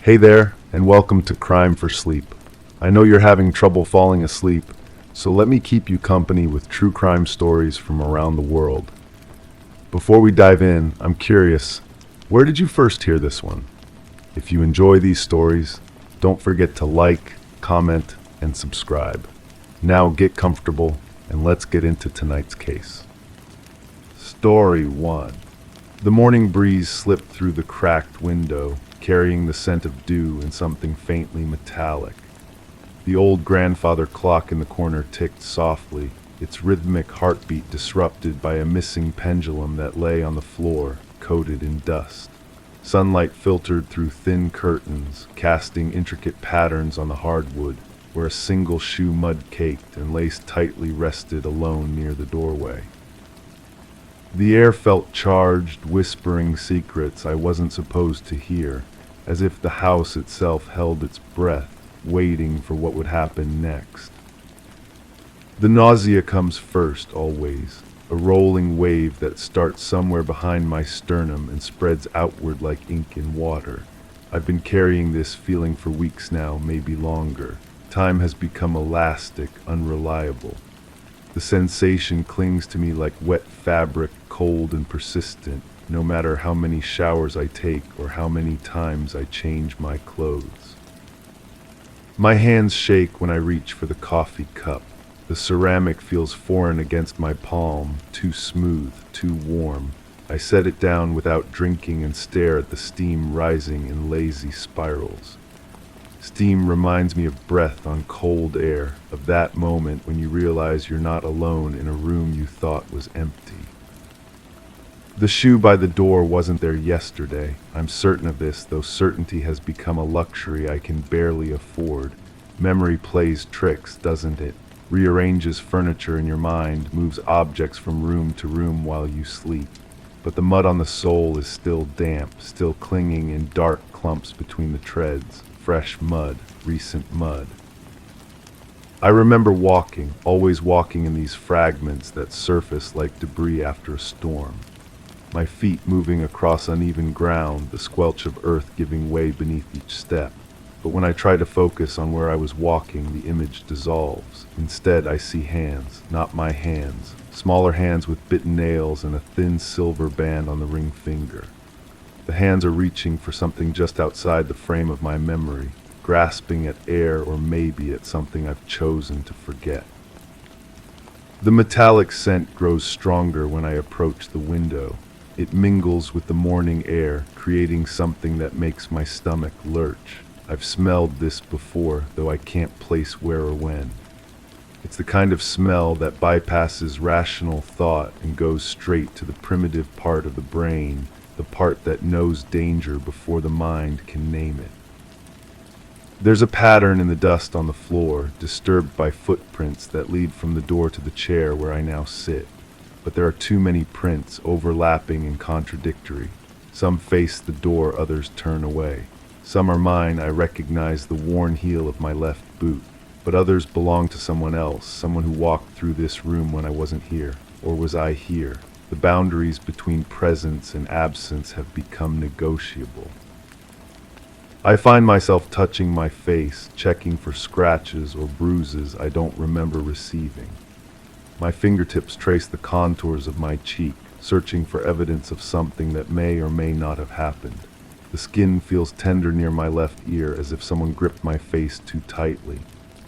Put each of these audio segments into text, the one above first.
Hey there, and welcome to Crime for Sleep. I know you're having trouble falling asleep, so let me keep you company with true crime stories from around the world. Before we dive in, I'm curious, where did you first hear this one? If you enjoy these stories, don't forget to like, comment, and subscribe. Now get comfortable, and let's get into tonight's case. Story 1. The morning breeze slipped through the cracked window, carrying the scent of dew and something faintly metallic. The old grandfather clock in the corner ticked softly, its rhythmic heartbeat disrupted by a missing pendulum that lay on the floor, coated in dust. Sunlight filtered through thin curtains, casting intricate patterns on the hardwood, where a single shoe mud-caked and laced tightly rested alone near the doorway. The air felt charged, whispering secrets I wasn't supposed to hear, as if the house itself held its breath, waiting for what would happen next. The nausea comes first, always, a rolling wave that starts somewhere behind my sternum and spreads outward like ink in water. I've been carrying this feeling for weeks now, maybe longer. Time has become elastic, unreliable. The sensation clings to me like wet fabric, cold and persistent, no matter how many showers I take or how many times I change my clothes. My hands shake when I reach for the coffee cup. The ceramic feels foreign against my palm, too smooth, too warm. I set it down without drinking and stare at the steam rising in lazy spirals. Steam reminds me of breath on cold air, of that moment when you realize you're not alone in a room you thought was empty. The shoe by the door wasn't there yesterday. I'm certain of this, though certainty has become a luxury I can barely afford. Memory plays tricks, doesn't it? Rearranges furniture in your mind, moves objects from room to room while you sleep. But the mud on the sole is still damp, still clinging in dark clumps between the treads. Fresh mud, recent mud. I remember walking, always walking in these fragments that surface like debris after a storm. My feet moving across uneven ground, the squelch of earth giving way beneath each step. But when I try to focus on where I was walking, the image dissolves. Instead, I see hands, not my hands. Smaller hands with bitten nails and a thin silver band on the ring finger. The hands are reaching for something just outside the frame of my memory, grasping at air or maybe at something I've chosen to forget. The metallic scent grows stronger when I approach the window. It mingles with the morning air, creating something that makes my stomach lurch. I've smelled this before, though I can't place where or when. It's the kind of smell that bypasses rational thought and goes straight to the primitive part of the brain, the part that knows danger before the mind can name it. There's a pattern in the dust on the floor, disturbed by footprints that lead from the door to the chair where I now sit. But there are too many prints, overlapping and contradictory. Some face the door, others turn away. Some are mine, I recognize the worn heel of my left boot. But others belong to someone else, someone who walked through this room when I wasn't here. Or was I here? The boundaries between presence and absence have become negotiable. I find myself touching my face, checking for scratches or bruises I don't remember receiving. My fingertips trace the contours of my cheek, searching for evidence of something that may or may not have happened. The skin feels tender near my left ear, as if someone gripped my face too tightly.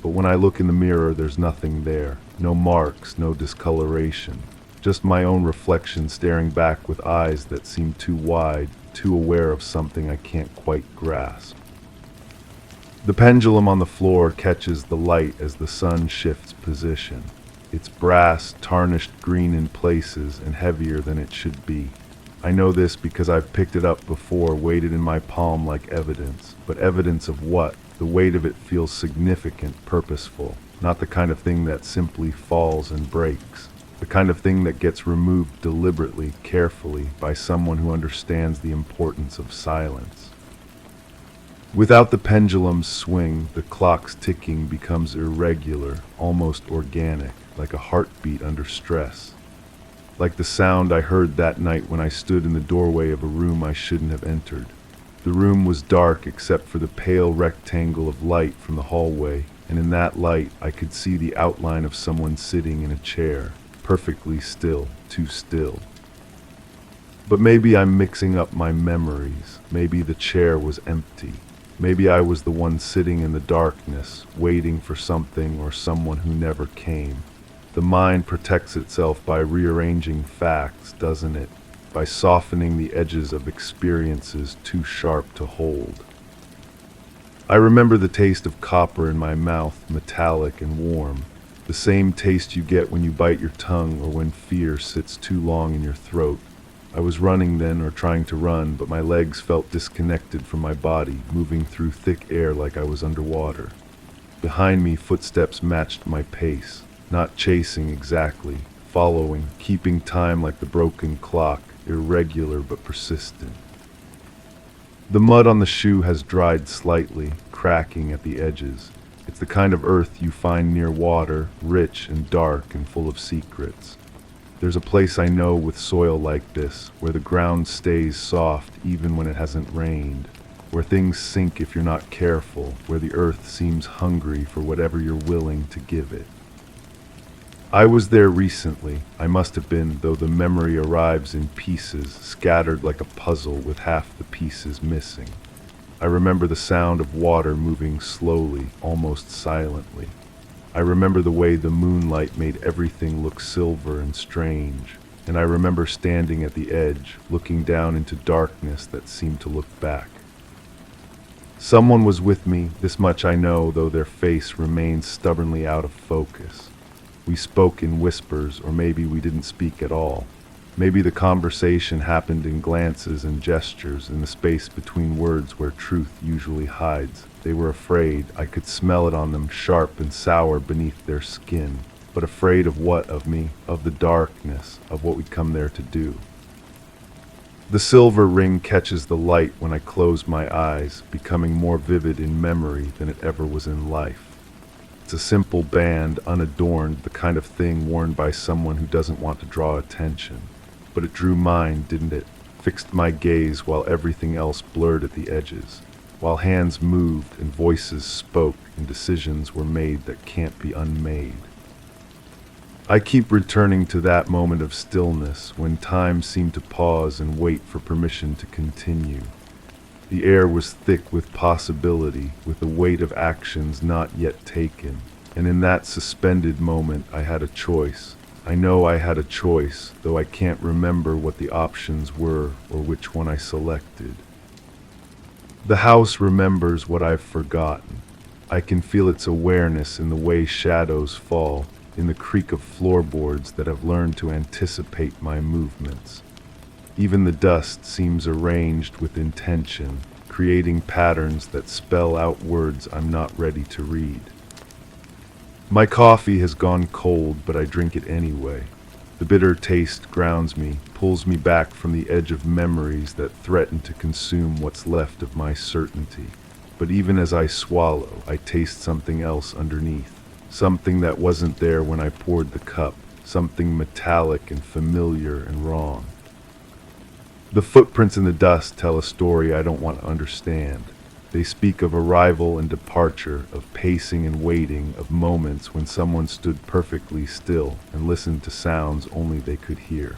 But when I look in the mirror, there's nothing there. No marks, no discoloration. Just my own reflection staring back with eyes that seem too wide, too aware of something I can't quite grasp. The pendulum on the floor catches the light as the sun shifts position. It's brass, tarnished green in places, and heavier than it should be. I know this because I've picked it up before, weighted in my palm like evidence. But evidence of what? The weight of it feels significant, purposeful, not the kind of thing that simply falls and breaks. The kind of thing that gets removed deliberately, carefully, by someone who understands the importance of silence. Without the pendulum's swing, the clock's ticking becomes irregular, almost organic, like a heartbeat under stress. Like the sound I heard that night when I stood in the doorway of a room I shouldn't have entered. The room was dark except for the pale rectangle of light from the hallway, and in that light I could see the outline of someone sitting in a chair, perfectly still, too still. But maybe I'm mixing up my memories. Maybe the chair was empty. Maybe I was the one sitting in the darkness, waiting for something or someone who never came. The mind protects itself by rearranging facts, doesn't it? By softening the edges of experiences too sharp to hold. I remember the taste of copper in my mouth, metallic and warm. The same taste you get when you bite your tongue or when fear sits too long in your throat. I was running then, or trying to run, but my legs felt disconnected from my body, moving through thick air like I was underwater. Behind me, footsteps matched my pace, not chasing exactly, following, keeping time like the broken clock, irregular but persistent. The mud on the shoe has dried slightly, cracking at the edges. It's the kind of earth you find near water, rich and dark and full of secrets. There's a place I know with soil like this, where the ground stays soft even when it hasn't rained, where things sink if you're not careful, where the earth seems hungry for whatever you're willing to give it. I was there recently. I must have been, though the memory arrives in pieces, scattered like a puzzle with half the pieces missing. I remember the sound of water moving slowly, almost silently. I remember the way the moonlight made everything look silver and strange, and I remember standing at the edge, looking down into darkness that seemed to look back. Someone was with me, this much I know, though their face remained stubbornly out of focus. We spoke in whispers, or maybe we didn't speak at all. Maybe the conversation happened in glances and gestures, in the space between words where truth usually hides. They were afraid. I could smell it on them, sharp and sour beneath their skin. But afraid of what of me? Of the darkness, of what we'd come there to do. The silver ring catches the light when I close my eyes, becoming more vivid in memory than it ever was in life. It's a simple band, unadorned, the kind of thing worn by someone who doesn't want to draw attention. But it drew mine, didn't it? Fixed my gaze while everything else blurred at the edges. While hands moved and voices spoke and decisions were made that can't be unmade. I keep returning to that moment of stillness when time seemed to pause and wait for permission to continue. The air was thick with possibility, with the weight of actions not yet taken. And in that suspended moment, I had a choice. I know I had a choice, though I can't remember what the options were or which one I selected. The house remembers what I've forgotten. I can feel its awareness in the way shadows fall, in the creak of floorboards that have learned to anticipate my movements. Even the dust seems arranged with intention, creating patterns that spell out words I'm not ready to read. My coffee has gone cold, but I drink it anyway. The bitter taste grounds me, pulls me back from the edge of memories that threaten to consume what's left of my certainty. But even as I swallow, I taste something else underneath, something that wasn't there when I poured the cup, something metallic and familiar and wrong. The footprints in the dust tell a story I don't want to understand. They speak of arrival and departure, of pacing and waiting, of moments when someone stood perfectly still and listened to sounds only they could hear.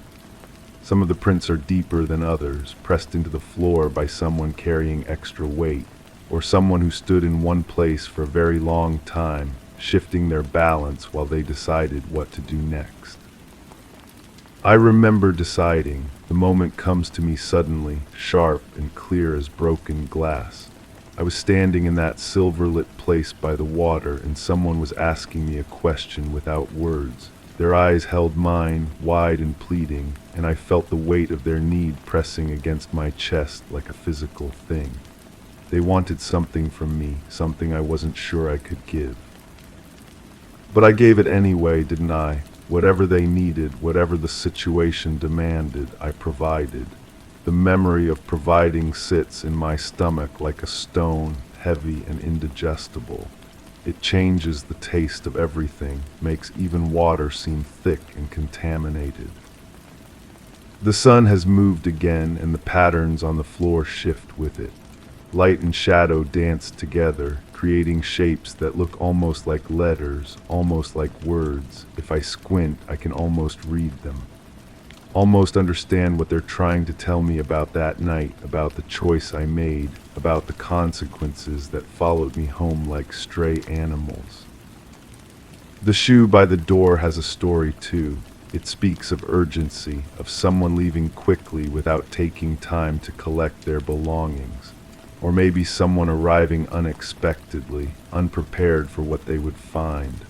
Some of the prints are deeper than others, pressed into the floor by someone carrying extra weight, or someone who stood in one place for a very long time, shifting their balance while they decided what to do next. I remember deciding. The moment comes to me suddenly, sharp and clear as broken glass. I was standing in that silver-lit place by the water, and someone was asking me a question without words. Their eyes held mine, wide and pleading, and I felt the weight of their need pressing against my chest like a physical thing. They wanted something from me, something I wasn't sure I could give. But I gave it anyway, didn't I? Whatever they needed, whatever the situation demanded, I provided. The memory of providing sits in my stomach like a stone, heavy and indigestible. It changes the taste of everything, makes even water seem thick and contaminated. The sun has moved again, and the patterns on the floor shift with it. Light and shadow dance together, creating shapes that look almost like letters, almost like words. If I squint, I can almost read them. Almost understand what they're trying to tell me about that night, about the choice I made, about the consequences that followed me home like stray animals. The shoe by the door has a story too. It speaks of urgency, of someone leaving quickly without taking time to collect their belongings. Or maybe someone arriving unexpectedly, unprepared for what they would find.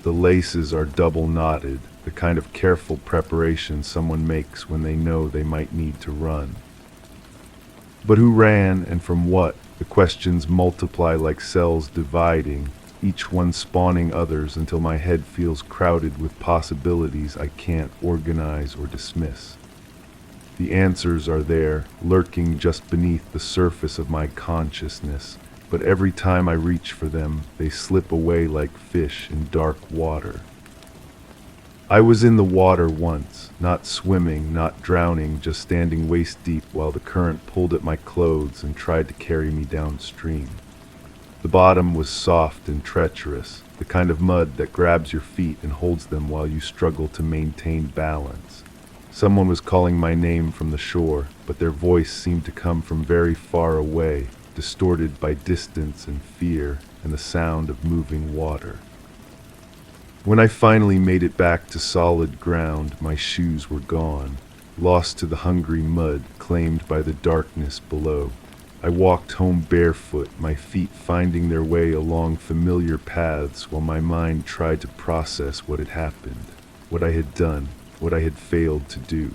The laces are double knotted, the kind of careful preparation someone makes when they know they might need to run. But who ran and from what? The questions multiply like cells dividing, each one spawning others until my head feels crowded with possibilities I can't organize or dismiss. The answers are there, lurking just beneath the surface of my consciousness, but every time I reach for them, they slip away like fish in dark water. I was in the water once, not swimming, not drowning, just standing waist deep while the current pulled at my clothes and tried to carry me downstream. The bottom was soft and treacherous, the kind of mud that grabs your feet and holds them while you struggle to maintain balance. Someone was calling my name from the shore, but their voice seemed to come from very far away, distorted by distance and fear and the sound of moving water. When I finally made it back to solid ground, my shoes were gone, lost to the hungry mud claimed by the darkness below. I walked home barefoot, my feet finding their way along familiar paths while my mind tried to process what had happened, what I had done, what I had failed to do.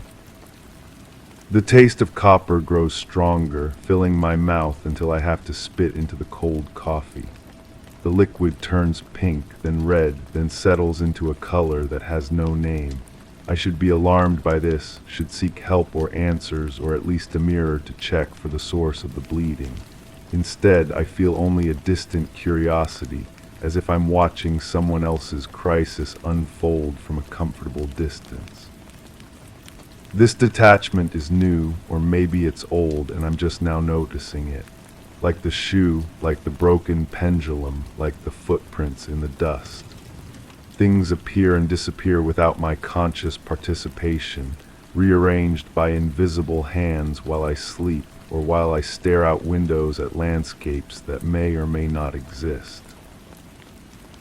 The taste of copper grows stronger, filling my mouth until I have to spit into the cold coffee. The liquid turns pink, then red, then settles into a color that has no name. I should be alarmed by this, should seek help or answers, or at least a mirror to check for the source of the bleeding. Instead, I feel only a distant curiosity, as if I'm watching someone else's crisis unfold from a comfortable distance. This detachment is new, or maybe it's old and I'm just now noticing it. Like the shoe, like the broken pendulum, like the footprints in the dust. Things appear and disappear without my conscious participation, rearranged by invisible hands while I sleep or while I stare out windows at landscapes that may or may not exist.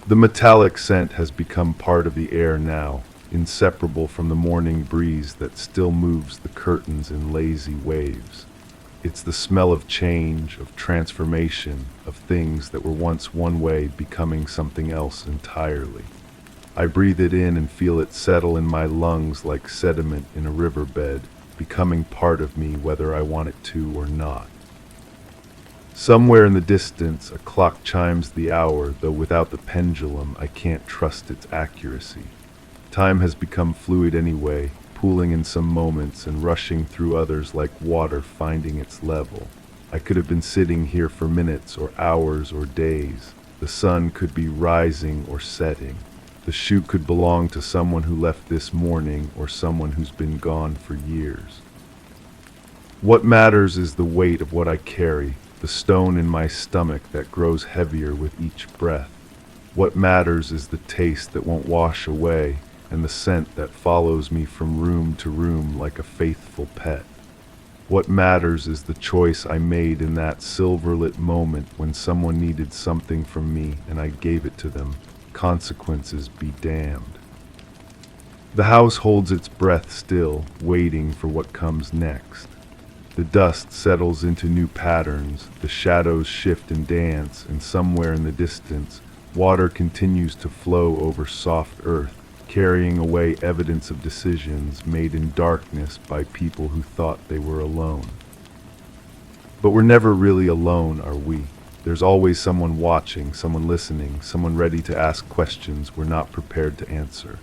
The metallic scent has become part of the air now, inseparable from the morning breeze that still moves the curtains in lazy waves. It's the smell of change, of transformation, of things that were once one way becoming something else entirely. I breathe it in and feel it settle in my lungs like sediment in a riverbed, becoming part of me whether I want it to or not. Somewhere in the distance, a clock chimes the hour, though without the pendulum, I can't trust its accuracy. Time has become fluid anyway, pooling in some moments and rushing through others like water finding its level. I could have been sitting here for minutes or hours or days. The sun could be rising or setting. The shoe could belong to someone who left this morning or someone who's been gone for years. What matters is the weight of what I carry, the stone in my stomach that grows heavier with each breath. What matters is the taste that won't wash away, and the scent that follows me from room to room like a faithful pet. What matters is the choice I made in that silver-lit moment when someone needed something from me and I gave it to them. Consequences be damned. The house holds its breath still, waiting for what comes next. The dust settles into new patterns, the shadows shift and dance, and somewhere in the distance, water continues to flow over soft earth, carrying away evidence of decisions made in darkness by people who thought they were alone. But we're never really alone, are we? There's always someone watching, someone listening, someone ready to ask questions we're not prepared to answer.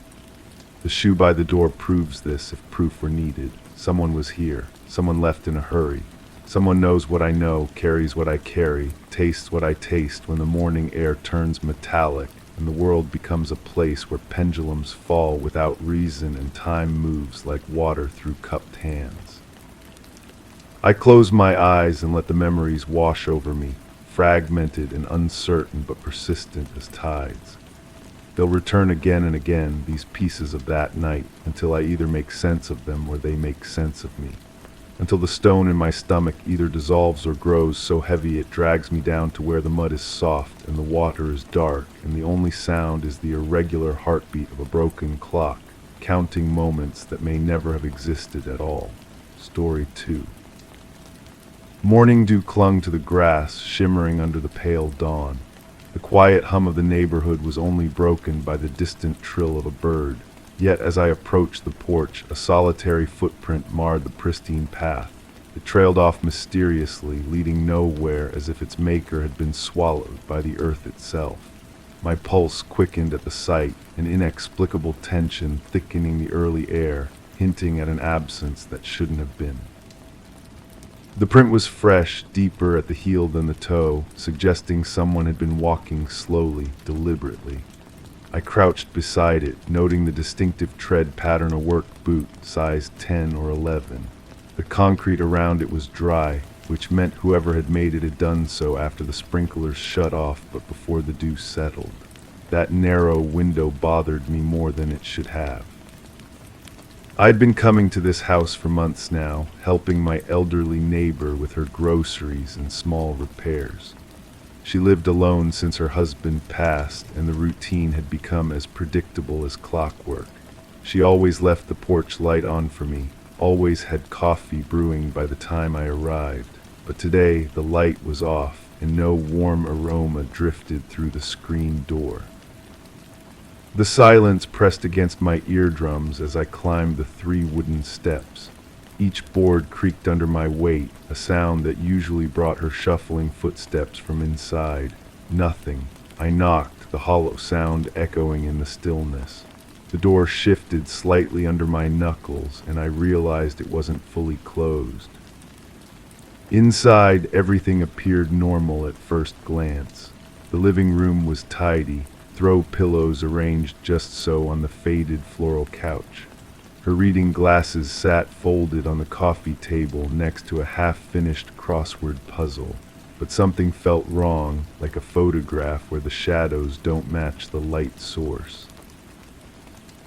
The shoe by the door proves this if proof were needed. Someone was here, someone left in a hurry. Someone knows what I know, carries what I carry, tastes what I taste when the morning air turns metallic, and the world becomes a place where pendulums fall without reason and time moves like water through cupped hands. I close my eyes and let the memories wash over me, fragmented and uncertain but persistent as tides. They'll return again and again, these pieces of that night, until I either make sense of them or they make sense of me. Until the stone in my stomach either dissolves or grows so heavy it drags me down to where the mud is soft and the water is dark and the only sound is the irregular heartbeat of a broken clock, counting moments that may never have existed at all. Story 2. Morning dew clung to the grass, shimmering under the pale dawn. The quiet hum of the neighborhood was only broken by the distant trill of a bird. Yet as I approached the porch, a solitary footprint marred the pristine path. It trailed off mysteriously, leading nowhere, as if its maker had been swallowed by the earth itself. My pulse quickened at the sight, an inexplicable tension thickening the early air, hinting at an absence that shouldn't have been. The print was fresh, deeper at the heel than the toe, suggesting someone had been walking slowly, deliberately. I crouched beside it, noting the distinctive tread pattern, a work boot, size 10 or 11. The concrete around it was dry, which meant whoever had made it had done so after the sprinklers shut off but before the dew settled. That narrow window bothered me more than it should have. I'd been coming to this house for months now, helping my elderly neighbor with her groceries and small repairs. She lived alone since her husband passed, and the routine had become as predictable as clockwork. She always left the porch light on for me, always had coffee brewing by the time I arrived. But today the light was off, and no warm aroma drifted through the screen door. The silence pressed against my eardrums as I climbed the 3 wooden steps. Each board creaked under my weight, a sound that usually brought her shuffling footsteps from inside. Nothing. I knocked, the hollow sound echoing in the stillness. The door shifted slightly under my knuckles, and I realized it wasn't fully closed. Inside, everything appeared normal at first glance. The living room was tidy, throw pillows arranged just so on the faded floral couch. Her reading glasses sat folded on the coffee table next to a half-finished crossword puzzle. But something felt wrong, like a photograph where the shadows don't match the light source.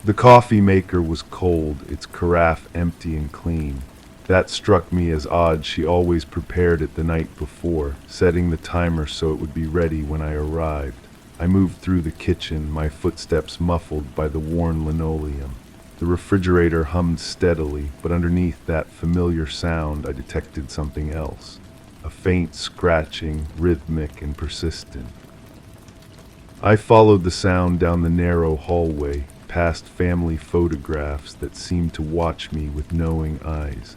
The coffee maker was cold, its carafe empty and clean. That struck me as odd. She always prepared it the night before, setting the timer so it would be ready when I arrived. I moved through the kitchen, my footsteps muffled by the worn linoleum. The refrigerator hummed steadily, but underneath that familiar sound I detected something else. A faint scratching, rhythmic and persistent. I followed the sound down the narrow hallway, past family photographs that seemed to watch me with knowing eyes.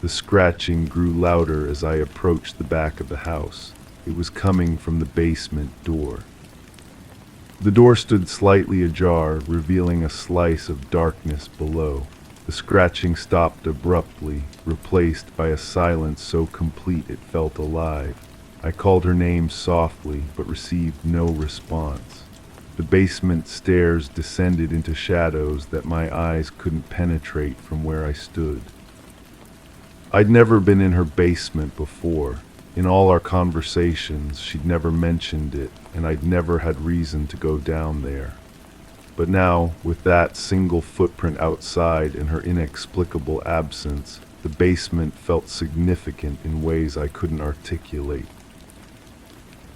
The scratching grew louder as I approached the back of the house. It was coming from the basement door. The door stood slightly ajar, revealing a slice of darkness below. The scratching stopped abruptly, replaced by a silence so complete it felt alive. I called her name softly, but received no response. The basement stairs descended into shadows that my eyes couldn't penetrate from where I stood. I'd never been in her basement before. In all our conversations, she'd never mentioned it, and I'd never had reason to go down there. But now, with that single footprint outside and her inexplicable absence, the basement felt significant in ways I couldn't articulate.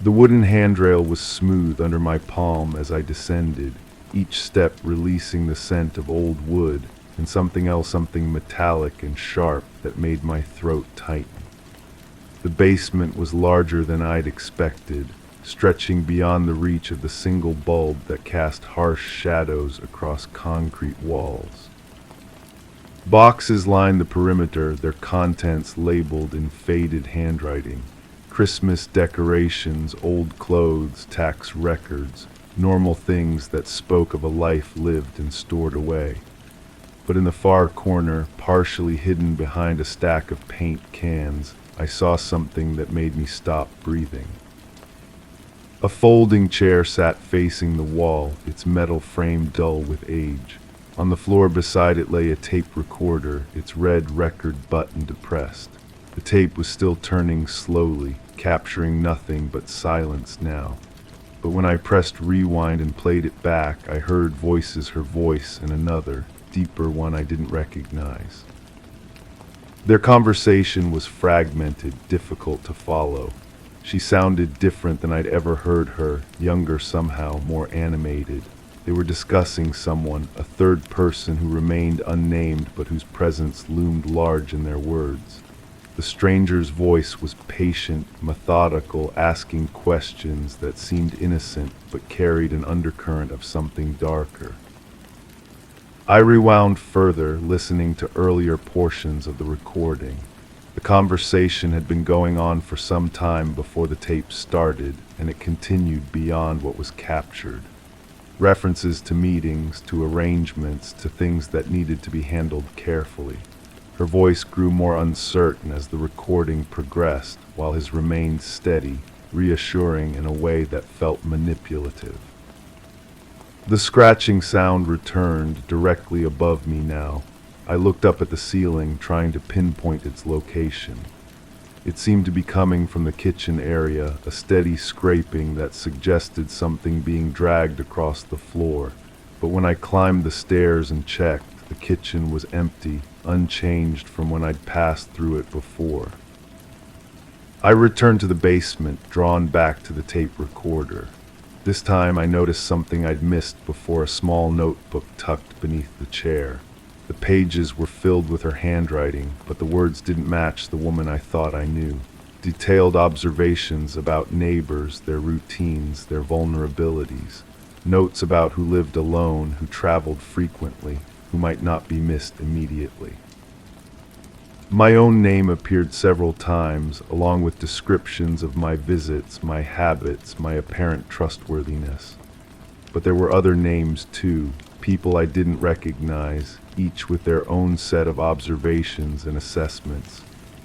The wooden handrail was smooth under my palm as I descended, each step releasing the scent of old wood and something else, something metallic and sharp that made my throat tighten. The basement was larger than I'd expected, stretching beyond the reach of the single bulb that cast harsh shadows across concrete walls. Boxes lined the perimeter, their contents labeled in faded handwriting. Christmas decorations, old clothes, tax records, normal things that spoke of a life lived and stored away. But in the far corner, partially hidden behind a stack of paint cans, I saw something that made me stop breathing. A folding chair sat facing the wall, its metal frame dull with age. On the floor beside it lay a tape recorder, its red record button depressed. The tape was still turning slowly, capturing nothing but silence now. But when I pressed rewind and played it back, I heard voices, her voice and another, deeper one I didn't recognize. Their conversation was fragmented, difficult to follow. She sounded different than I'd ever heard her, younger somehow, more animated. They were discussing someone, a third person who remained unnamed but whose presence loomed large in their words. The stranger's voice was patient, methodical, asking questions that seemed innocent but carried an undercurrent of something darker. I rewound further, listening to earlier portions of the recording. The conversation had been going on for some time before the tape started, and it continued beyond what was captured. References to meetings, to arrangements, to things that needed to be handled carefully. Her voice grew more uncertain as the recording progressed, while his remained steady, reassuring in a way that felt manipulative. The scratching sound returned directly above me now. I looked up at the ceiling, trying to pinpoint its location. It seemed to be coming from the kitchen area, a steady scraping that suggested something being dragged across the floor. But when I climbed the stairs and checked, the kitchen was empty, unchanged from when I'd passed through it before. I returned to the basement, drawn back to the tape recorder. This time I noticed something I'd missed before, a small notebook tucked beneath the chair. The pages were filled with her handwriting, but the words didn't match the woman I thought I knew. Detailed observations about neighbors, their routines, their vulnerabilities. Notes about who lived alone, who traveled frequently, who might not be missed immediately. My own name appeared several times, along with descriptions of my visits, my habits, my apparent trustworthiness. But there were other names too, people I didn't recognize, each with their own set of observations and assessments.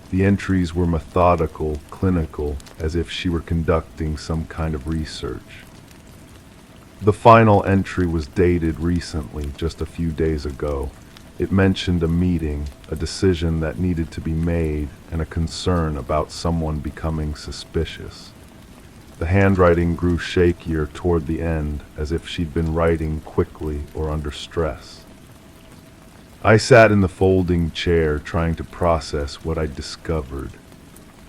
The entries were methodical, clinical, as if she were conducting some kind of research. The final entry was dated recently, just a few days ago. It mentioned a meeting, a decision that needed to be made, and a concern about someone becoming suspicious. The handwriting grew shakier toward the end, as if she'd been writing quickly or under stress. I sat in the folding chair, trying to process what I'd discovered.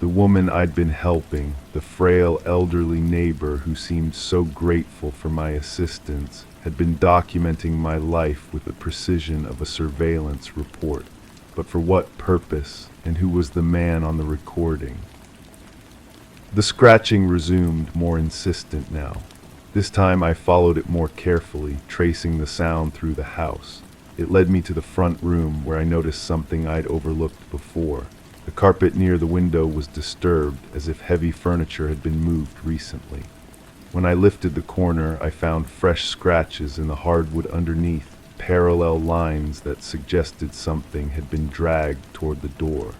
The woman I'd been helping, the frail elderly neighbor who seemed so grateful for my assistance, had been documenting my life with the precision of a surveillance report. But for what purpose, and who was the man on the recording? The scratching resumed, more insistent now. This time I followed it more carefully, tracing the sound through the house. It led me to the front room, where I noticed something I'd overlooked before. The carpet near the window was disturbed, as if heavy furniture had been moved recently. When I lifted the corner, I found fresh scratches in the hardwood underneath, parallel lines that suggested something had been dragged toward the door.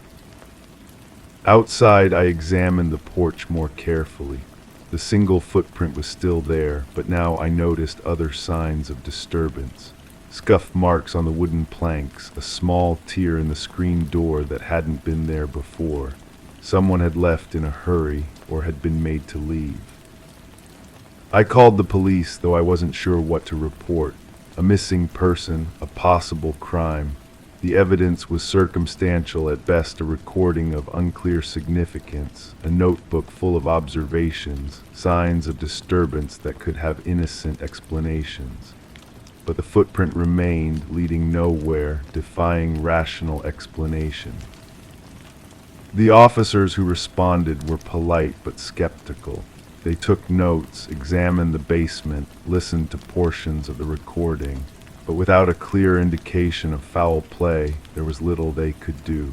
Outside, I examined the porch more carefully. The single footprint was still there, but now I noticed other signs of disturbance. Scuff marks on the wooden planks, a small tear in the screen door that hadn't been there before. Someone had left in a hurry, or had been made to leave. I called the police, though I wasn't sure what to report. A missing person, a possible crime. The evidence was circumstantial at best, a recording of unclear significance, a notebook full of observations, signs of disturbance that could have innocent explanations. But the footprint remained, leading nowhere, defying rational explanation. The officers who responded were polite but skeptical. They took notes, examined the basement, listened to portions of the recording, but without a clear indication of foul play, there was little they could do.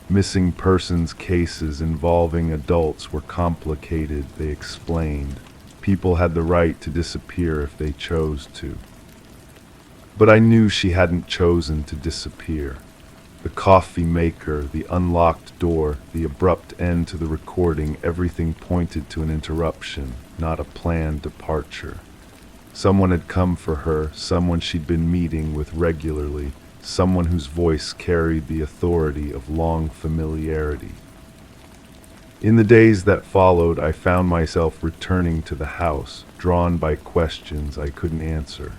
Missing persons cases involving adults were complicated, they explained. People had the right to disappear if they chose to. But I knew she hadn't chosen to disappear. The coffee maker, the unlocked door, the abrupt end to the recording, everything pointed to an interruption, not a planned departure. Someone had come for her, someone she'd been meeting with regularly, someone whose voice carried the authority of long familiarity. In the days that followed, I found myself returning to the house, drawn by questions I couldn't answer.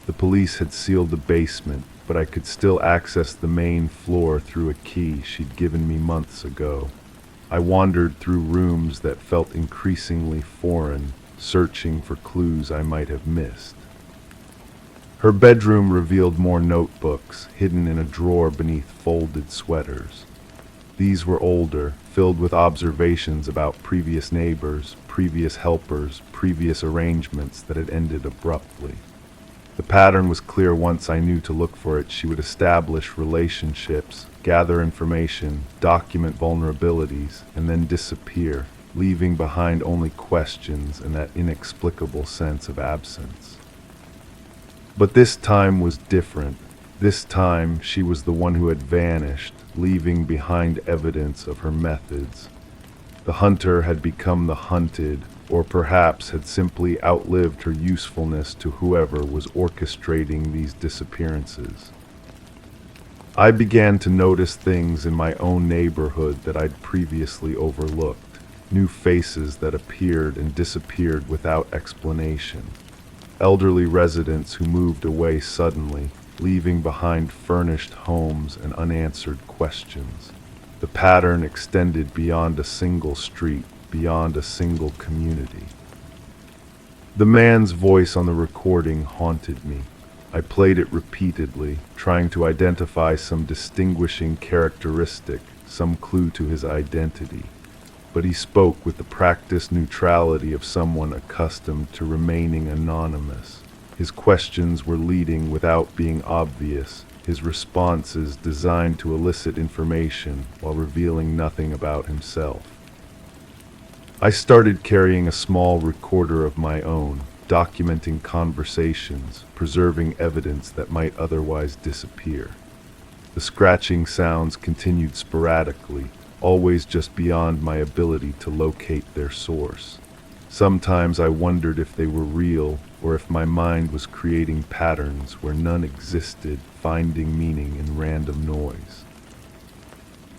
The police had sealed the basement, but I could still access the main floor through a key she'd given me months ago. I wandered through rooms that felt increasingly foreign, searching for clues I might have missed. Her bedroom revealed more notebooks, hidden in a drawer beneath folded sweaters. These were older, filled with observations about previous neighbors, previous helpers, previous arrangements that had ended abruptly. The pattern was clear once I knew to look for it. She would establish relationships, gather information, document vulnerabilities, and then disappear, leaving behind only questions and that inexplicable sense of absence. But this time was different. This time she was the one who had vanished, leaving behind evidence of her methods. The hunter had become the hunted, or perhaps had simply outlived her usefulness to whoever was orchestrating these disappearances. I began to notice things in my own neighborhood that I'd previously overlooked, new faces that appeared and disappeared without explanation, elderly residents who moved away suddenly, leaving behind furnished homes and unanswered questions. The pattern extended beyond a single street, beyond a single community. The man's voice on the recording haunted me. I played it repeatedly, trying to identify some distinguishing characteristic, some clue to his identity. But he spoke with the practiced neutrality of someone accustomed to remaining anonymous. His questions were leading without being obvious, his responses designed to elicit information while revealing nothing about himself. I started carrying a small recorder of my own, documenting conversations, preserving evidence that might otherwise disappear. The scratching sounds continued sporadically, always just beyond my ability to locate their source. Sometimes I wondered if they were real, or if my mind was creating patterns where none existed, finding meaning in random noise.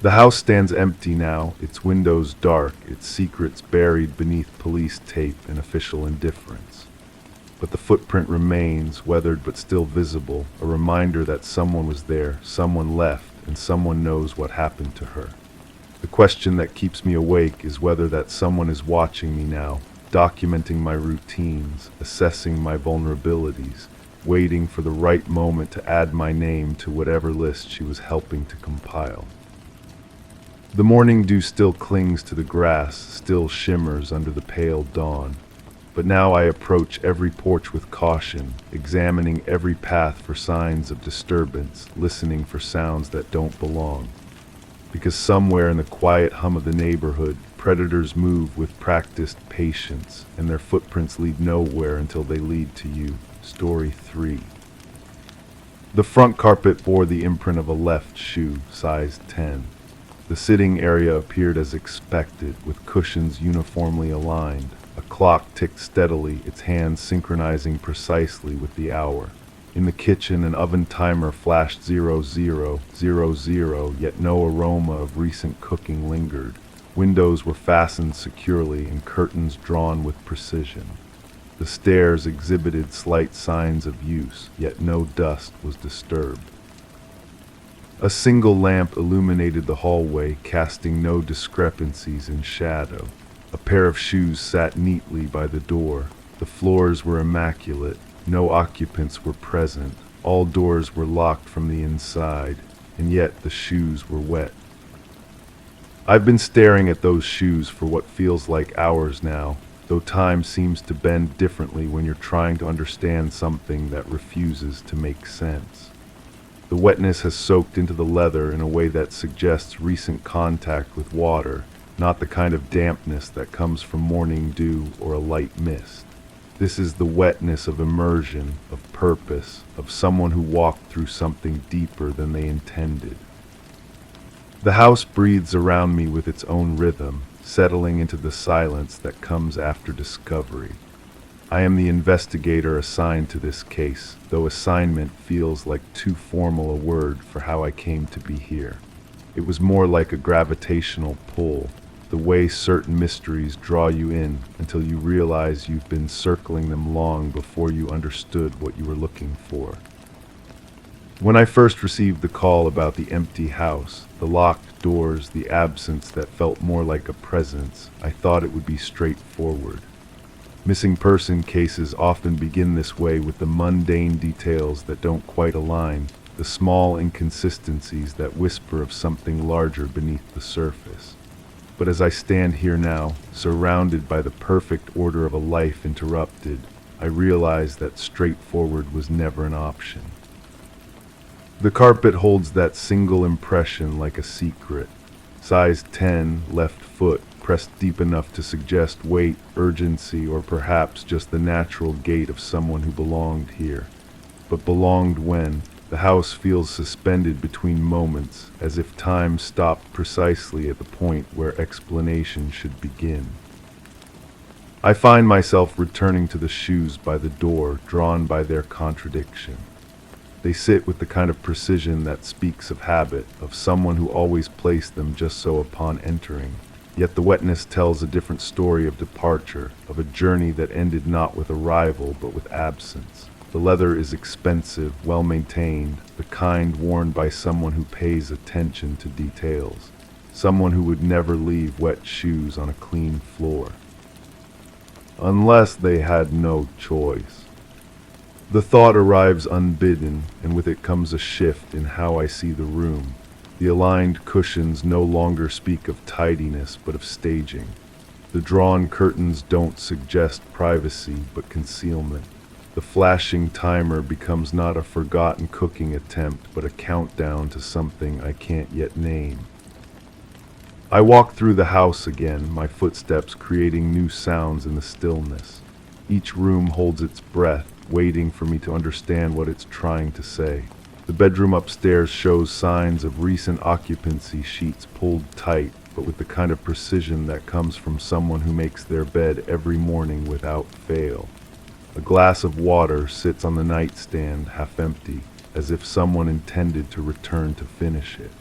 The house stands empty now, its windows dark, its secrets buried beneath police tape and official indifference. But the footprint remains, weathered but still visible, a reminder that someone was there, someone left, and someone knows what happened to her. The question that keeps me awake is whether that someone is watching me now, documenting my routines, assessing my vulnerabilities, waiting for the right moment to add my name to whatever list she was helping to compile. The morning dew still clings to the grass, still shimmers under the pale dawn. But now I approach every porch with caution, examining every path for signs of disturbance, listening for sounds that don't belong. Because somewhere in the quiet hum of the neighborhood, predators move with practiced patience, and their footprints lead nowhere until they lead to you. Story 3. The front carpet bore the imprint of a left shoe, size 10. The sitting area appeared as expected, with cushions uniformly aligned. A clock ticked steadily, its hands synchronizing precisely with the hour. In the kitchen, an oven timer flashed 0000, yet no aroma of recent cooking lingered. Windows were fastened securely and curtains drawn with precision. The stairs exhibited slight signs of use, yet no dust was disturbed. A single lamp illuminated the hallway, casting no discrepancies in shadow. A pair of shoes sat neatly by the door. The floors were immaculate. No occupants were present. All doors were locked from the inside, and yet the shoes were wet. I've been staring at those shoes for what feels like hours now, though time seems to bend differently when you're trying to understand something that refuses to make sense. The wetness has soaked into the leather in a way that suggests recent contact with water, not the kind of dampness that comes from morning dew or a light mist. This is the wetness of immersion, of purpose, of someone who walked through something deeper than they intended. The house breathes around me with its own rhythm, settling into the silence that comes after discovery. I am the investigator assigned to this case, though assignment feels like too formal a word for how I came to be here. It was more like a gravitational pull, the way certain mysteries draw you in until you realize you've been circling them long before you understood what you were looking for. When I first received the call about the empty house, the locked doors, the absence that felt more like a presence, I thought it would be straightforward. Missing person cases often begin this way, with the mundane details that don't quite align, the small inconsistencies that whisper of something larger beneath the surface. But as I stand here now, surrounded by the perfect order of a life interrupted, I realize that straightforward was never an option. The carpet holds that single impression like a secret. Size 10, left foot, pressed deep enough to suggest weight, urgency, or perhaps just the natural gait of someone who belonged here. But belonged when? The house feels suspended between moments, as if time stopped precisely at the point where explanation should begin. I find myself returning to the shoes by the door, drawn by their contradiction. They sit with the kind of precision that speaks of habit, of someone who always placed them just so upon entering. Yet the wetness tells a different story of departure, of a journey that ended not with arrival but with absence. The leather is expensive, well-maintained, the kind worn by someone who pays attention to details, someone who would never leave wet shoes on a clean floor. Unless they had no choice. The thought arrives unbidden, and with it comes a shift in how I see the room. The aligned cushions no longer speak of tidiness but of staging. The drawn curtains don't suggest privacy but concealment. The flashing timer becomes not a forgotten cooking attempt but a countdown to something I can't yet name. I walk through the house again, my footsteps creating new sounds in the stillness. Each room holds its breath, waiting for me to understand what it's trying to say. The bedroom upstairs shows signs of recent occupancy, sheets pulled tight, but with the kind of precision that comes from someone who makes their bed every morning without fail. A glass of water sits on the nightstand, half empty, as if someone intended to return to finish it.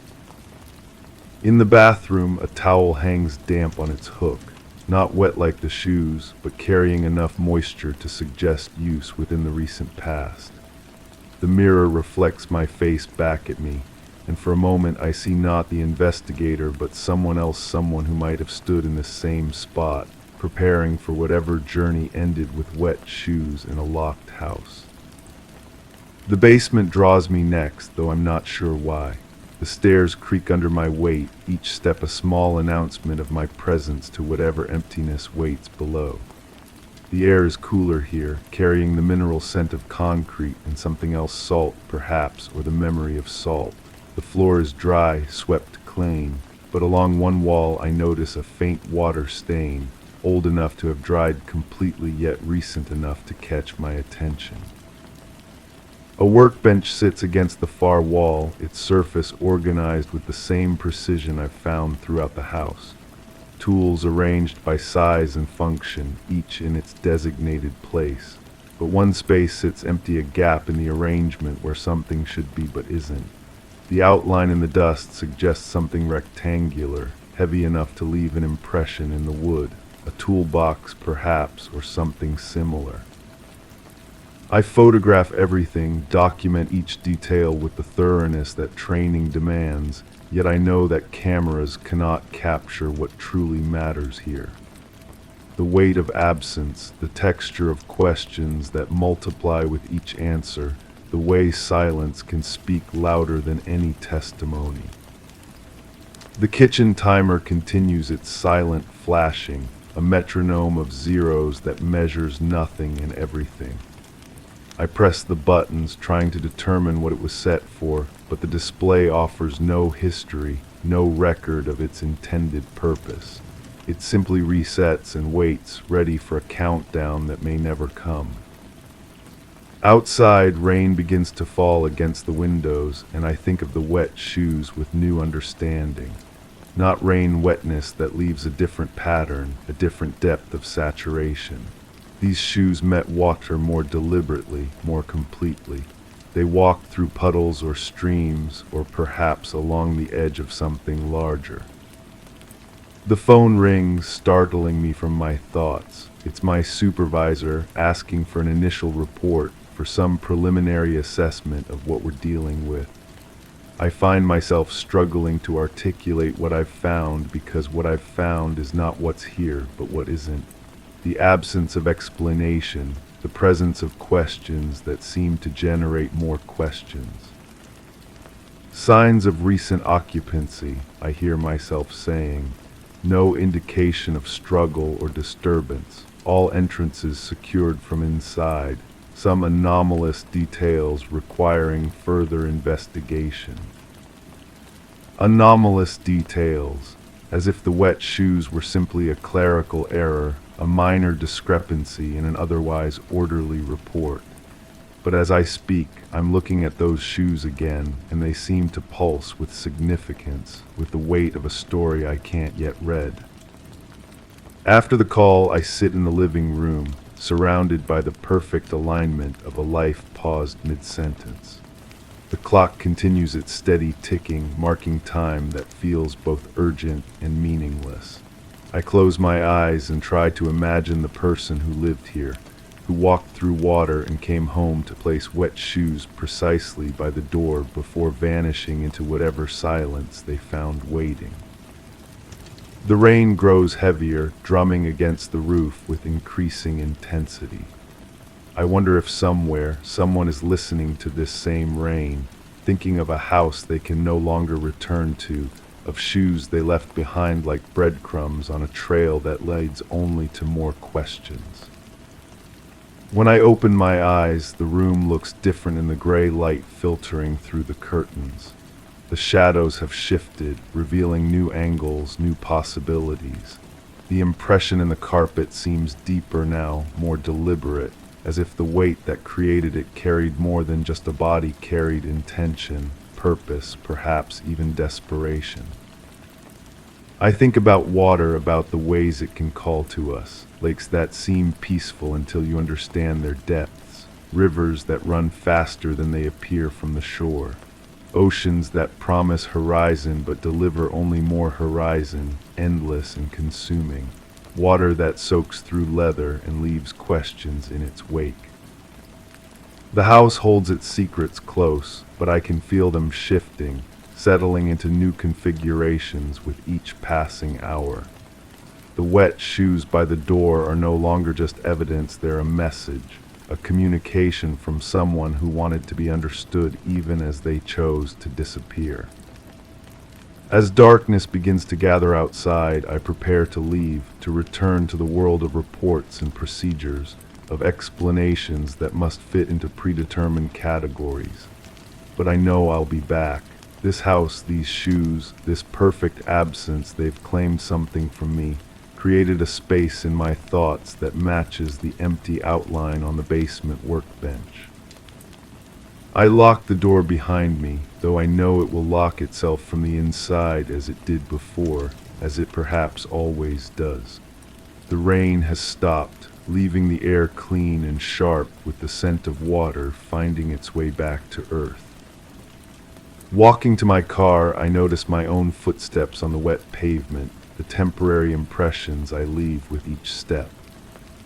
In the bathroom, a towel hangs damp on its hook. Not wet like the shoes, but carrying enough moisture to suggest use within the recent past. The mirror reflects my face back at me, and for a moment I see not the investigator but someone else, someone who might have stood in the same spot, preparing for whatever journey ended with wet shoes in a locked house. The basement draws me next, though I'm not sure why. The stairs creak under my weight, each step a small announcement of my presence to whatever emptiness waits below. The air is cooler here, carrying the mineral scent of concrete and something else, salt perhaps, or the memory of salt. The floor is dry, swept clean, but along one wall I notice a faint water stain, old enough to have dried completely yet recent enough to catch my attention. A workbench sits against the far wall, its surface organized with the same precision I've found throughout the house. Tools arranged by size and function, each in its designated place. But one space sits empty, a gap in the arrangement where something should be but isn't. The outline in the dust suggests something rectangular, heavy enough to leave an impression in the wood. A toolbox perhaps, or something similar. I photograph everything, document each detail with the thoroughness that training demands, yet I know that cameras cannot capture what truly matters here. The weight of absence, the texture of questions that multiply with each answer, the way silence can speak louder than any testimony. The kitchen timer continues its silent flashing, a metronome of zeros that measures nothing and everything. I press the buttons, trying to determine what it was set for, but the display offers no history, no record of its intended purpose. It simply resets and waits, ready for a countdown that may never come. Outside, rain begins to fall against the windows, and I think of the wet shoes with new understanding. Not rain wetness that leaves a different pattern, a different depth of saturation. These shoes met water more deliberately, more completely. They walked through puddles or streams, or perhaps along the edge of something larger. The phone rings, startling me from my thoughts. It's my supervisor asking for an initial report for some preliminary assessment of what we're dealing with. I find myself struggling to articulate what I've found because what I've found is not what's here, but what isn't. The absence of explanation, the presence of questions that seem to generate more questions. Signs of recent occupancy, I hear myself saying. No indication of struggle or disturbance. All entrances secured from inside. Some anomalous details requiring further investigation. Anomalous details, as if the wet shoes were simply a clerical error, a minor discrepancy in an otherwise orderly report. But as I speak, I'm looking at those shoes again, and they seem to pulse with significance, with the weight of a story I can't yet read. After the call, I sit in the living room, surrounded by the perfect alignment of a life paused mid-sentence. The clock continues its steady ticking, marking time that feels both urgent and meaningless. I close my eyes and try to imagine the person who lived here, who walked through water and came home to place wet shoes precisely by the door before vanishing into whatever silence they found waiting. The rain grows heavier, drumming against the roof with increasing intensity. I wonder if somewhere, someone is listening to this same rain, thinking of a house they can no longer return to, of shoes they left behind like breadcrumbs on a trail that leads only to more questions. When I open my eyes, the room looks different in the gray light filtering through the curtains. The shadows have shifted, revealing new angles, new possibilities. The impression in the carpet seems deeper now, more deliberate, as if the weight that created it carried more than just a body carried intention, purpose, perhaps even desperation. I think about water, about the ways it can call to us, lakes that seem peaceful until you understand their depths, rivers that run faster than they appear from the shore, oceans that promise horizon but deliver only more horizon, endless and consuming, water that soaks through leather and leaves questions in its wake. The house holds its secrets close, but I can feel them shifting, settling into new configurations with each passing hour. The wet shoes by the door are no longer just evidence, they're a message, a communication from someone who wanted to be understood even as they chose to disappear. As darkness begins to gather outside, I prepare to leave, to return to the world of reports and procedures, of explanations that must fit into predetermined categories. But I know I'll be back. This house, these shoes, this perfect absence, they've claimed something from me, created a space in my thoughts that matches the empty outline on the basement workbench. I lock the door behind me, though I know it will lock itself from the inside as it did before, as it perhaps always does. The rain has stopped, leaving the air clean and sharp with the scent of water finding its way back to earth. Walking to my car, I notice my own footsteps on the wet pavement, the temporary impressions I leave with each step.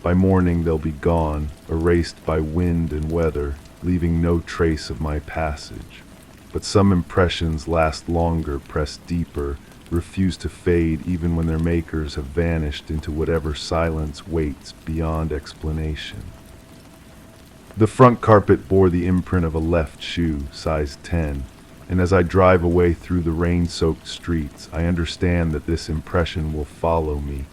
By morning they'll be gone, erased by wind and weather, leaving no trace of my passage. But some impressions last longer, press deeper, refuse to fade even when their makers have vanished into whatever silence waits beyond explanation. The front carpet bore the imprint of a left shoe, size 10, and as I drive away through the rain-soaked streets, I understand that this impression will follow me,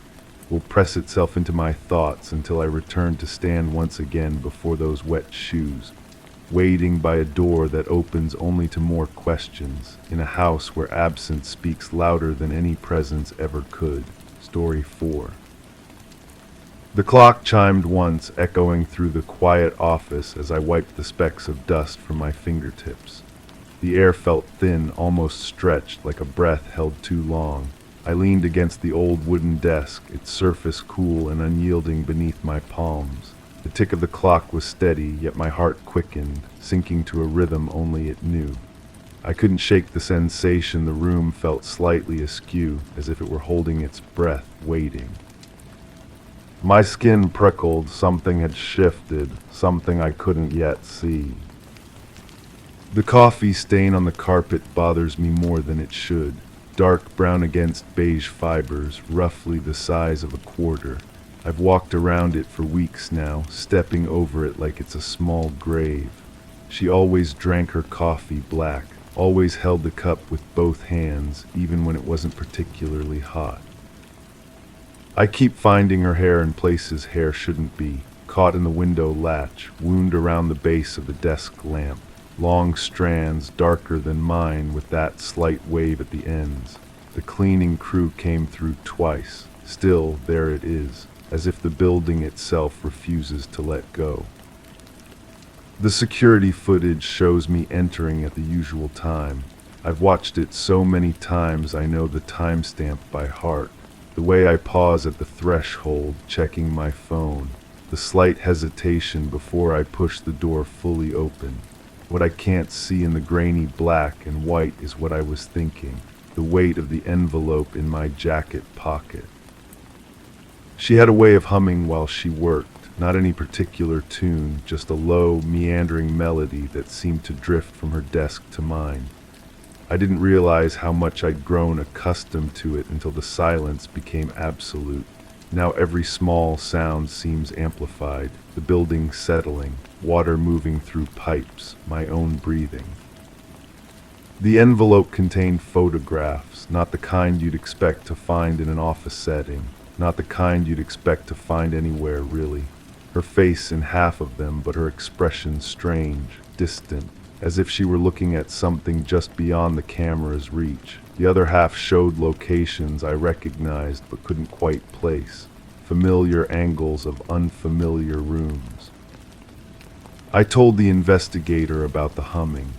will press itself into my thoughts until I return to stand once again before those wet shoes, waiting by a door that opens only to more questions, in a house where absence speaks louder than any presence ever could. Story 4. The clock chimed once, echoing through the quiet office as I wiped the specks of dust from my fingertips. The air felt thin, almost stretched, like a breath held too long. I leaned against the old wooden desk, its surface cool and unyielding beneath my palms. The tick of the clock was steady, yet my heart quickened, sinking to a rhythm only it knew. I couldn't shake the sensation the room felt slightly askew, as if it were holding its breath, waiting. My skin prickled, something had shifted, something I couldn't yet see. The coffee stain on the carpet bothers me more than it should. Dark brown against beige fibers, roughly the size of a quarter. I've walked around it for weeks now, stepping over it like it's a small grave. She always drank her coffee black, always held the cup with both hands, even when it wasn't particularly hot. I keep finding her hair in places hair shouldn't be, caught in the window latch, wound around the base of the desk lamp. Long strands, darker than mine, with that slight wave at the ends. The cleaning crew came through twice. Still, there it is, as if the building itself refuses to let go. The security footage shows me entering at the usual time. I've watched it so many times I know the timestamp by heart. The way I pause at the threshold, checking my phone. The slight hesitation before I push the door fully open. What I can't see in the grainy black and white is what I was thinking, the weight of the envelope in my jacket pocket. She had a way of humming while she worked, not any particular tune, just a low, meandering melody that seemed to drift from her desk to mine. I didn't realize how much I'd grown accustomed to it until the silence became absolute. Now every small sound seems amplified, the building settling, water moving through pipes, my own breathing. The envelope contained photographs, not the kind you'd expect to find in an office setting, not the kind you'd expect to find anywhere, really. Her face in half of them, but her expression strange, distant, as if she were looking at something just beyond the camera's reach. The other half showed locations I recognized but couldn't quite place, familiar angles of unfamiliar rooms. I told the investigator about the humming.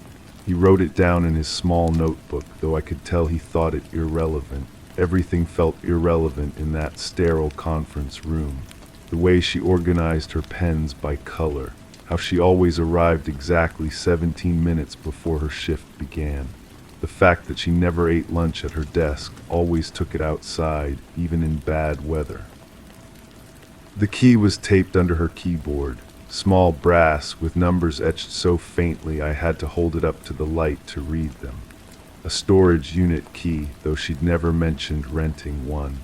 He wrote it down in his small notebook, though I could tell he thought it irrelevant. Everything felt irrelevant in that sterile conference room. The way she organized her pens by color, how she always arrived exactly 17 minutes before her shift began. The fact that she never ate lunch at her desk, always took it outside, even in bad weather. The key was taped under her keyboard, small brass with numbers etched so faintly I had to hold it up to the light to read them. A storage unit key, though she'd never mentioned renting one.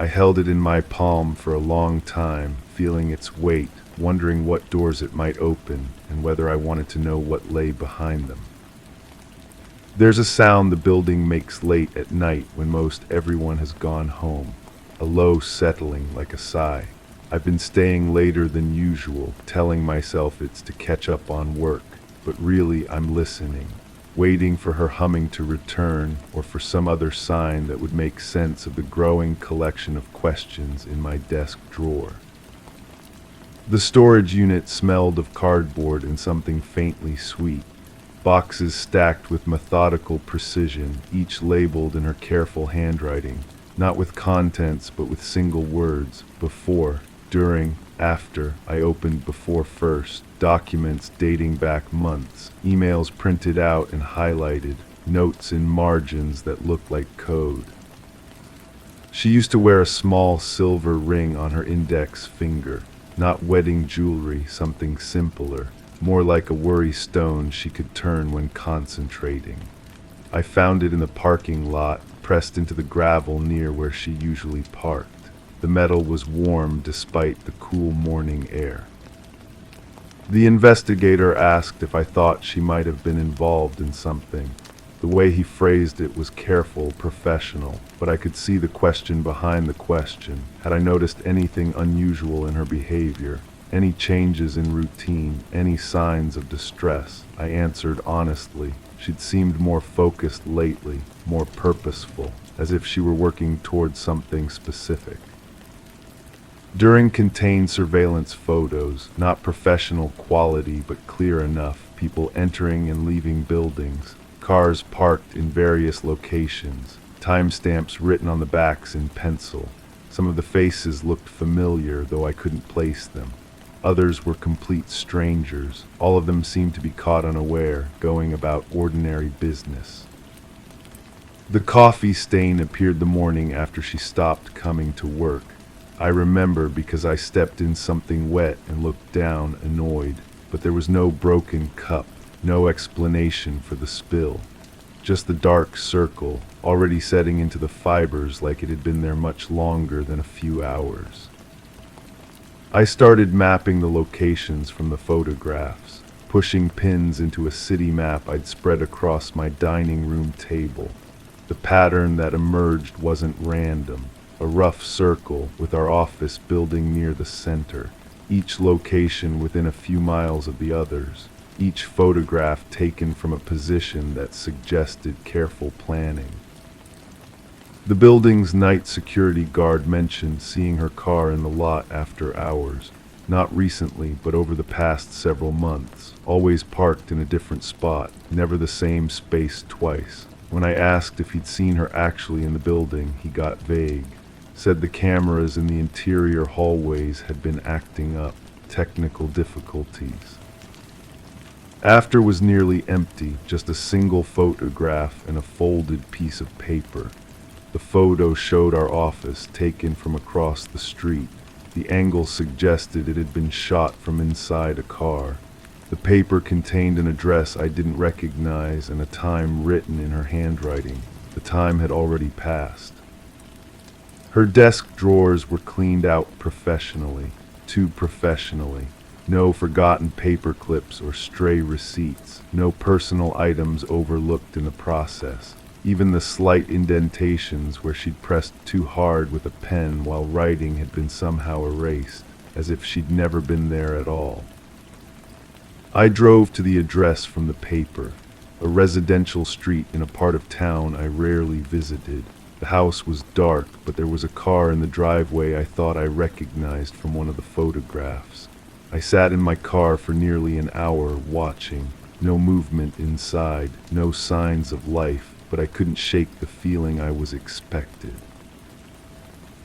I held it in my palm for a long time, feeling its weight, wondering what doors it might open, and whether I wanted to know what lay behind them. There's a sound the building makes late at night when most everyone has gone home, a low settling like a sigh. I've been staying later than usual, telling myself it's to catch up on work, but really I'm listening, waiting for her humming to return or for some other sign that would make sense of the growing collection of questions in my desk drawer. The storage unit smelled of cardboard and something faintly sweet. Boxes stacked with methodical precision, each labeled in her careful handwriting, not with contents but with single words, before, during, after. I opened before first, documents dating back months, emails printed out and highlighted, notes in margins that looked like code. She used to wear a small silver ring on her index finger, not wedding jewelry, something simpler. More like a worry stone she could turn when concentrating. I found it in the parking lot, pressed into the gravel near where she usually parked. The metal was warm despite the cool morning air. The investigator asked if I thought she might have been involved in something. The way he phrased it was careful, professional, but I could see the question behind the question. Had I noticed anything unusual in her behavior? Any changes in routine, any signs of distress? I answered honestly. She'd seemed more focused lately, more purposeful, as if she were working towards something specific. During contained surveillance photos, not professional quality but clear enough, people entering and leaving buildings, cars parked in various locations, timestamps written on the backs in pencil. Some of the faces looked familiar, though I couldn't place them. Others were complete strangers. All of them seemed to be caught unaware, going about ordinary business. The coffee stain appeared the morning after she stopped coming to work. I remember because I stepped in something wet and looked down, annoyed, but there was no broken cup, no explanation for the spill. Just the dark circle, already setting into the fibers like it had been there much longer than a few hours. I started mapping the locations from the photographs, pushing pins into a city map I'd spread across my dining room table. The pattern that emerged wasn't random. A rough circle with our office building near the center, each location within a few miles of the others, each photograph taken from a position that suggested careful planning. The building's night security guard mentioned seeing her car in the lot after hours, not recently but over the past several months, always parked in a different spot, never the same space twice. When I asked if he'd seen her actually in the building, he got vague. Said the cameras in the interior hallways had been acting up, technical difficulties. After was nearly empty, just a single photograph and a folded piece of paper. The photo showed our office, taken from across the street. The angle suggested it had been shot from inside a car. The paper contained an address I didn't recognize and a time written in her handwriting. The time had already passed. Her desk drawers were cleaned out professionally, too professionally. No forgotten paper clips or stray receipts, no personal items overlooked in the process. Even the slight indentations where she'd pressed too hard with a pen while writing had been somehow erased, as if she'd never been there at all. I drove to the address from the paper, a residential street in a part of town I rarely visited. The house was dark, but there was a car in the driveway I thought I recognized from one of the photographs. I sat in my car for nearly an hour watching. No movement inside, no signs of life, but I couldn't shake the feeling I was expected.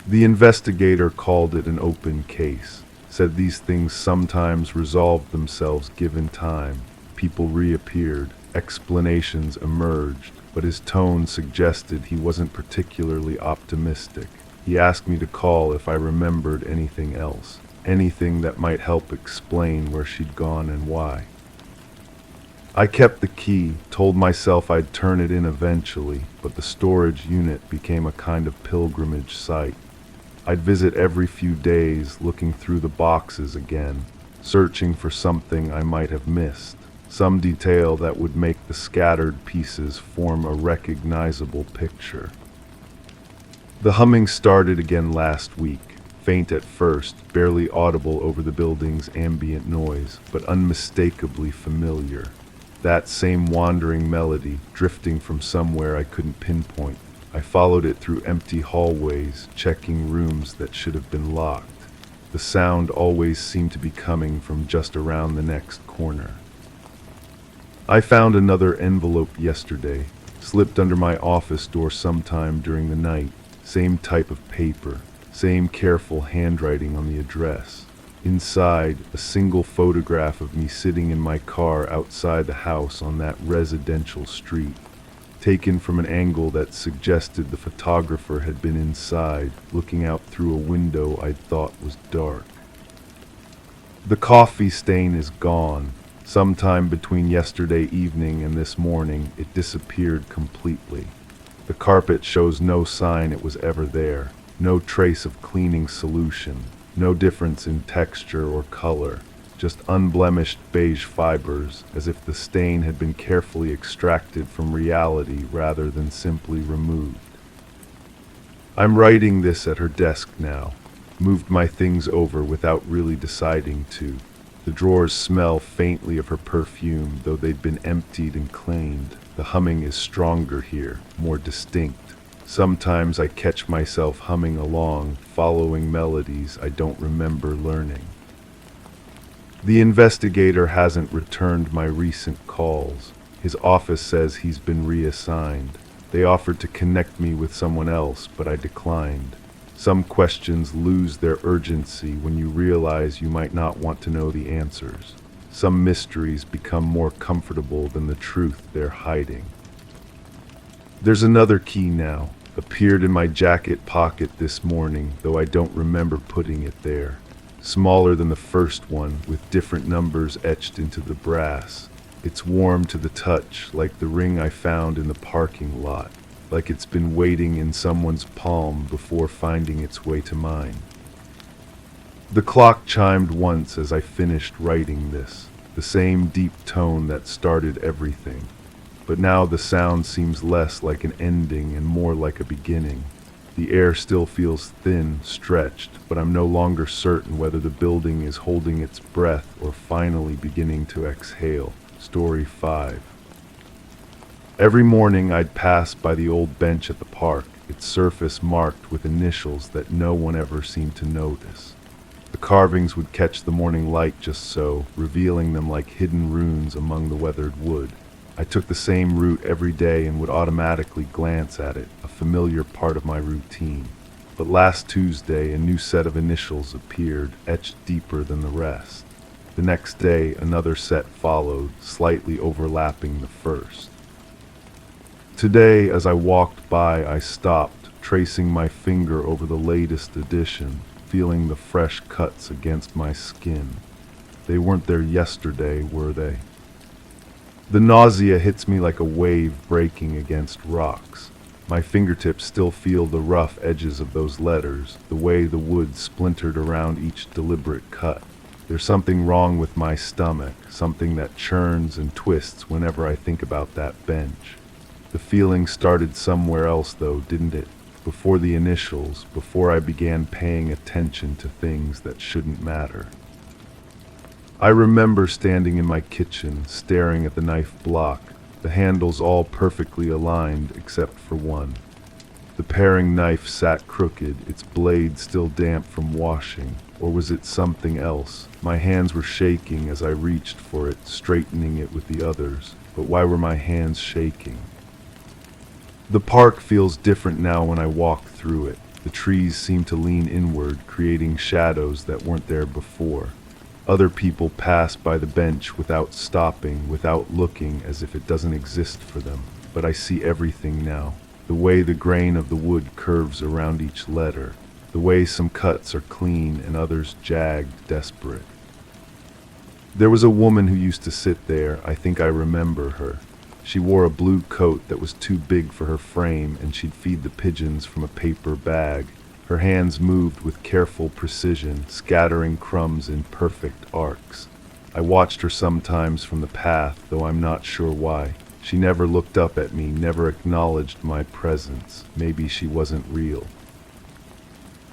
The investigator called it an open case, said these things sometimes resolved themselves given time. People reappeared, explanations emerged, but his tone suggested he wasn't particularly optimistic. He asked me to call if I remembered anything else, anything that might help explain where she'd gone and why. I kept the key, told myself I'd turn it in eventually, but the storage unit became a kind of pilgrimage site. I'd visit every few days, looking through the boxes again, searching for something I might have missed. Some detail that would make the scattered pieces form a recognizable picture. The humming started again last week, faint at first, barely audible over the building's ambient noise, but unmistakably familiar. That same wandering melody, drifting from somewhere I couldn't pinpoint. I followed it through empty hallways, checking rooms that should have been locked. The sound always seemed to be coming from just around the next corner. I found another envelope yesterday, slipped under my office door sometime during the night. Same type of paper, same careful handwriting on the address. Inside, a single photograph of me sitting in my car outside the house on that residential street, taken from an angle that suggested the photographer had been inside, looking out through a window I'd thought was dark. The coffee stain is gone. Sometime between yesterday evening and this morning, it disappeared completely. The carpet shows no sign it was ever there, no trace of cleaning solution, no difference in texture or color, just unblemished beige fibers, as if the stain had been carefully extracted from reality rather than simply removed. I'm writing this at her desk now, moved my things over without really deciding to. The drawers smell faintly of her perfume, though they'd been emptied and cleaned. The humming is stronger here, more distinct. Sometimes I catch myself humming along, following melodies I don't remember learning. The investigator hasn't returned my recent calls. His office says he's been reassigned. They offered to connect me with someone else, but I declined. Some questions lose their urgency when you realize you might not want to know the answers. Some mysteries become more comfortable than the truth they're hiding. There's another key now, appeared in my jacket pocket this morning, though I don't remember putting it there. Smaller than the first one, with different numbers etched into the brass. It's warm to the touch, like the ring I found in the parking lot, like it's been waiting in someone's palm before finding its way to mine. The clock chimed once as I finished writing this, the same deep tone that started everything. But now the sound seems less like an ending and more like a beginning. The air still feels thin, stretched, but I'm no longer certain whether the building is holding its breath or finally beginning to exhale. Story 5. Every morning I'd pass by the old bench at the park, its surface marked with initials that no one ever seemed to notice. The carvings would catch the morning light just so, revealing them like hidden runes among the weathered wood. I took the same route every day and would automatically glance at it, a familiar part of my routine. But last Tuesday, a new set of initials appeared, etched deeper than the rest. The next day, another set followed, slightly overlapping the first. Today, as I walked by, I stopped, tracing my finger over the latest edition, feeling the fresh cuts against my skin. They weren't there yesterday, were they? The nausea hits me like a wave breaking against rocks. My fingertips still feel the rough edges of those letters, the way the wood splintered around each deliberate cut. There's something wrong with my stomach, something that churns and twists whenever I think about that bench. The feeling started somewhere else though, didn't it? Before the initials, before I began paying attention to things that shouldn't matter. I remember standing in my kitchen, staring at the knife block, the handles all perfectly aligned except for one. The paring knife sat crooked, its blade still damp from washing. Or was it something else? My hands were shaking as I reached for it, straightening it with the others. But why were my hands shaking? The park feels different now when I walk through it. The trees seem to lean inward, creating shadows that weren't there before. Other people pass by the bench without stopping, without looking, as if it doesn't exist for them. But I see everything now. The way the grain of the wood curves around each letter. The way some cuts are clean and others jagged, desperate. There was a woman who used to sit there. I think I remember her. She wore a blue coat that was too big for her frame, and she'd feed the pigeons from a paper bag. Her hands moved with careful precision, scattering crumbs in perfect arcs. I watched her sometimes from the path, though I'm not sure why. She never looked up at me, never acknowledged my presence. Maybe she wasn't real.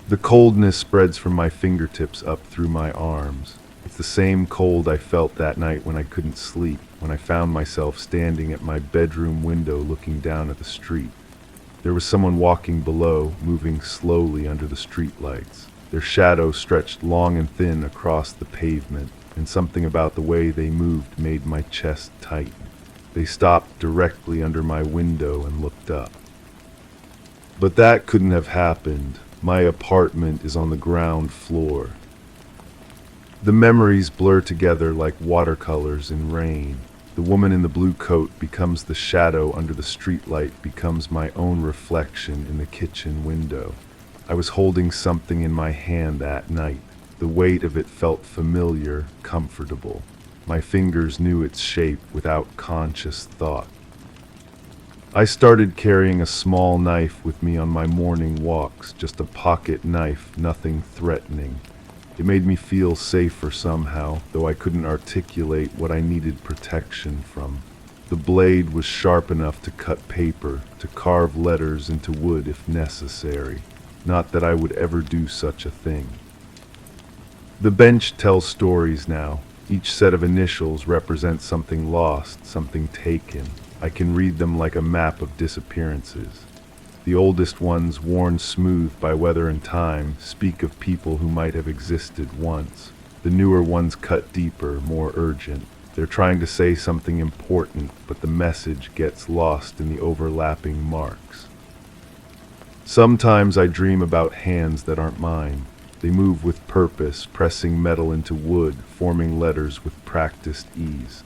The coldness spreads from my fingertips up through my arms. It's the same cold I felt that night when I couldn't sleep, when I found myself standing at my bedroom window looking down at the street. There was someone walking below, moving slowly under the streetlights. Their shadow stretched long and thin across the pavement, and something about the way they moved made my chest tighten. They stopped directly under my window and looked up. But that couldn't have happened. My apartment is on the ground floor. The memories blur together like watercolors in rain. The woman in the blue coat becomes the shadow under the streetlight, becomes my own reflection in the kitchen window. I was holding something in my hand that night. The weight of it felt familiar, comfortable. My fingers knew its shape without conscious thought. I started carrying a small knife with me on my morning walks, just a pocket knife, nothing threatening. It made me feel safer somehow, though I couldn't articulate what I needed protection from. The blade was sharp enough to cut paper, to carve letters into wood if necessary. Not that I would ever do such a thing. The bench tells stories now. Each set of initials represents something lost, something taken. I can read them like a map of disappearances. The oldest ones, worn smooth by weather and time, speak of people who might have existed once. The newer ones cut deeper, more urgent. They're trying to say something important, but the message gets lost in the overlapping marks. Sometimes I dream about hands that aren't mine. They move with purpose, pressing metal into wood, forming letters with practiced ease.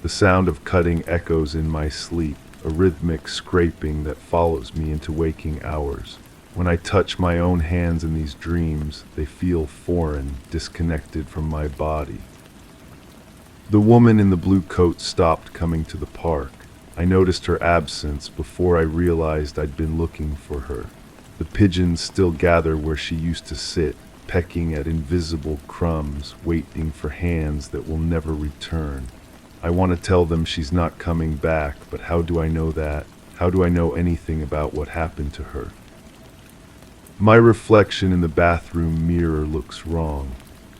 The sound of cutting echoes in my sleep, a rhythmic scraping that follows me into waking hours. When I touch my own hands in these dreams, they feel foreign, disconnected from my body. The woman in the blue coat stopped coming to the park. I noticed her absence before I realized I'd been looking for her. The pigeons still gather where she used to sit, pecking at invisible crumbs, waiting for hands that will never return. I want to tell them she's not coming back, but how do I know that? How do I know anything about what happened to her? My reflection in the bathroom mirror looks wrong.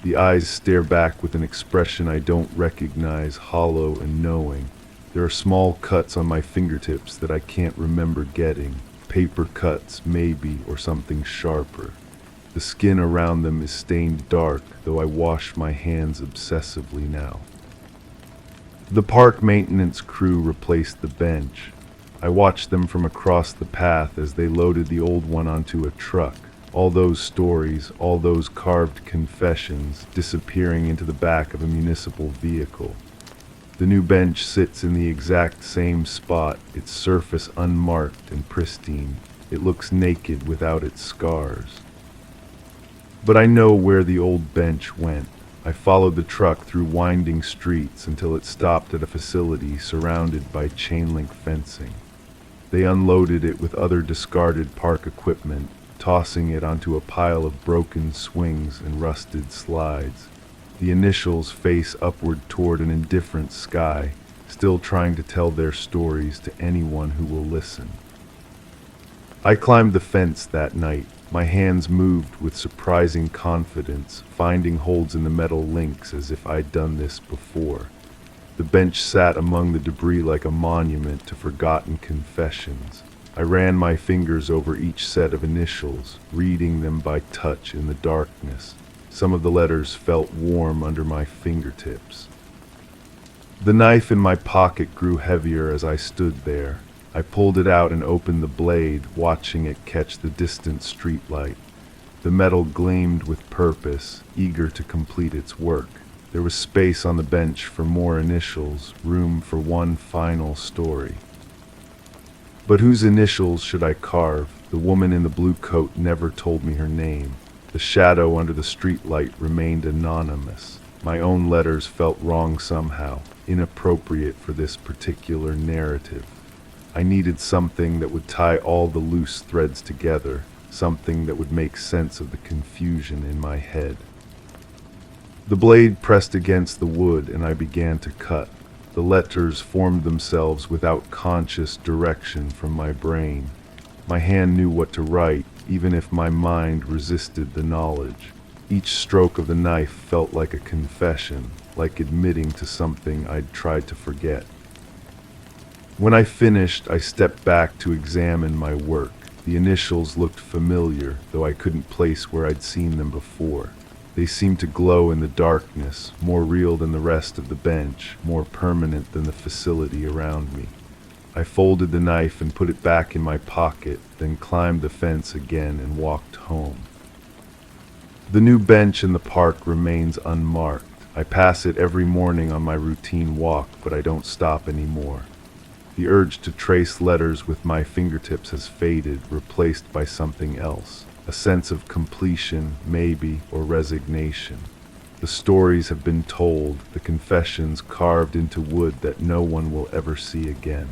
The eyes stare back with an expression I don't recognize, hollow and knowing. There are small cuts on my fingertips that I can't remember getting. Paper cuts, maybe, or something sharper. The skin around them is stained dark, though I wash my hands obsessively now. The park maintenance crew replaced the bench. I watched them from across the path as they loaded the old one onto a truck. All those stories, all those carved confessions, disappearing into the back of a municipal vehicle. The new bench sits in the exact same spot, its surface unmarked and pristine. It looks naked without its scars. But I know where the old bench went. I followed the truck through winding streets until it stopped at a facility surrounded by chain-link fencing. They unloaded it with other discarded park equipment, tossing it onto a pile of broken swings and rusted slides. The initials face upward toward an indifferent sky, still trying to tell their stories to anyone who will listen. I climbed the fence that night. My hands moved with surprising confidence, finding holds in the metal links as if I'd done this before. The bench sat among the debris like a monument to forgotten confessions. I ran my fingers over each set of initials, reading them by touch in the darkness. Some of the letters felt warm under my fingertips. The knife in my pocket grew heavier as I stood there. I pulled it out and opened the blade, watching it catch the distant streetlight. The metal gleamed with purpose, eager to complete its work. There was space on the bench for more initials, room for one final story. But whose initials should I carve? The woman in the blue coat never told me her name. The shadow under the streetlight remained anonymous. My own letters felt wrong somehow, inappropriate for this particular narrative. I needed something that would tie all the loose threads together, something that would make sense of the confusion in my head. The blade pressed against the wood and I began to cut. The letters formed themselves without conscious direction from my brain. My hand knew what to write, even if my mind resisted the knowledge. Each stroke of the knife felt like a confession, like admitting to something I'd tried to forget. When I finished, I stepped back to examine my work. The initials looked familiar, though I couldn't place where I'd seen them before. They seemed to glow in the darkness, more real than the rest of the bench, more permanent than the facility around me. I folded the knife and put it back in my pocket, then climbed the fence again and walked home. The new bench in the park remains unmarked. I pass it every morning on my routine walk, but I don't stop anymore. The urge to trace letters with my fingertips has faded, replaced by something else. A sense of completion, maybe, or resignation. The stories have been told, the confessions carved into wood that no one will ever see again.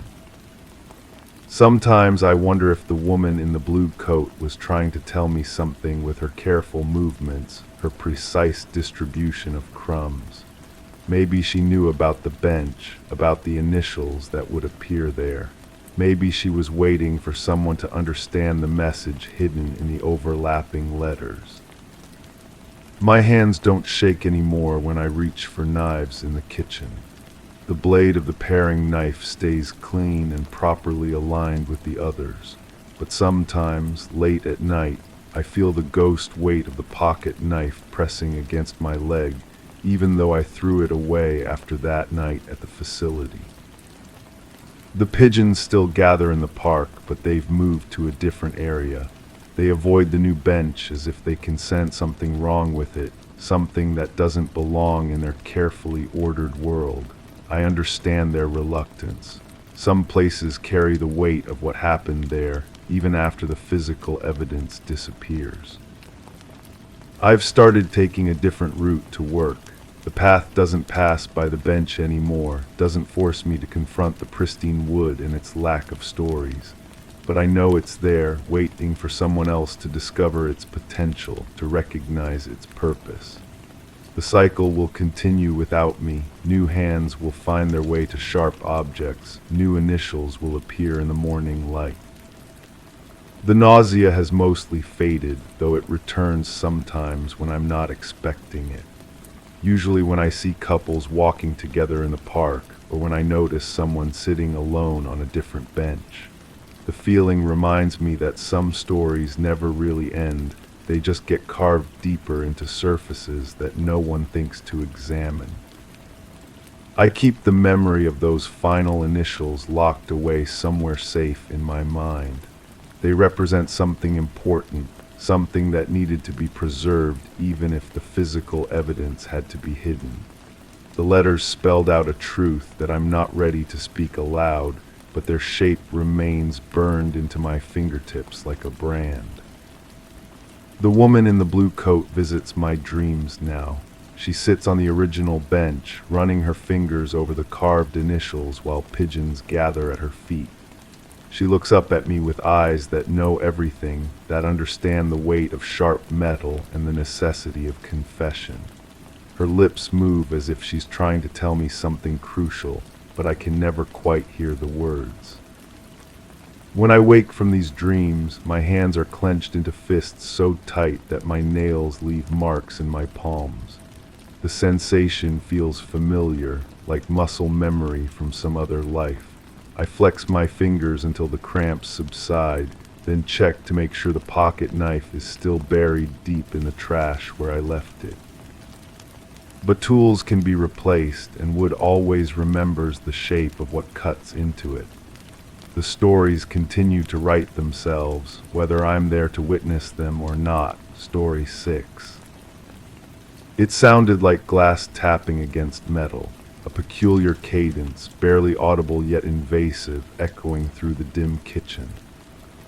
Sometimes I wonder if the woman in the blue coat was trying to tell me something with her careful movements, her precise distribution of crumbs. Maybe she knew about the bench, about the initials that would appear there. Maybe she was waiting for someone to understand the message hidden in the overlapping letters. My hands don't shake anymore when I reach for knives in the kitchen. The blade of the paring knife stays clean and properly aligned with the others. But sometimes, late at night, I feel the ghost weight of the pocket knife pressing against my leg, even though I threw it away after that night at the facility. The pigeons still gather in the park, but they've moved to a different area. They avoid the new bench as if they can sense something wrong with it, something that doesn't belong in their carefully ordered world. I understand their reluctance. Some places carry the weight of what happened there, even after the physical evidence disappears. I've started taking a different route to work. The path doesn't pass by the bench anymore, doesn't force me to confront the pristine wood and its lack of stories. But I know it's there, waiting for someone else to discover its potential, to recognize its purpose. The cycle will continue without me. New hands will find their way to sharp objects. New initials will appear in the morning light. The nausea has mostly faded, though it returns sometimes when I'm not expecting it. Usually when I see couples walking together in the park, or when I notice someone sitting alone on a different bench. The feeling reminds me that some stories never really end. They just get carved deeper into surfaces that no one thinks to examine. I keep the memory of those final initials locked away somewhere safe in my mind. They represent something important, something that needed to be preserved even if the physical evidence had to be hidden. The letters spelled out a truth that I'm not ready to speak aloud, but their shape remains burned into my fingertips like a brand. The woman in the blue coat visits my dreams now. She sits on the original bench, running her fingers over the carved initials while pigeons gather at her feet. She looks up at me with eyes that know everything, that understand the weight of sharp metal and the necessity of confession. Her lips move as if she's trying to tell me something crucial, but I can never quite hear the words. When I wake from these dreams, my hands are clenched into fists so tight that my nails leave marks in my palms. The sensation feels familiar, like muscle memory from some other life. I flex my fingers until the cramps subside, then check to make sure the pocket knife is still buried deep in the trash where I left it. But tools can be replaced, and wood always remembers the shape of what cuts into it. The stories continue to write themselves, whether I'm there to witness them or not. Story 6. It sounded like glass tapping against metal. A peculiar cadence, barely audible yet invasive, echoing through the dim kitchen.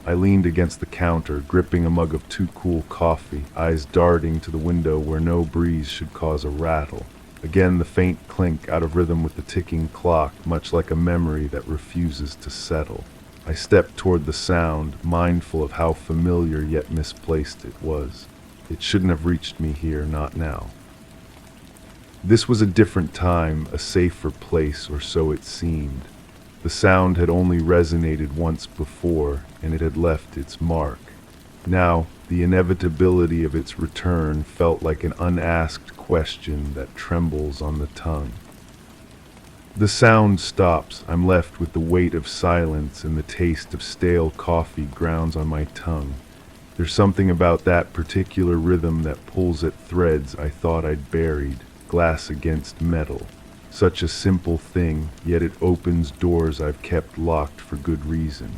I leaned against the counter, gripping a mug of too cool coffee, eyes darting to the window where no breeze should cause a rattle. Again the faint clink out of rhythm with the ticking clock, much like a memory that refuses to settle. I stepped toward the sound, mindful of how familiar yet misplaced it was. It shouldn't have reached me here, not now. This was a different time, a safer place, or so it seemed. The sound had only resonated once before, and it had left its mark. Now, the inevitability of its return felt like an unasked question that trembles on the tongue. The sound stops. I'm left with the weight of silence and the taste of stale coffee grounds on my tongue. There's something about that particular rhythm that pulls at threads I thought I'd buried. Glass against metal. Such a simple thing, yet it opens doors I've kept locked for good reason.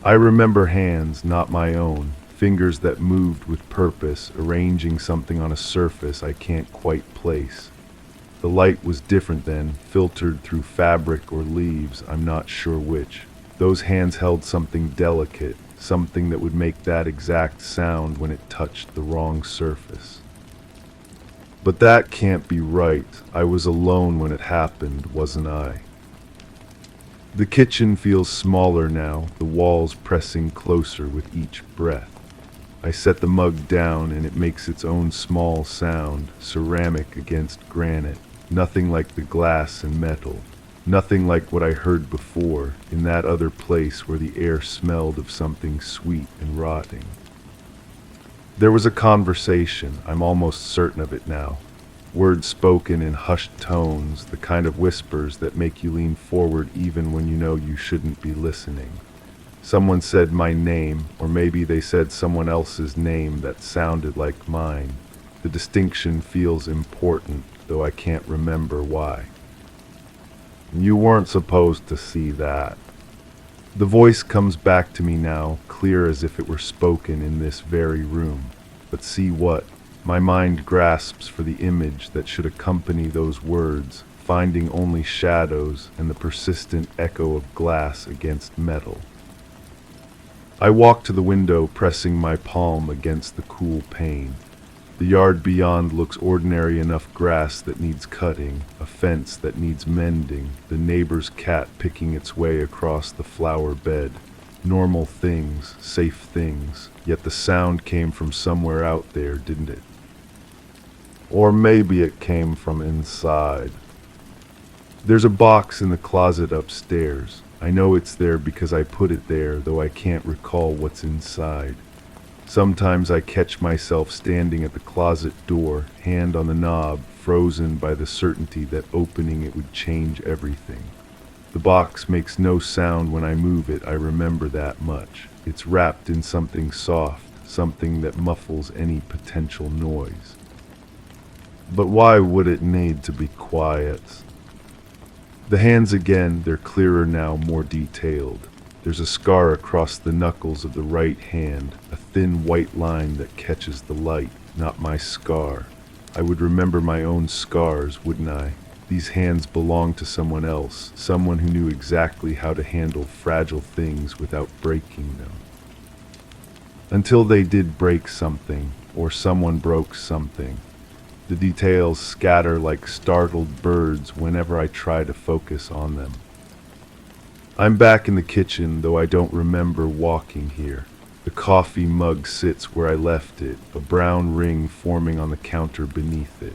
I remember hands, not my own, fingers that moved with purpose, arranging something on a surface I can't quite place. The light was different then, filtered through fabric or leaves, I'm not sure which. Those hands held something delicate, something that would make that exact sound when it touched the wrong surface. But that can't be right. I was alone when it happened, wasn't I? The kitchen feels smaller now, the walls pressing closer with each breath. I set the mug down and it makes its own small sound, ceramic against granite, nothing like the glass and metal, nothing like what I heard before, in that other place where the air smelled of something sweet and rotting. There was a conversation, I'm almost certain of it now. Words spoken in hushed tones, the kind of whispers that make you lean forward even when you know you shouldn't be listening. Someone said my name, or maybe they said someone else's name that sounded like mine. The distinction feels important, though I can't remember why. You weren't supposed to see that. The voice comes back to me now, clear as if it were spoken in this very room. But see what? My mind grasps for the image that should accompany those words, finding only shadows and the persistent echo of glass against metal. I walk to the window, pressing my palm against the cool pane. The yard beyond looks ordinary enough: grass that needs cutting, a fence that needs mending, the neighbor's cat picking its way across the flower bed. Normal things, safe things, yet the sound came from somewhere out there, didn't it? Or maybe it came from inside. There's a box in the closet upstairs. I know it's there because I put it there, though I can't recall what's inside. Sometimes I catch myself standing at the closet door, hand on the knob, frozen by the certainty that opening it would change everything. The box makes no sound when I move it, I remember that much. It's wrapped in something soft, something that muffles any potential noise. But why would it need to be quiet? The hands again, they're clearer now, more detailed. There's a scar across the knuckles of the right hand, a thin white line that catches the light, not my scar. I would remember my own scars, wouldn't I? These hands belong to someone else, someone who knew exactly how to handle fragile things without breaking them. Until they did break something, or someone broke something. The details scatter like startled birds whenever I try to focus on them. I'm back in the kitchen, though I don't remember walking here. The coffee mug sits where I left it, a brown ring forming on the counter beneath it.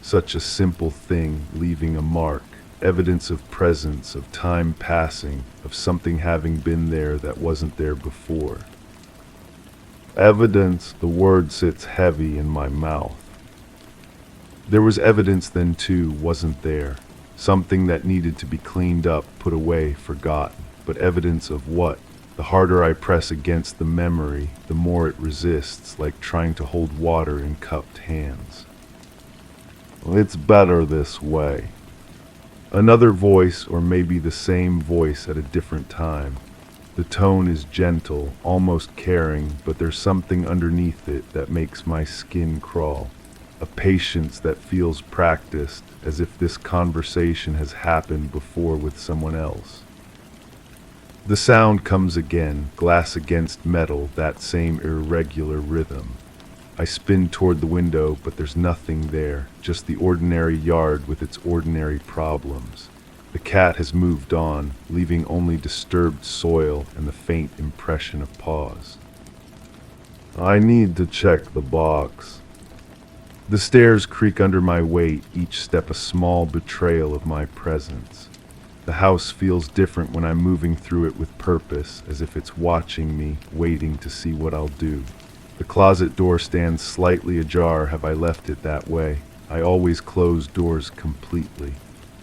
Such a simple thing, leaving a mark, evidence of presence, of time passing, of something having been there that wasn't there before. Evidence, the word sits heavy in my mouth. There was evidence then too, wasn't there? Something that needed to be cleaned up, put away, forgotten. But evidence of what? The harder I press against the memory, the more it resists, like trying to hold water in cupped hands. It's better this way. Another voice, or maybe the same voice at a different time. The tone is gentle, almost caring, but there's something underneath it that makes my skin crawl. A patience that feels practiced, as if this conversation has happened before with someone else. The sound comes again, glass against metal, that same irregular rhythm. I spin toward the window, but there's nothing there, just the ordinary yard with its ordinary problems. The cat has moved on, leaving only disturbed soil and the faint impression of paws. I need to check the box. The stairs creak under my weight, each step a small betrayal of my presence. The house feels different when I'm moving through it with purpose, as if it's watching me, waiting to see what I'll do. The closet door stands slightly ajar. Have I left it that way? I always close doors completely.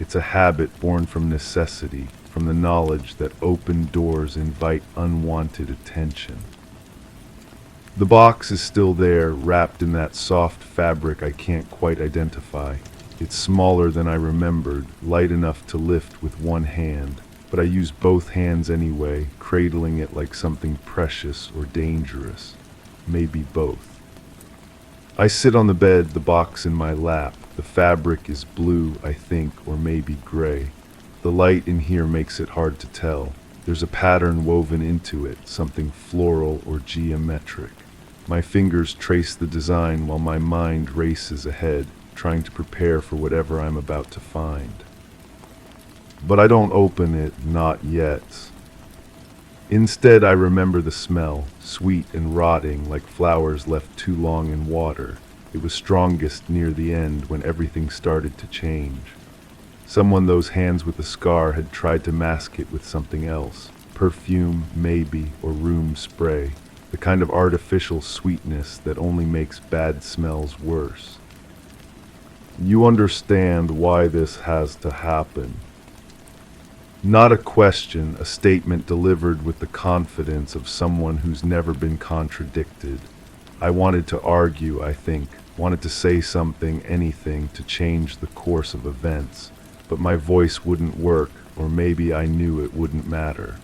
It's a habit born from necessity, from the knowledge that open doors invite unwanted attention. The box is still there, wrapped in that soft fabric I can't quite identify. It's smaller than I remembered, light enough to lift with one hand, but I use both hands anyway, cradling it like something precious or dangerous. Maybe both. I sit on the bed, the box in my lap. The fabric is blue, I think, or maybe gray. The light in here makes it hard to tell. There's a pattern woven into it, something floral or geometric. My fingers trace the design while my mind races ahead, trying to prepare for whatever I'm about to find. But I don't open it, not yet. Instead, I remember the smell, sweet and rotting like flowers left too long in water. It was strongest near the end when everything started to change. Someone, those hands with the scar, had tried to mask it with something else. Perfume, maybe, or room spray. The kind of artificial sweetness that only makes bad smells worse. You understand why this has to happen. Not a question, a statement delivered with the confidence of someone who's never been contradicted. I wanted to argue, I think, wanted to say something, anything, to change the course of events, but my voice wouldn't work, or maybe I knew it wouldn't matter.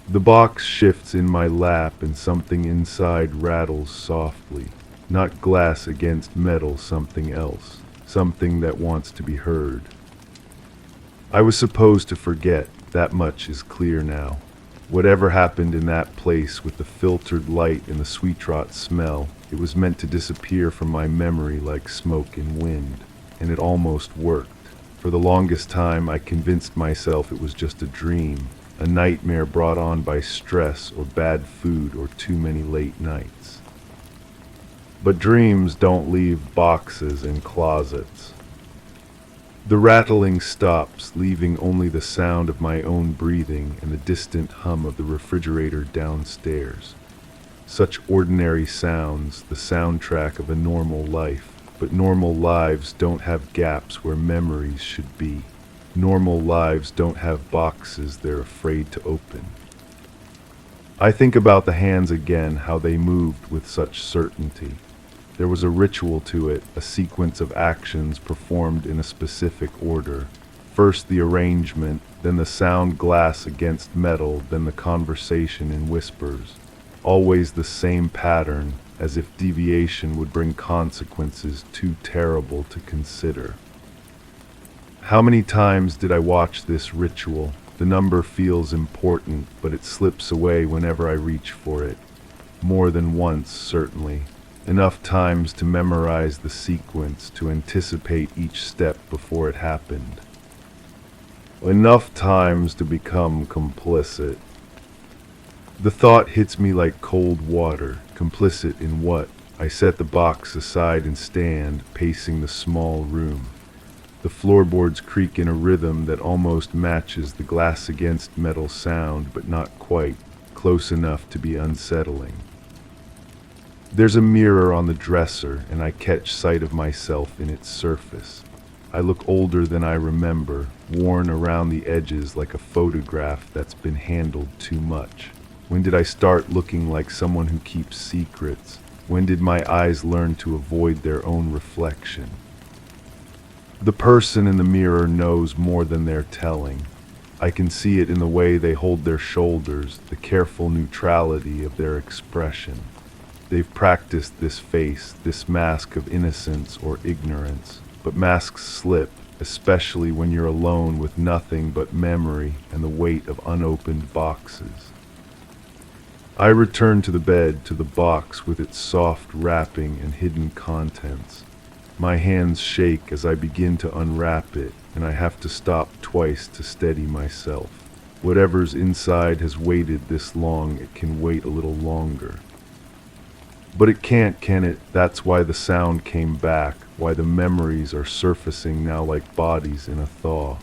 The box shifts in my lap and something inside rattles softly. Not glass against metal, something else. Something that wants to be heard. I was supposed to forget, that much is clear now. Whatever happened in that place with the filtered light and the sweet rot smell, it was meant to disappear from my memory like smoke in wind. And it almost worked. For the longest time, I convinced myself it was just a dream, a nightmare brought on by stress or bad food or too many late nights. But dreams don't leave boxes and closets. The rattling stops, leaving only the sound of my own breathing and the distant hum of the refrigerator downstairs. Such ordinary sounds, the soundtrack of a normal life, but normal lives don't have gaps where memories should be. Normal lives don't have boxes they're afraid to open. I think about the hands again, how they moved with such certainty. There was a ritual to it, a sequence of actions performed in a specific order. First the arrangement, then the sound glass against metal, then the conversation in whispers. Always the same pattern, as if deviation would bring consequences too terrible to consider. How many times did I watch this ritual? The number feels important, but it slips away whenever I reach for it. More than once, certainly. Enough times to memorize the sequence, to anticipate each step before it happened. Enough times to become complicit. The thought hits me like cold water. Complicit in what? I set the box aside and stand, pacing the small room. The floorboards creak in a rhythm that almost matches the glass against metal sound, but not quite, close enough to be unsettling. There's a mirror on the dresser, and I catch sight of myself in its surface. I look older than I remember, worn around the edges like a photograph that's been handled too much. When did I start looking like someone who keeps secrets? When did my eyes learn to avoid their own reflection? The person in the mirror knows more than they're telling. I can see it in the way they hold their shoulders, the careful neutrality of their expression. They've practiced this face, this mask of innocence or ignorance, but masks slip, especially when you're alone with nothing but memory and the weight of unopened boxes. I return to the bed, to the box with its soft wrapping and hidden contents. My hands shake as I begin to unwrap it, and I have to stop twice to steady myself. Whatever's inside has waited this long, it can wait a little longer. But it can't, can it? That's why the sound came back, why the memories are surfacing now like bodies in a thaw.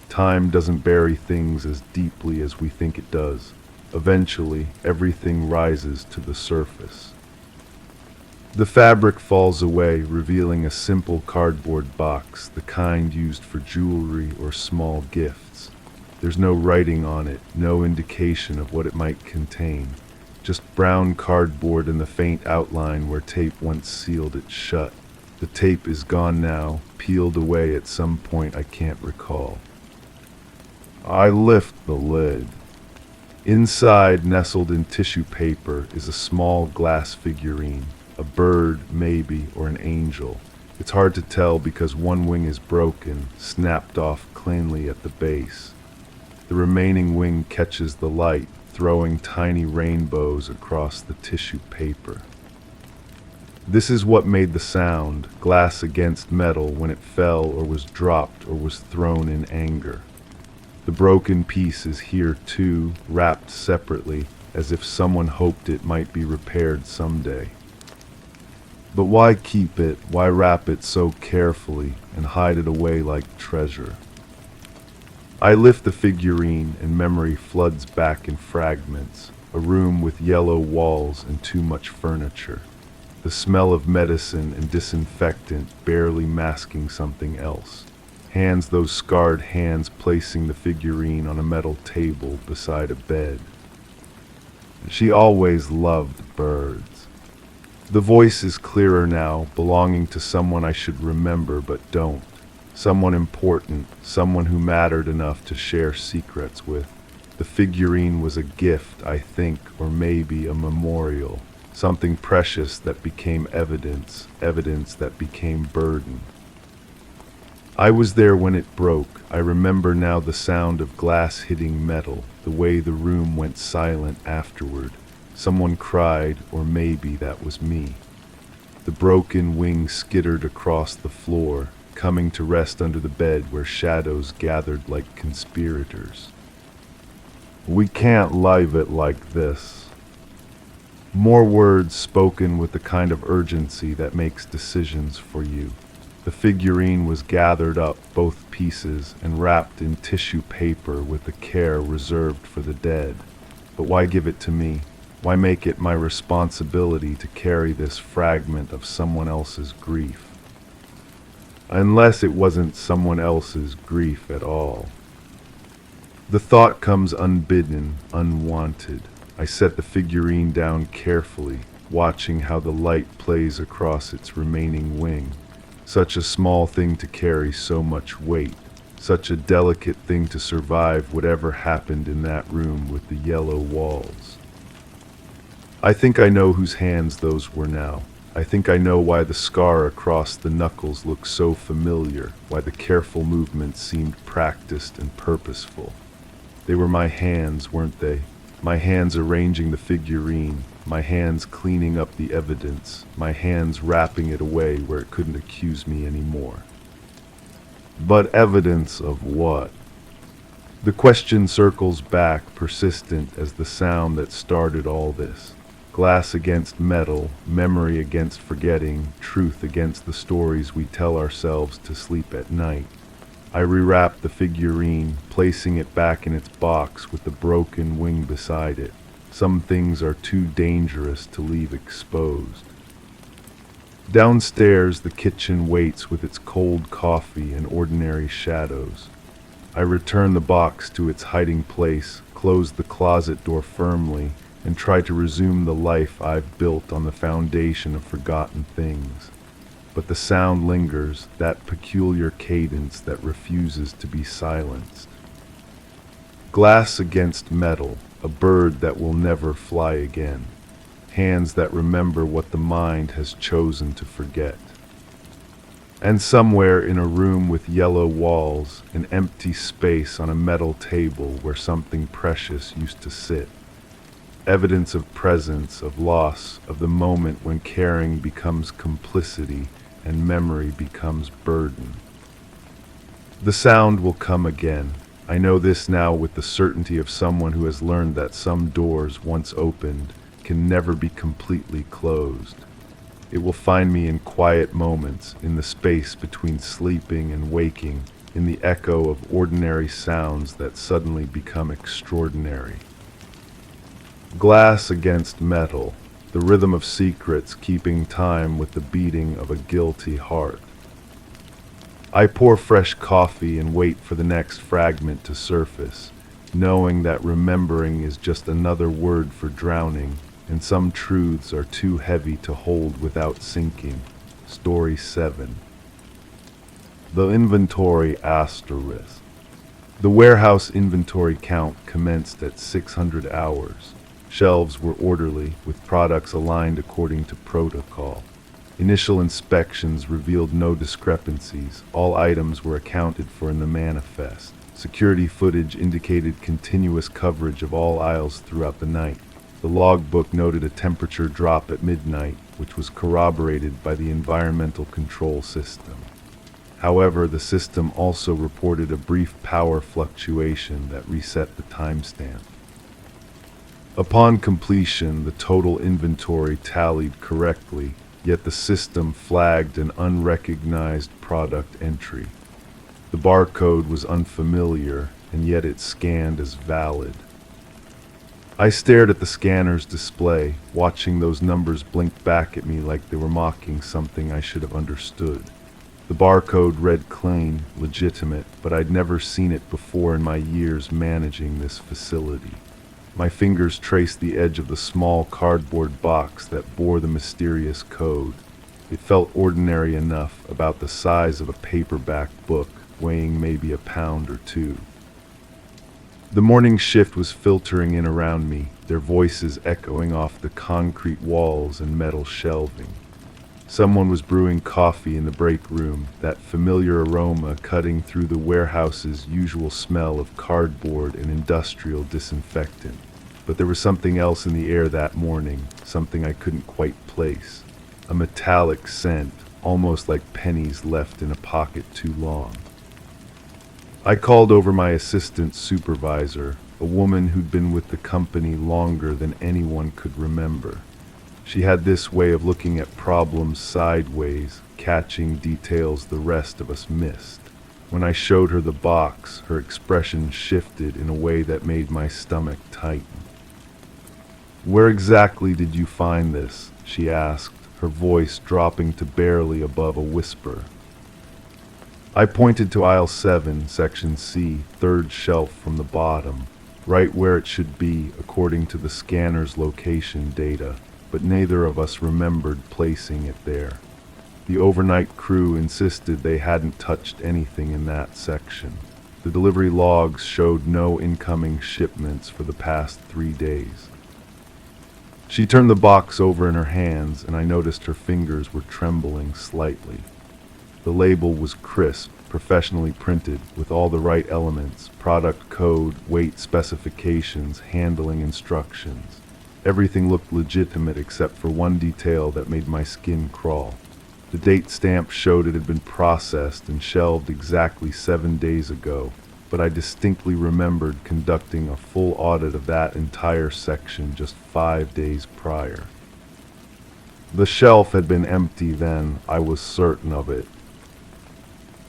Time doesn't bury things as deeply as we think it does. Eventually, everything rises to the surface. The fabric falls away, revealing a simple cardboard box, the kind used for jewelry or small gifts. There's no writing on it, no indication of what it might contain. Just brown cardboard and the faint outline where tape once sealed it shut. The tape is gone now, peeled away at some point I can't recall. I lift the lid. Inside, nestled in tissue paper, is a small glass figurine. A bird, maybe, or an angel. It's hard to tell because one wing is broken, snapped off cleanly at the base. The remaining wing catches the light, throwing tiny rainbows across the tissue paper. This is what made the sound, glass against metal, when it fell or was dropped or was thrown in anger. The broken piece is here too, wrapped separately, as if someone hoped it might be repaired someday. But why keep it, why wrap it so carefully and hide it away like treasure? I lift the figurine and memory floods back in fragments, a room with yellow walls and too much furniture. The smell of medicine and disinfectant barely masking something else. Hands, those scarred hands placing the figurine on a metal table beside a bed. She always loved birds. The voice is clearer now, belonging to someone I should remember but don't. Someone important, someone who mattered enough to share secrets with. The figurine was a gift, I think, or maybe a memorial. Something precious that became evidence, evidence that became burden. I was there when it broke. I remember now the sound of glass hitting metal, the way the room went silent afterward. Someone cried, or maybe that was me. The broken wing skittered across the floor, coming to rest under the bed where shadows gathered like conspirators. We can't leave it like this. More words spoken with the kind of urgency that makes decisions for you. The figurine was gathered up, both pieces, and wrapped in tissue paper with the care reserved for the dead. But why give it to me? Why make it my responsibility to carry this fragment of someone else's grief? Unless it wasn't someone else's grief at all. The thought comes unbidden, unwanted. I set the figurine down carefully, watching how the light plays across its remaining wing. Such a small thing to carry so much weight, such a delicate thing to survive whatever happened in that room with the yellow walls. I think I know whose hands those were now. I think I know why the scar across the knuckles looked so familiar, why the careful movements seemed practiced and purposeful. They were my hands, weren't they? My hands arranging the figurine, my hands cleaning up the evidence, my hands wrapping it away where it couldn't accuse me anymore. But evidence of what? The question circles back, persistent as the sound that started all this. Glass against metal, memory against forgetting, truth against the stories we tell ourselves to sleep at night. I rewrapped the figurine, placing it back in its box with the broken wing beside it. Some things are too dangerous to leave exposed. Downstairs, the kitchen waits with its cold coffee and ordinary shadows. I return the box to its hiding place, close the closet door firmly, and try to resume the life I've built on the foundation of forgotten things. But the sound lingers, that peculiar cadence that refuses to be silenced. Glass against metal, a bird that will never fly again. Hands that remember what the mind has chosen to forget. And somewhere in a room with yellow walls, an empty space on a metal table where something precious used to sit. Evidence of presence, of loss, of the moment when caring becomes complicity and memory becomes burden. The sound will come again. I know this now with the certainty of someone who has learned that some doors, once opened, can never be completely closed. It will find me in quiet moments, in the space between sleeping and waking, in the echo of ordinary sounds that suddenly become extraordinary. Glass against metal, the rhythm of secrets keeping time with the beating of a guilty heart. I pour fresh coffee and wait for the next fragment to surface, knowing that remembering is just another word for drowning, and some truths are too heavy to hold without sinking. Story 7. The inventory asterisk. The warehouse inventory count commenced at 600 hours. Shelves were orderly, with products aligned according to protocol. Initial inspections revealed no discrepancies. All items were accounted for in the manifest. Security footage indicated continuous coverage of all aisles throughout the night. The logbook noted a temperature drop at midnight, which was corroborated by the environmental control system. However, the system also reported a brief power fluctuation that reset the timestamp. Upon completion, the total inventory tallied correctly, yet the system flagged an unrecognized product entry. The barcode was unfamiliar, and yet it scanned as valid. I stared at the scanner's display, watching those numbers blink back at me like they were mocking something I should have understood. The barcode read clean, legitimate, but I'd never seen it before in my years managing this facility. My fingers traced the edge of the small cardboard box that bore the mysterious code. It felt ordinary enough, about the size of a paperback book, weighing maybe a pound or two. The morning shift was filtering in around me, their voices echoing off the concrete walls and metal shelving. Someone was brewing coffee in the break room, that familiar aroma cutting through the warehouse's usual smell of cardboard and industrial disinfectant. But there was something else in the air that morning, something I couldn't quite place. A metallic scent, almost like pennies left in a pocket too long. I called over my assistant supervisor, a woman who'd been with the company longer than anyone could remember. She had this way of looking at problems sideways, catching details the rest of us missed. When I showed her the box, her expression shifted in a way that made my stomach tighten. "Where exactly did you find this?" she asked, her voice dropping to barely above a whisper. I pointed to aisle 7, section C, third shelf from the bottom, right where it should be according to the scanner's location data, but neither of us remembered placing it there. The overnight crew insisted they hadn't touched anything in that section. The delivery logs showed no incoming shipments for the past 3 days. She turned the box over in her hands, and I noticed her fingers were trembling slightly. The label was crisp, professionally printed, with all the right elements: product code, weight specifications, handling instructions. Everything looked legitimate except for one detail that made my skin crawl. The date stamp showed it had been processed and shelved exactly 7 days ago, but I distinctly remembered conducting a full audit of that entire section just 5 days prior. The shelf had been empty then, I was certain of it.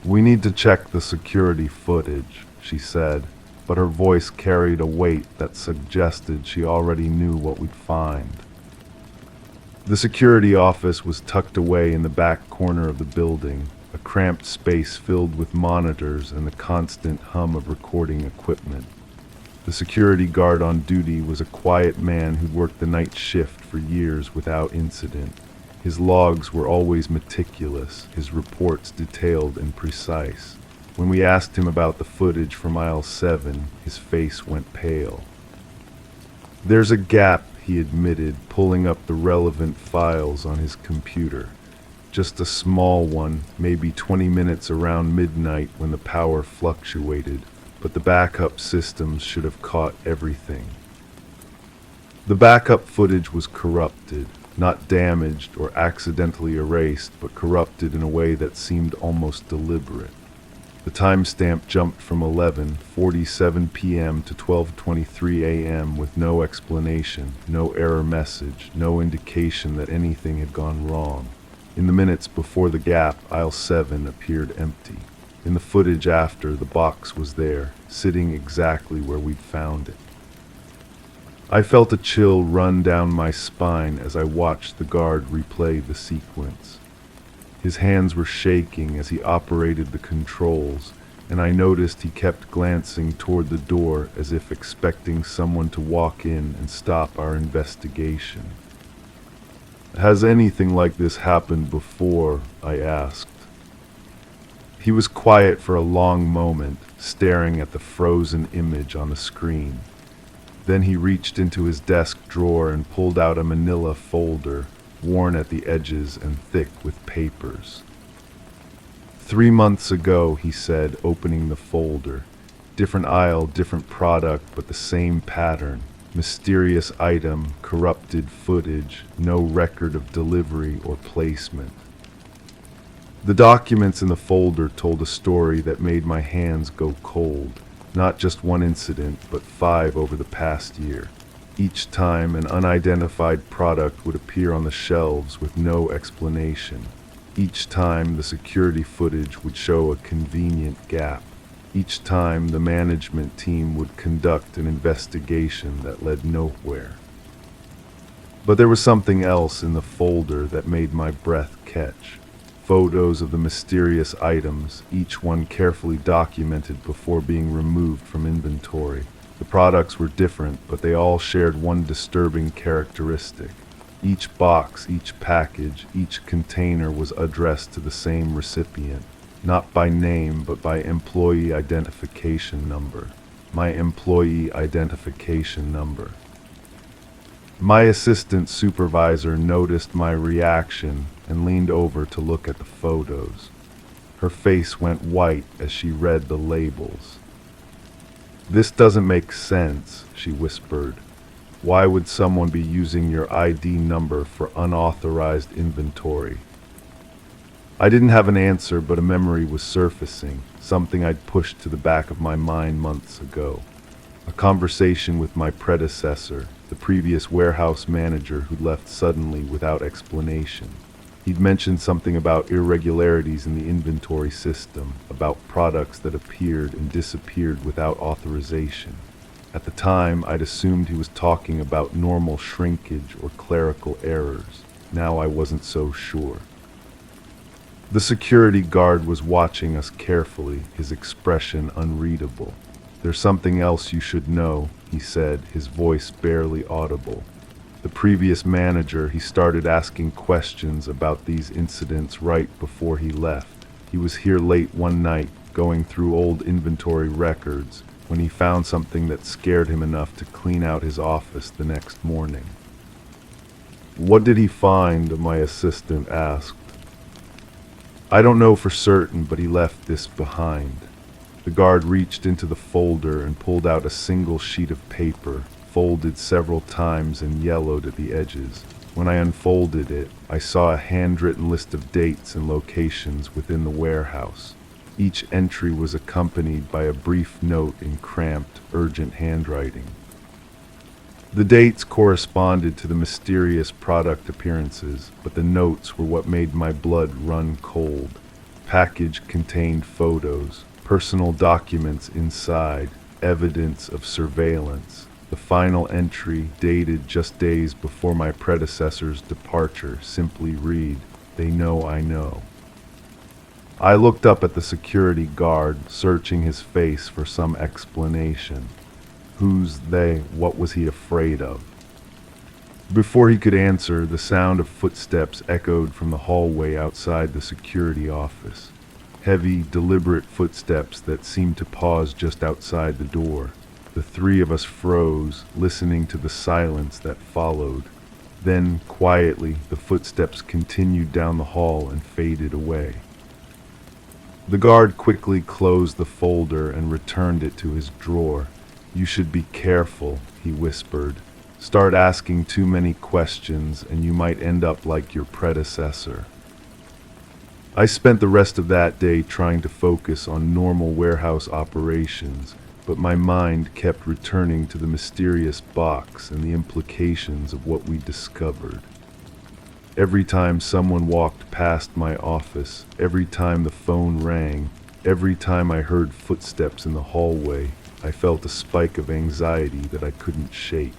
"We need to check the security footage," she said, but her voice carried a weight that suggested she already knew what we'd find. The security office was tucked away in the back corner of the building, a cramped space filled with monitors and the constant hum of recording equipment. The security guard on duty was a quiet man who'd worked the night shift for years without incident. His logs were always meticulous, his reports detailed and precise. When we asked him about the footage from aisle 7, his face went pale. "There's a gap," he admitted, pulling up the relevant files on his computer. "Just a small one, maybe 20 minutes around midnight when the power fluctuated, but the backup systems should have caught everything." The backup footage was corrupted, not damaged or accidentally erased, but corrupted in a way that seemed almost deliberate. The timestamp jumped from 11:47 p.m. to 12:23 a.m. with no explanation, no error message, no indication that anything had gone wrong. In the minutes before the gap, aisle 7 appeared empty. In the footage after, the box was there, sitting exactly where we'd found it. I felt a chill run down my spine as I watched the guard replay the sequence. His hands were shaking as he operated the controls, and I noticed he kept glancing toward the door as if expecting someone to walk in and stop our investigation. "Has anything like this happened before?" I asked. He was quiet for a long moment, staring at the frozen image on the screen. Then he reached into his desk drawer and pulled out a manila folder, worn at the edges and thick with papers. "3 months ago," he said, opening the folder. "Different aisle, different product, but the same pattern. Mysterious item, corrupted footage, no record of delivery or placement." The documents in the folder told a story that made my hands go cold. Not just one incident, but 5 over the past year. Each time, an unidentified product would appear on the shelves with no explanation. Each time, the security footage would show a convenient gap. Each time, the management team would conduct an investigation that led nowhere. But there was something else in the folder that made my breath catch. Photos of the mysterious items, each one carefully documented before being removed from inventory. The products were different, but they all shared one disturbing characteristic. Each box, each package, each container was addressed to the same recipient, not by name, but by employee identification number. my employee identification number. My assistant supervisor noticed my reaction and leaned over to look at the photos. Her face went white as she read the labels. "This doesn't make sense," she whispered. "Why would someone be using your ID number for unauthorized inventory?" I didn't have an answer, but a memory was surfacing, something I'd pushed to the back of my mind months ago. A conversation with my predecessor, the previous warehouse manager who left suddenly without explanation. He'd mentioned something about irregularities in the inventory system, about products that appeared and disappeared without authorization. At the time, I'd assumed he was talking about normal shrinkage or clerical errors. Now I wasn't so sure. The security guard was watching us carefully, his expression unreadable. "There's something else you should know," he said, his voice barely audible. The previous manager, he started asking questions about these incidents right before he left. He was here late one night, going through old inventory records, when he found something that scared him enough to clean out his office the next morning. "What did he find?" my assistant asked. "I don't know for certain, but he left this behind." The guard reached into the folder and pulled out a single sheet of paper, folded several times and yellowed at the edges. When I unfolded it, I saw a handwritten list of dates and locations within the warehouse. Each entry was accompanied by a brief note in cramped, urgent handwriting. The dates corresponded to the mysterious product appearances, but the notes were what made my blood run cold. Package contained photos, personal documents inside, evidence of surveillance. The final entry, dated just days before my predecessor's departure, simply read, "They know I know." I looked up at the security guard, searching his face for some explanation. Who's they? What was he afraid of? Before he could answer, the sound of footsteps echoed from the hallway outside the security office. Heavy, deliberate footsteps that seemed to pause just outside the door. The three of us froze, listening to the silence that followed. Then, quietly, the footsteps continued down the hall and faded away. The guard quickly closed the folder and returned it to his drawer. "You should be careful," he whispered. "Start asking too many questions and you might end up like your predecessor." I spent the rest of that day trying to focus on normal warehouse operations, but my mind kept returning to the mysterious box and the implications of what we discovered. Every time someone walked past my office, every time the phone rang, every time I heard footsteps in the hallway, I felt a spike of anxiety that I couldn't shake.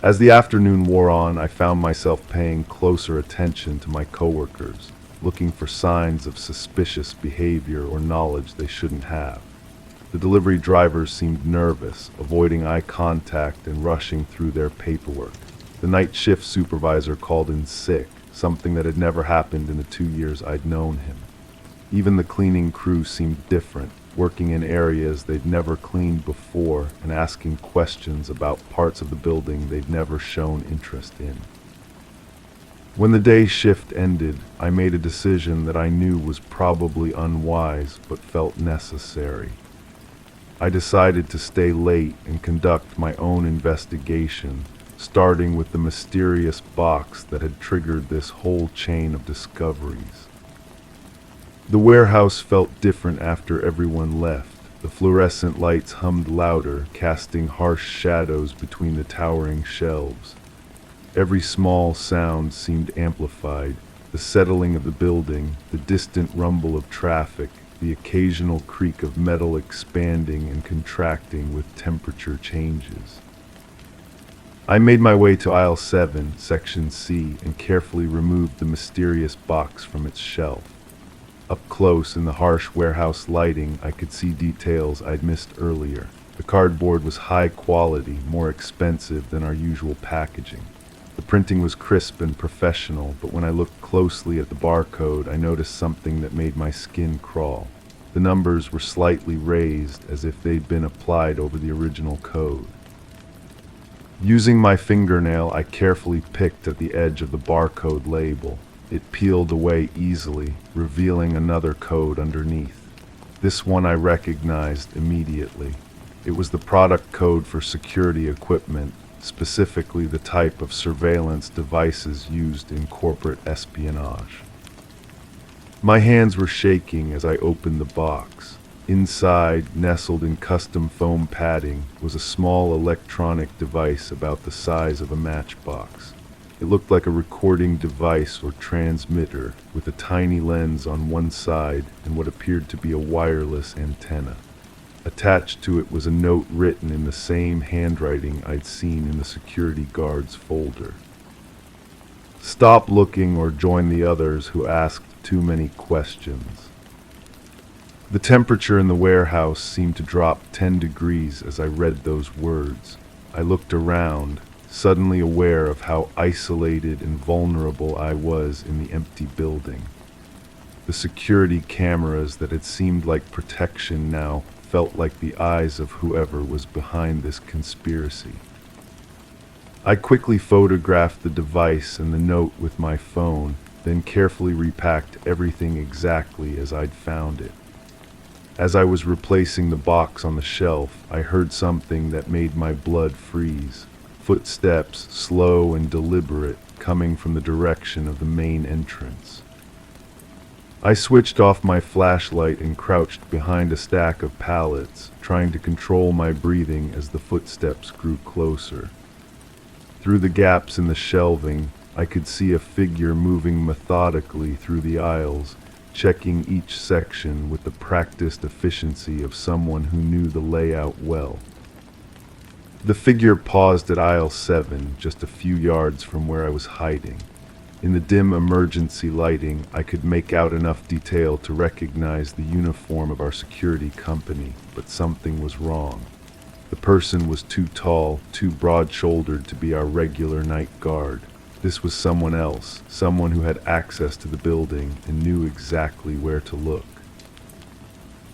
As the afternoon wore on, I found myself paying closer attention to my coworkers, looking for signs of suspicious behavior or knowledge they shouldn't have. The delivery drivers seemed nervous, avoiding eye contact and rushing through their paperwork. The night shift supervisor called in sick, something that had never happened in the 2 years I'd known him. Even the cleaning crew seemed different, working in areas they'd never cleaned before and asking questions about parts of the building they'd never shown interest in. When the day shift ended, I made a decision that I knew was probably unwise but felt necessary. I decided to stay late and conduct my own investigation, starting with the mysterious box that had triggered this whole chain of discoveries. The warehouse felt different after everyone left. The fluorescent lights hummed louder, casting harsh shadows between the towering shelves. Every small sound seemed amplified: the settling of the building, the distant rumble of traffic, the occasional creak of metal expanding and contracting with temperature changes. I made my way to aisle 7, section C, and carefully removed the mysterious box from its shelf. Up close in the harsh warehouse lighting, I could see details I'd missed earlier. The cardboard was high quality, more expensive than our usual packaging. The printing was crisp and professional, but when I looked closely at the barcode, I noticed something that made my skin crawl. The numbers were slightly raised as if they'd been applied over the original code. Using my fingernail, I carefully picked at the edge of the barcode label. It peeled away easily, revealing another code underneath. This one I recognized immediately. It was the product code for security equipment, specifically the type of surveillance devices used in corporate espionage. My hands were shaking as I opened the box. Inside, nestled in custom foam padding, was a small electronic device about the size of a matchbox. It looked like a recording device or transmitter, with a tiny lens on one side and what appeared to be a wireless antenna. Attached to it was a note written in the same handwriting I'd seen in the security guard's folder. Stop looking or join the others who asked too many questions. The temperature in the warehouse seemed to drop 10 degrees as I read those words. I looked around, suddenly aware of how isolated and vulnerable I was in the empty building. The security cameras that had seemed like protection now felt like the eyes of whoever was behind this conspiracy. I quickly photographed the device and the note with my phone, then carefully repacked everything exactly as I'd found it. As I was replacing the box on the shelf, I heard something that made my blood freeze. Footsteps, slow and deliberate, coming from the direction of the main entrance. I switched off my flashlight and crouched behind a stack of pallets, trying to control my breathing as the footsteps grew closer. Through the gaps in the shelving, I could see a figure moving methodically through the aisles, checking each section with the practiced efficiency of someone who knew the layout well. The figure paused at aisle 7, just a few yards from where I was hiding. In the dim emergency lighting, I could make out enough detail to recognize the uniform of our security company, but something was wrong. The person was too tall, too broad-shouldered to be our regular night guard. This was someone else, someone who had access to the building and knew exactly where to look.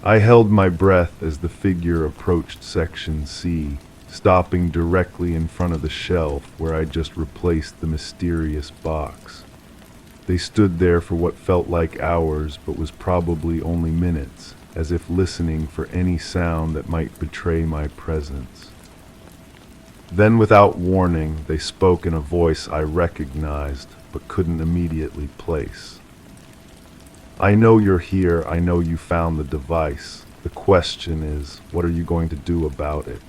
I held my breath as the figure approached Section C, stopping directly in front of the shelf where I just replaced the mysterious box. They stood there for what felt like hours, but was probably only minutes, as if listening for any sound that might betray my presence. Then, without warning, they spoke in a voice I recognized, but couldn't immediately place. I know you're here, I know you found the device. The question is, what are you going to do about it?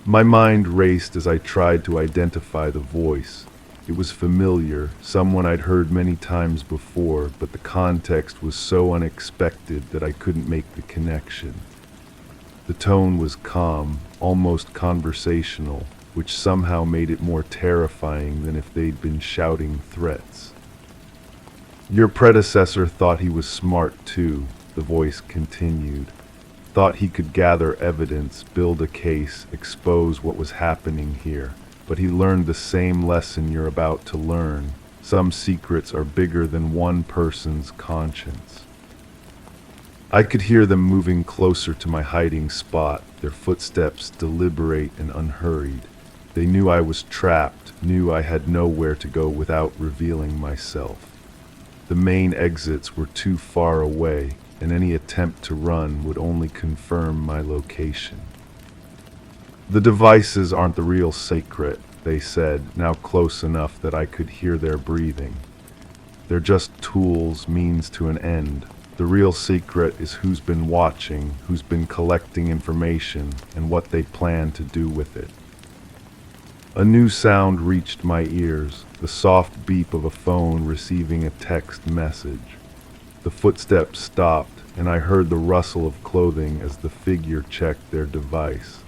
My mind raced as I tried to identify the voice. It was familiar, someone I'd heard many times before, but the context was so unexpected that I couldn't make the connection. The tone was calm, almost conversational, which somehow made it more terrifying than if they'd been shouting threats. Your predecessor thought he was smart too, the voice continued. Thought he could gather evidence, build a case, expose what was happening here. But he learned the same lesson you're about to learn. Some secrets are bigger than one person's conscience. I could hear them moving closer to my hiding spot, their footsteps deliberate and unhurried. They knew I was trapped, knew I had nowhere to go without revealing myself. The main exits were too far away, and any attempt to run would only confirm my location. The devices aren't the real secret, they said, now close enough that I could hear their breathing. They're just tools, means to an end. The real secret is who's been watching, who's been collecting information, and what they plan to do with it. A new sound reached my ears, the soft beep of a phone receiving a text message. The footsteps stopped, and I heard the rustle of clothing as the figure checked their device.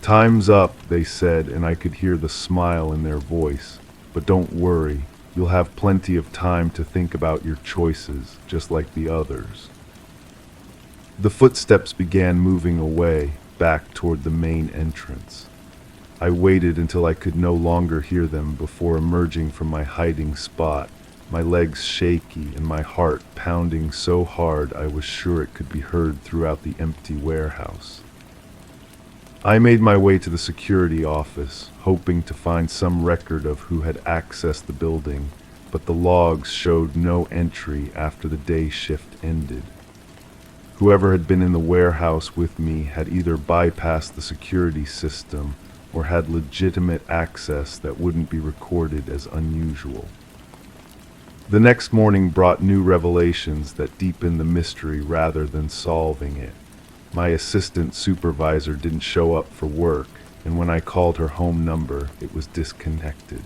Time's up, they said, and I could hear the smile in their voice. But don't worry, you'll have plenty of time to think about your choices, just like the others. The footsteps began moving away, back toward the main entrance. I waited until I could no longer hear them before emerging from my hiding spot, my legs shaky and my heart pounding so hard I was sure it could be heard throughout the empty warehouse. I made my way to the security office, hoping to find some record of who had accessed the building, but the logs showed no entry after the day shift ended. Whoever had been in the warehouse with me had either bypassed the security system or had legitimate access that wouldn't be recorded as unusual. The next morning brought new revelations that deepened the mystery rather than solving it. My assistant supervisor didn't show up for work, and when I called her home number, it was disconnected.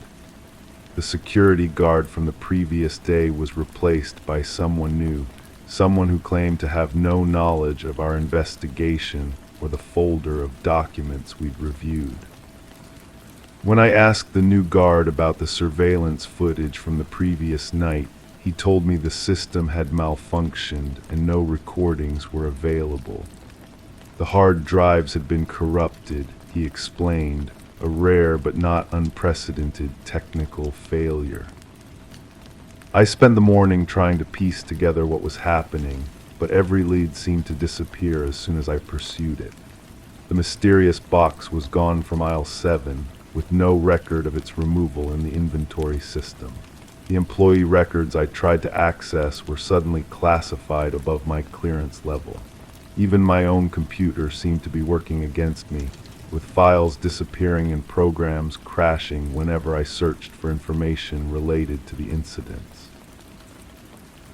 The security guard from the previous day was replaced by someone new, someone who claimed to have no knowledge of our investigation or the folder of documents we'd reviewed. When I asked the new guard about the surveillance footage from the previous night, he told me the system had malfunctioned and no recordings were available. The hard drives had been corrupted, he explained, a rare but not unprecedented technical failure. I spent the morning trying to piece together what was happening, but every lead seemed to disappear as soon as I pursued it. The mysterious box was gone from aisle 7, with no record of its removal in the inventory system. The employee records I tried to access were suddenly classified above my clearance level. Even my own computer seemed to be working against me, with files disappearing and programs crashing whenever I searched for information related to the incidents.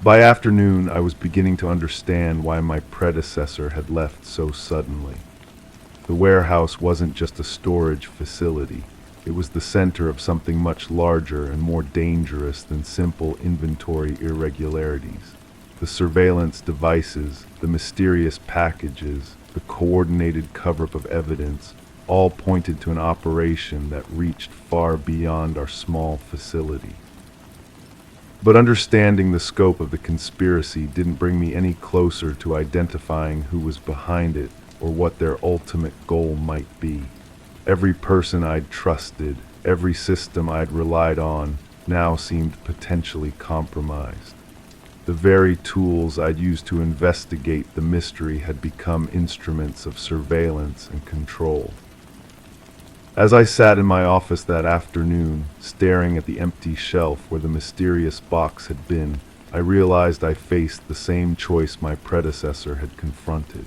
By afternoon, I was beginning to understand why my predecessor had left so suddenly. The warehouse wasn't just a storage facility. It was the center of something much larger and more dangerous than simple inventory irregularities. The surveillance devices, the mysterious packages, the coordinated cover-up of evidence, all pointed to an operation that reached far beyond our small facility. But understanding the scope of the conspiracy didn't bring me any closer to identifying who was behind it or what their ultimate goal might be. Every person I'd trusted, every system I'd relied on, now seemed potentially compromised. The very tools I'd used to investigate the mystery had become instruments of surveillance and control. As I sat in my office that afternoon, staring at the empty shelf where the mysterious box had been, I realized I faced the same choice my predecessor had confronted.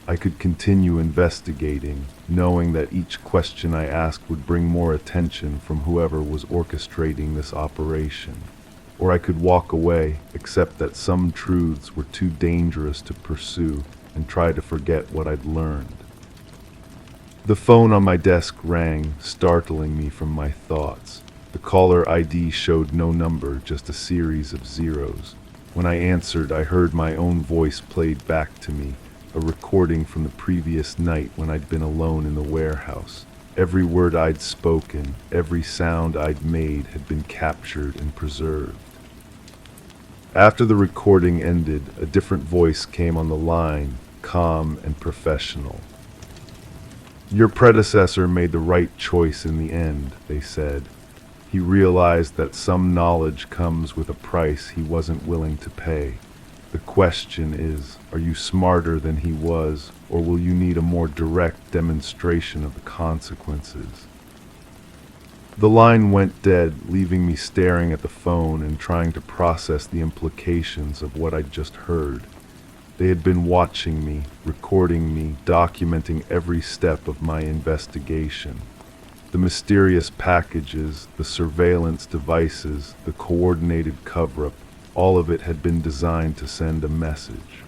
I could continue investigating, knowing that each question I asked would bring more attention from whoever was orchestrating this operation. Or I could walk away, accept that some truths were too dangerous to pursue, and try to forget what I'd learned. The phone on my desk rang, startling me from my thoughts. The caller ID showed no number, just a series of zeros. When I answered, I heard my own voice played back to me, a recording from the previous night when I'd been alone in the warehouse. Every word I'd spoken, every sound I'd made had been captured and preserved. After the recording ended, a different voice came on the line, calm and professional. "Your predecessor made the right choice in the end," they said. "He realized that some knowledge comes with a price he wasn't willing to pay. The question is, are you smarter than he was, or will you need a more direct demonstration of the consequences?" The line went dead, leaving me staring at the phone and trying to process the implications of what I'd just heard. They had been watching me, recording me, documenting every step of my investigation. The mysterious packages, the surveillance devices, the coordinated cover-up, all of it had been designed to send a message.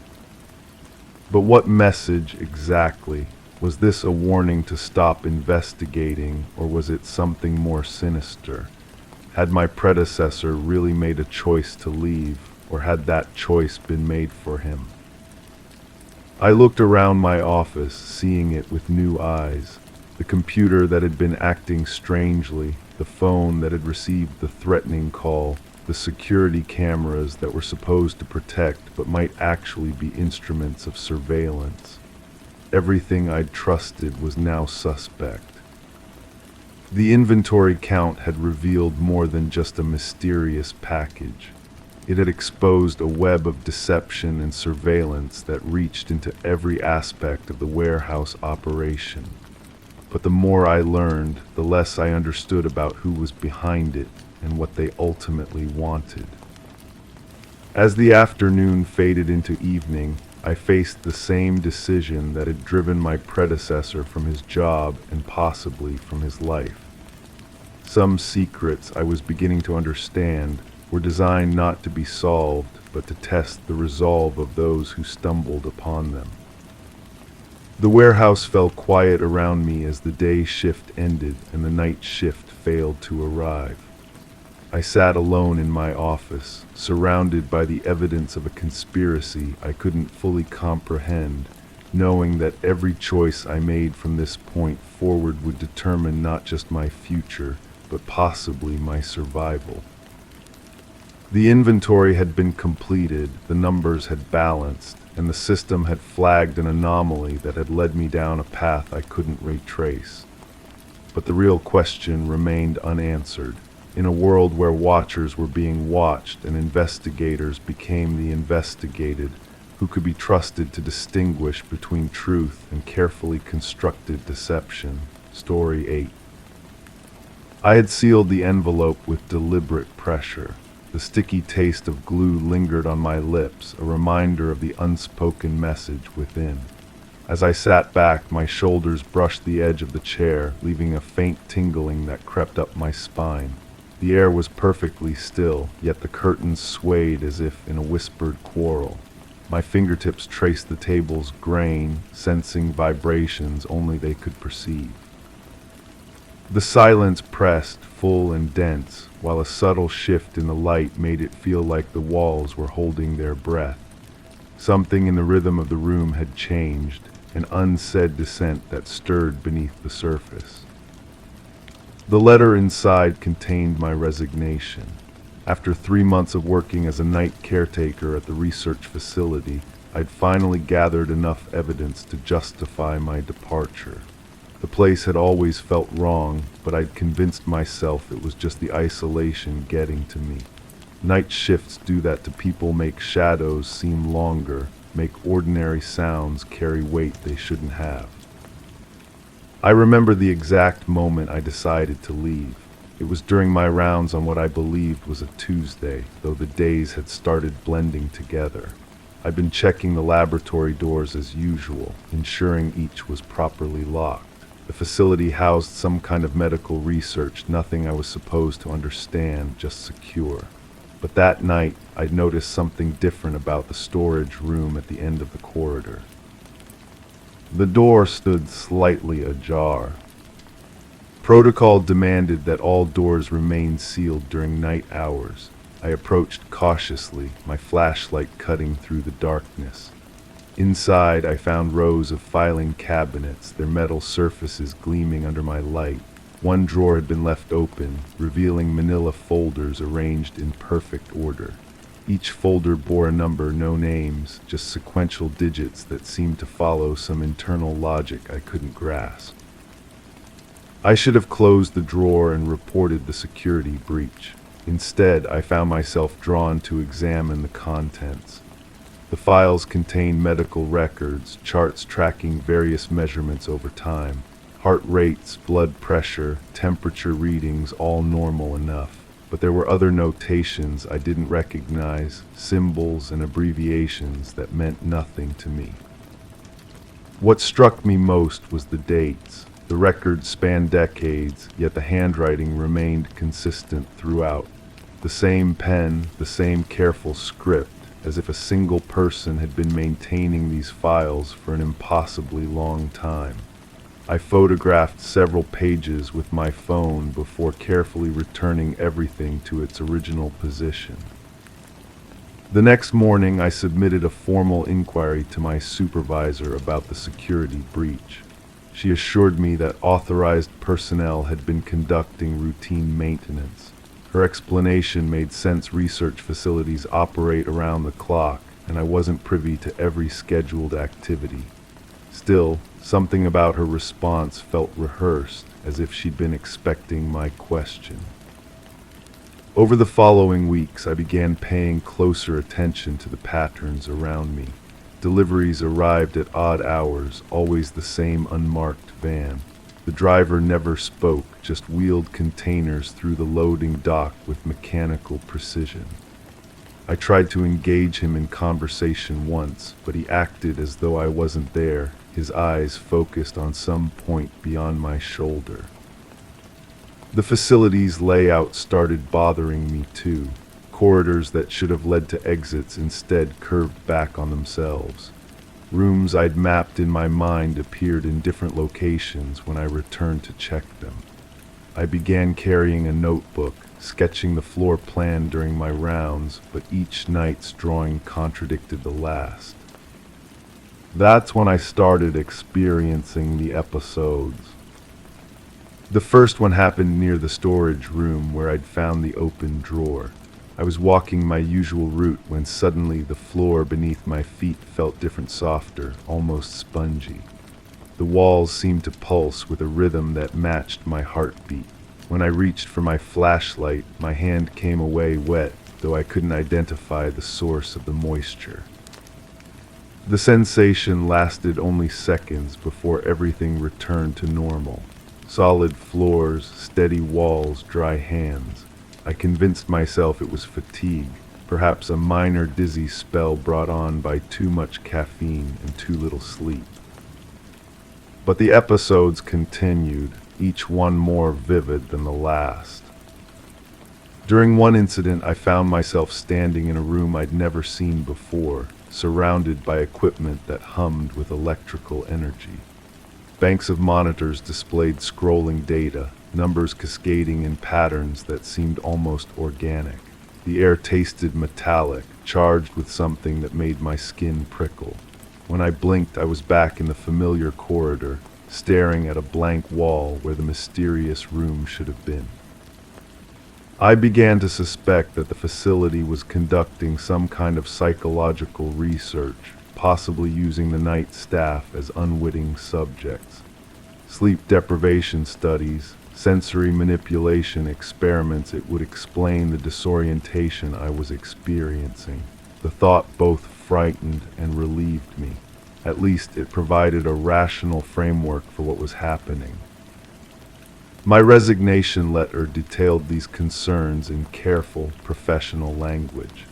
But what message exactly? Was this a warning to stop investigating, or was it something more sinister? Had my predecessor really made a choice to leave, or had that choice been made for him? I looked around my office, seeing it with new eyes. The computer that had been acting strangely, the phone that had received the threatening call, the security cameras that were supposed to protect but might actually be instruments of surveillance. Everything I'd trusted was now suspect. The inventory count had revealed more than just a mysterious package. It had exposed a web of deception and surveillance that reached into every aspect of the warehouse operation. But the more I learned, the less I understood about who was behind it and what they ultimately wanted. As the afternoon faded into evening, I faced the same decision that had driven my predecessor from his job and possibly from his life. Some secrets I was beginning to understand were designed not to be solved, but to test the resolve of those who stumbled upon them. The warehouse fell quiet around me as the day shift ended and the night shift failed to arrive. I sat alone in my office, surrounded by the evidence of a conspiracy I couldn't fully comprehend, knowing that every choice I made from this point forward would determine not just my future, but possibly my survival. The inventory had been completed, the numbers had balanced, and the system had flagged an anomaly that had led me down a path I couldn't retrace. But the real question remained unanswered. In a world where watchers were being watched and investigators became the investigated, who could be trusted to distinguish between truth and carefully constructed deception? Story 8. I had sealed the envelope with deliberate pressure. The sticky taste of glue lingered on my lips, a reminder of the unspoken message within. As I sat back, my shoulders brushed the edge of the chair, leaving a faint tingling that crept up my spine. The air was perfectly still, yet the curtains swayed as if in a whispered quarrel. My fingertips traced the table's grain, sensing vibrations only they could perceive. The silence pressed, full and dense, while a subtle shift in the light made it feel like the walls were holding their breath. Something in the rhythm of the room had changed, an unsaid dissent that stirred beneath the surface. The letter inside contained my resignation. After 3 months of working as a night caretaker at the research facility, I'd finally gathered enough evidence to justify my departure. The place had always felt wrong, but I'd convinced myself it was just the isolation getting to me. Night shifts do that to people, make shadows seem longer, make ordinary sounds carry weight they shouldn't have. I remember the exact moment I decided to leave. It was during my rounds on what I believed was a Tuesday, though the days had started blending together. I'd been checking the laboratory doors as usual, ensuring each was properly locked. The facility housed some kind of medical research, nothing I was supposed to understand, just secure. But that night, I'd noticed something different about the storage room at the end of the corridor. The door stood slightly ajar. Protocol demanded that all doors remain sealed during night hours. I approached cautiously, my flashlight cutting through the darkness. Inside, I found rows of filing cabinets, their metal surfaces gleaming under my light. One drawer had been left open, revealing manila folders arranged in perfect order. Each folder bore a number, no names, just sequential digits that seemed to follow some internal logic I couldn't grasp. I should have closed the drawer and reported the security breach. Instead, I found myself drawn to examine the contents. The files contained medical records, charts tracking various measurements over time, heart rates, blood pressure, temperature readings, all normal enough. But there were other notations I didn't recognize, symbols and abbreviations that meant nothing to me. What struck me most was the dates. The records spanned decades, yet the handwriting remained consistent throughout. The same pen, the same careful script, as if a single person had been maintaining these files for an impossibly long time. I photographed several pages with my phone before carefully returning everything to its original position. The next morning, I submitted a formal inquiry to my supervisor about the security breach. She assured me that authorized personnel had been conducting routine maintenance. Her explanation made sense. Research facilities operate around the clock, and I wasn't privy to every scheduled activity. Still, something about her response felt rehearsed, as if she'd been expecting my question. Over the following weeks, I began paying closer attention to the patterns around me. Deliveries arrived at odd hours, always the same unmarked van. The driver never spoke, just wheeled containers through the loading dock with mechanical precision. I tried to engage him in conversation once, but he acted as though I wasn't there, his eyes focused on some point beyond my shoulder. The facility's layout started bothering me too. Corridors that should have led to exits instead curved back on themselves. Rooms I'd mapped in my mind appeared in different locations when I returned to check them. I began carrying a notebook, sketching the floor plan during my rounds, but each night's drawing contradicted the last. That's when I started experiencing the episodes. The first one happened near the storage room where I'd found the open drawer. I was walking my usual route when suddenly the floor beneath my feet felt different, softer, almost spongy. The walls seemed to pulse with a rhythm that matched my heartbeat. When I reached for my flashlight, my hand came away wet, though I couldn't identify the source of the moisture. The sensation lasted only seconds before everything returned to normal. Solid floors, steady walls, dry hands. I convinced myself it was fatigue, perhaps a minor dizzy spell brought on by too much caffeine and too little sleep. But the episodes continued, each one more vivid than the last. During one incident, I found myself standing in a room I'd never seen before, surrounded by equipment that hummed with electrical energy. Banks of monitors displayed scrolling data, numbers cascading in patterns that seemed almost organic. The air tasted metallic, charged with something that made my skin prickle. When I blinked, I was back in the familiar corridor, staring at a blank wall where the mysterious room should have been. I began to suspect that the facility was conducting some kind of psychological research, possibly using the night staff as unwitting subjects. Sleep deprivation studies, sensory manipulation experiments. It would explain the disorientation I was experiencing. The thought both frightened and relieved me. At least it provided a rational framework for what was happening. My resignation letter detailed these concerns in careful, professional language.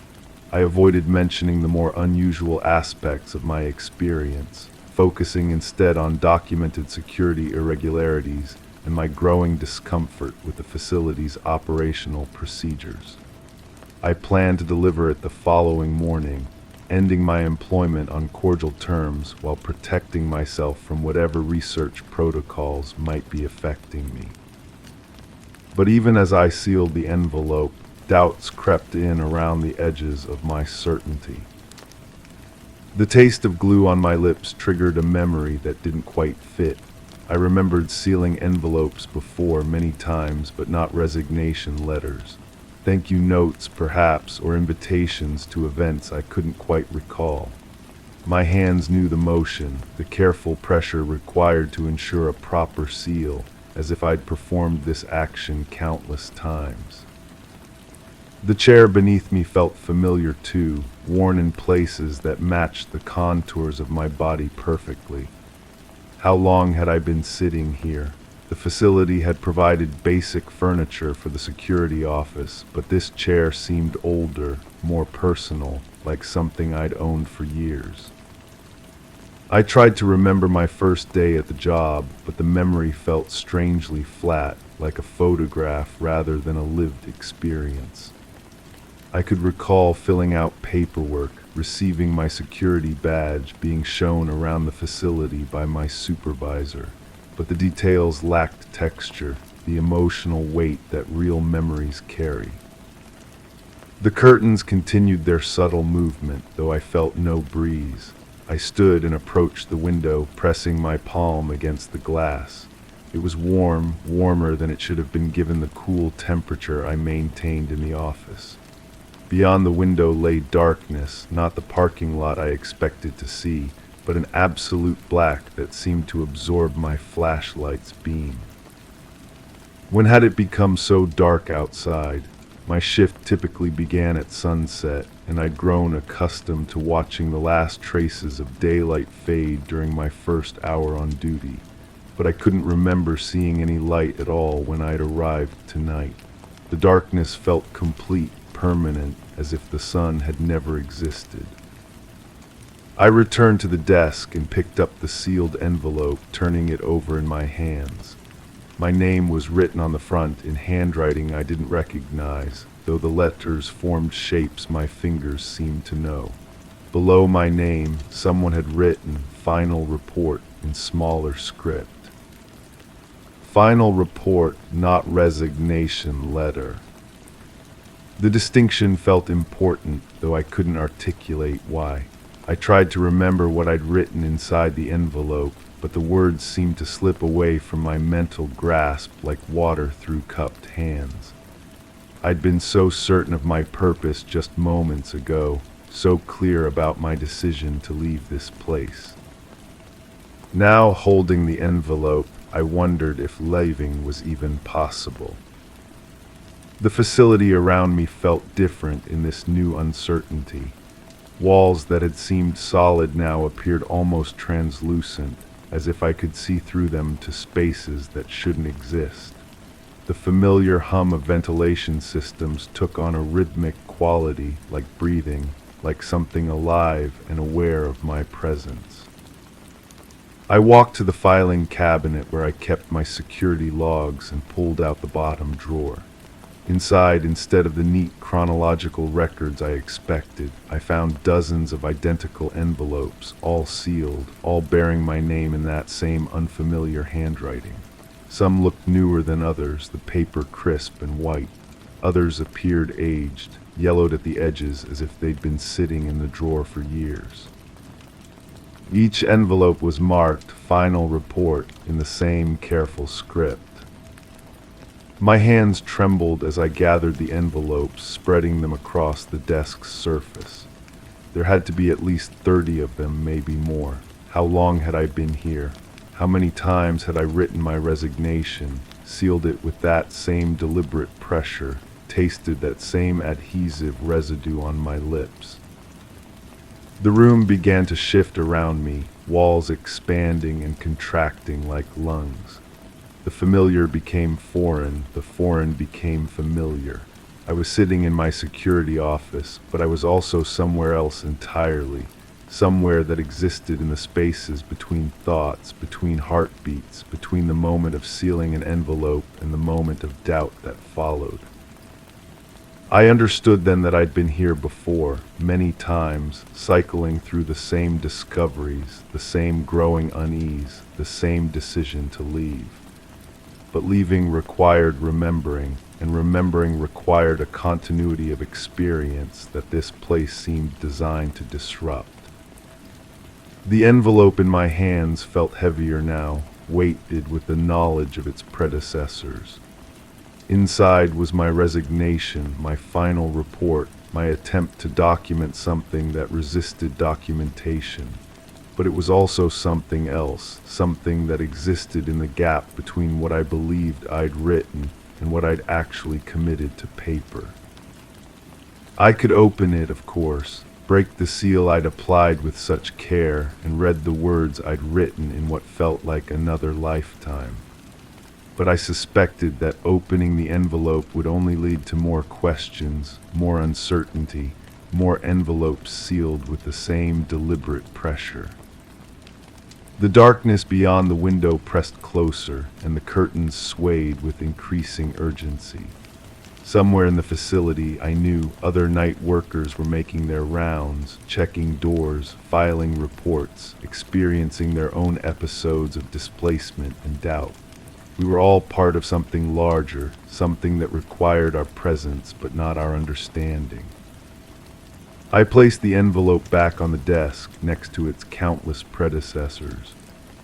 I avoided mentioning the more unusual aspects of my experience, focusing instead on documented security irregularities and my growing discomfort with the facility's operational procedures. I planned to deliver it the following morning, ending my employment on cordial terms while protecting myself from whatever research protocols might be affecting me. But even as I sealed the envelope, doubts crept in around the edges of my certainty. The taste of glue on my lips triggered a memory that didn't quite fit. I remembered sealing envelopes before many times, but not resignation letters. Thank you notes, perhaps, or invitations to events I couldn't quite recall. My hands knew the motion, the careful pressure required to ensure a proper seal, as if I'd performed this action countless times. The chair beneath me felt familiar too, worn in places that matched the contours of my body perfectly. How long had I been sitting here? The facility had provided basic furniture for the security office, but this chair seemed older, more personal, like something I'd owned for years. I tried to remember my first day at the job, but the memory felt strangely flat, like a photograph rather than a lived experience. I could recall filling out paperwork, receiving my security badge, being shown around the facility by my supervisor, but the details lacked texture, the emotional weight that real memories carry. The curtains continued their subtle movement, though I felt no breeze. I stood and approached the window, pressing my palm against the glass. It was warm, warmer than it should have been given the cool temperature I maintained in the office. Beyond the window lay darkness, not the parking lot I expected to see, but an absolute black that seemed to absorb my flashlight's beam. When had it become so dark outside? My shift typically began at sunset, and I'd grown accustomed to watching the last traces of daylight fade during my first hour on duty, but I couldn't remember seeing any light at all when I'd arrived tonight. The darkness felt complete, permanent, as if the sun had never existed. I returned to the desk and picked up the sealed envelope, turning it over in my hands. My name was written on the front in handwriting I didn't recognize, though the letters formed shapes my fingers seemed to know. Below my name, someone had written "Final Report" in smaller script. Final report, not resignation letter. The distinction felt important, though I couldn't articulate why. I tried to remember what I'd written inside the envelope, but the words seemed to slip away from my mental grasp like water through cupped hands. I'd been so certain of my purpose just moments ago, so clear about my decision to leave this place. Now, holding the envelope, I wondered if leaving was even possible. The facility around me felt different in this new uncertainty. Walls that had seemed solid now appeared almost translucent, as if I could see through them to spaces that shouldn't exist. The familiar hum of ventilation systems took on a rhythmic quality, like breathing, like something alive and aware of my presence. I walked to the filing cabinet where I kept my security logs and pulled out the bottom drawer. Inside, instead of the neat chronological records I expected, I found dozens of identical envelopes, all sealed, all bearing my name in that same unfamiliar handwriting. Some looked newer than others, the paper crisp and white. Others appeared aged, yellowed at the edges as if they'd been sitting in the drawer for years. Each envelope was marked "Final Report" in the same careful script. My hands trembled as I gathered the envelopes, spreading them across the desk's surface. There had to be at least 30 of them, maybe more. How long had I been here? How many times had I written my resignation, sealed it with that same deliberate pressure, tasted that same adhesive residue on my lips? The room began to shift around me, walls expanding and contracting like lungs. The familiar became foreign, the foreign became familiar. I was sitting in my security office, but I was also somewhere else entirely, somewhere that existed in the spaces between thoughts, between heartbeats, between the moment of sealing an envelope and the moment of doubt that followed. I understood then that I'd been here before, many times, cycling through the same discoveries, the same growing unease, the same decision to leave. But leaving required remembering, and remembering required a continuity of experience that this place seemed designed to disrupt. The envelope in my hands felt heavier now, weighted with the knowledge of its predecessors. Inside was my resignation, my final report, my attempt to document something that resisted documentation. But it was also something else, something that existed in the gap between what I believed I'd written and what I'd actually committed to paper. I could open it, of course, break the seal I'd applied with such care, and read the words I'd written in what felt like another lifetime. But I suspected that opening the envelope would only lead to more questions, more uncertainty, more envelopes sealed with the same deliberate pressure. The darkness beyond the window pressed closer, and the curtains swayed with increasing urgency. Somewhere in the facility, I knew other night workers were making their rounds, checking doors, filing reports, experiencing their own episodes of displacement and doubt. We were all part of something larger, something that required our presence but not our understanding. I placed the envelope back on the desk next to its countless predecessors.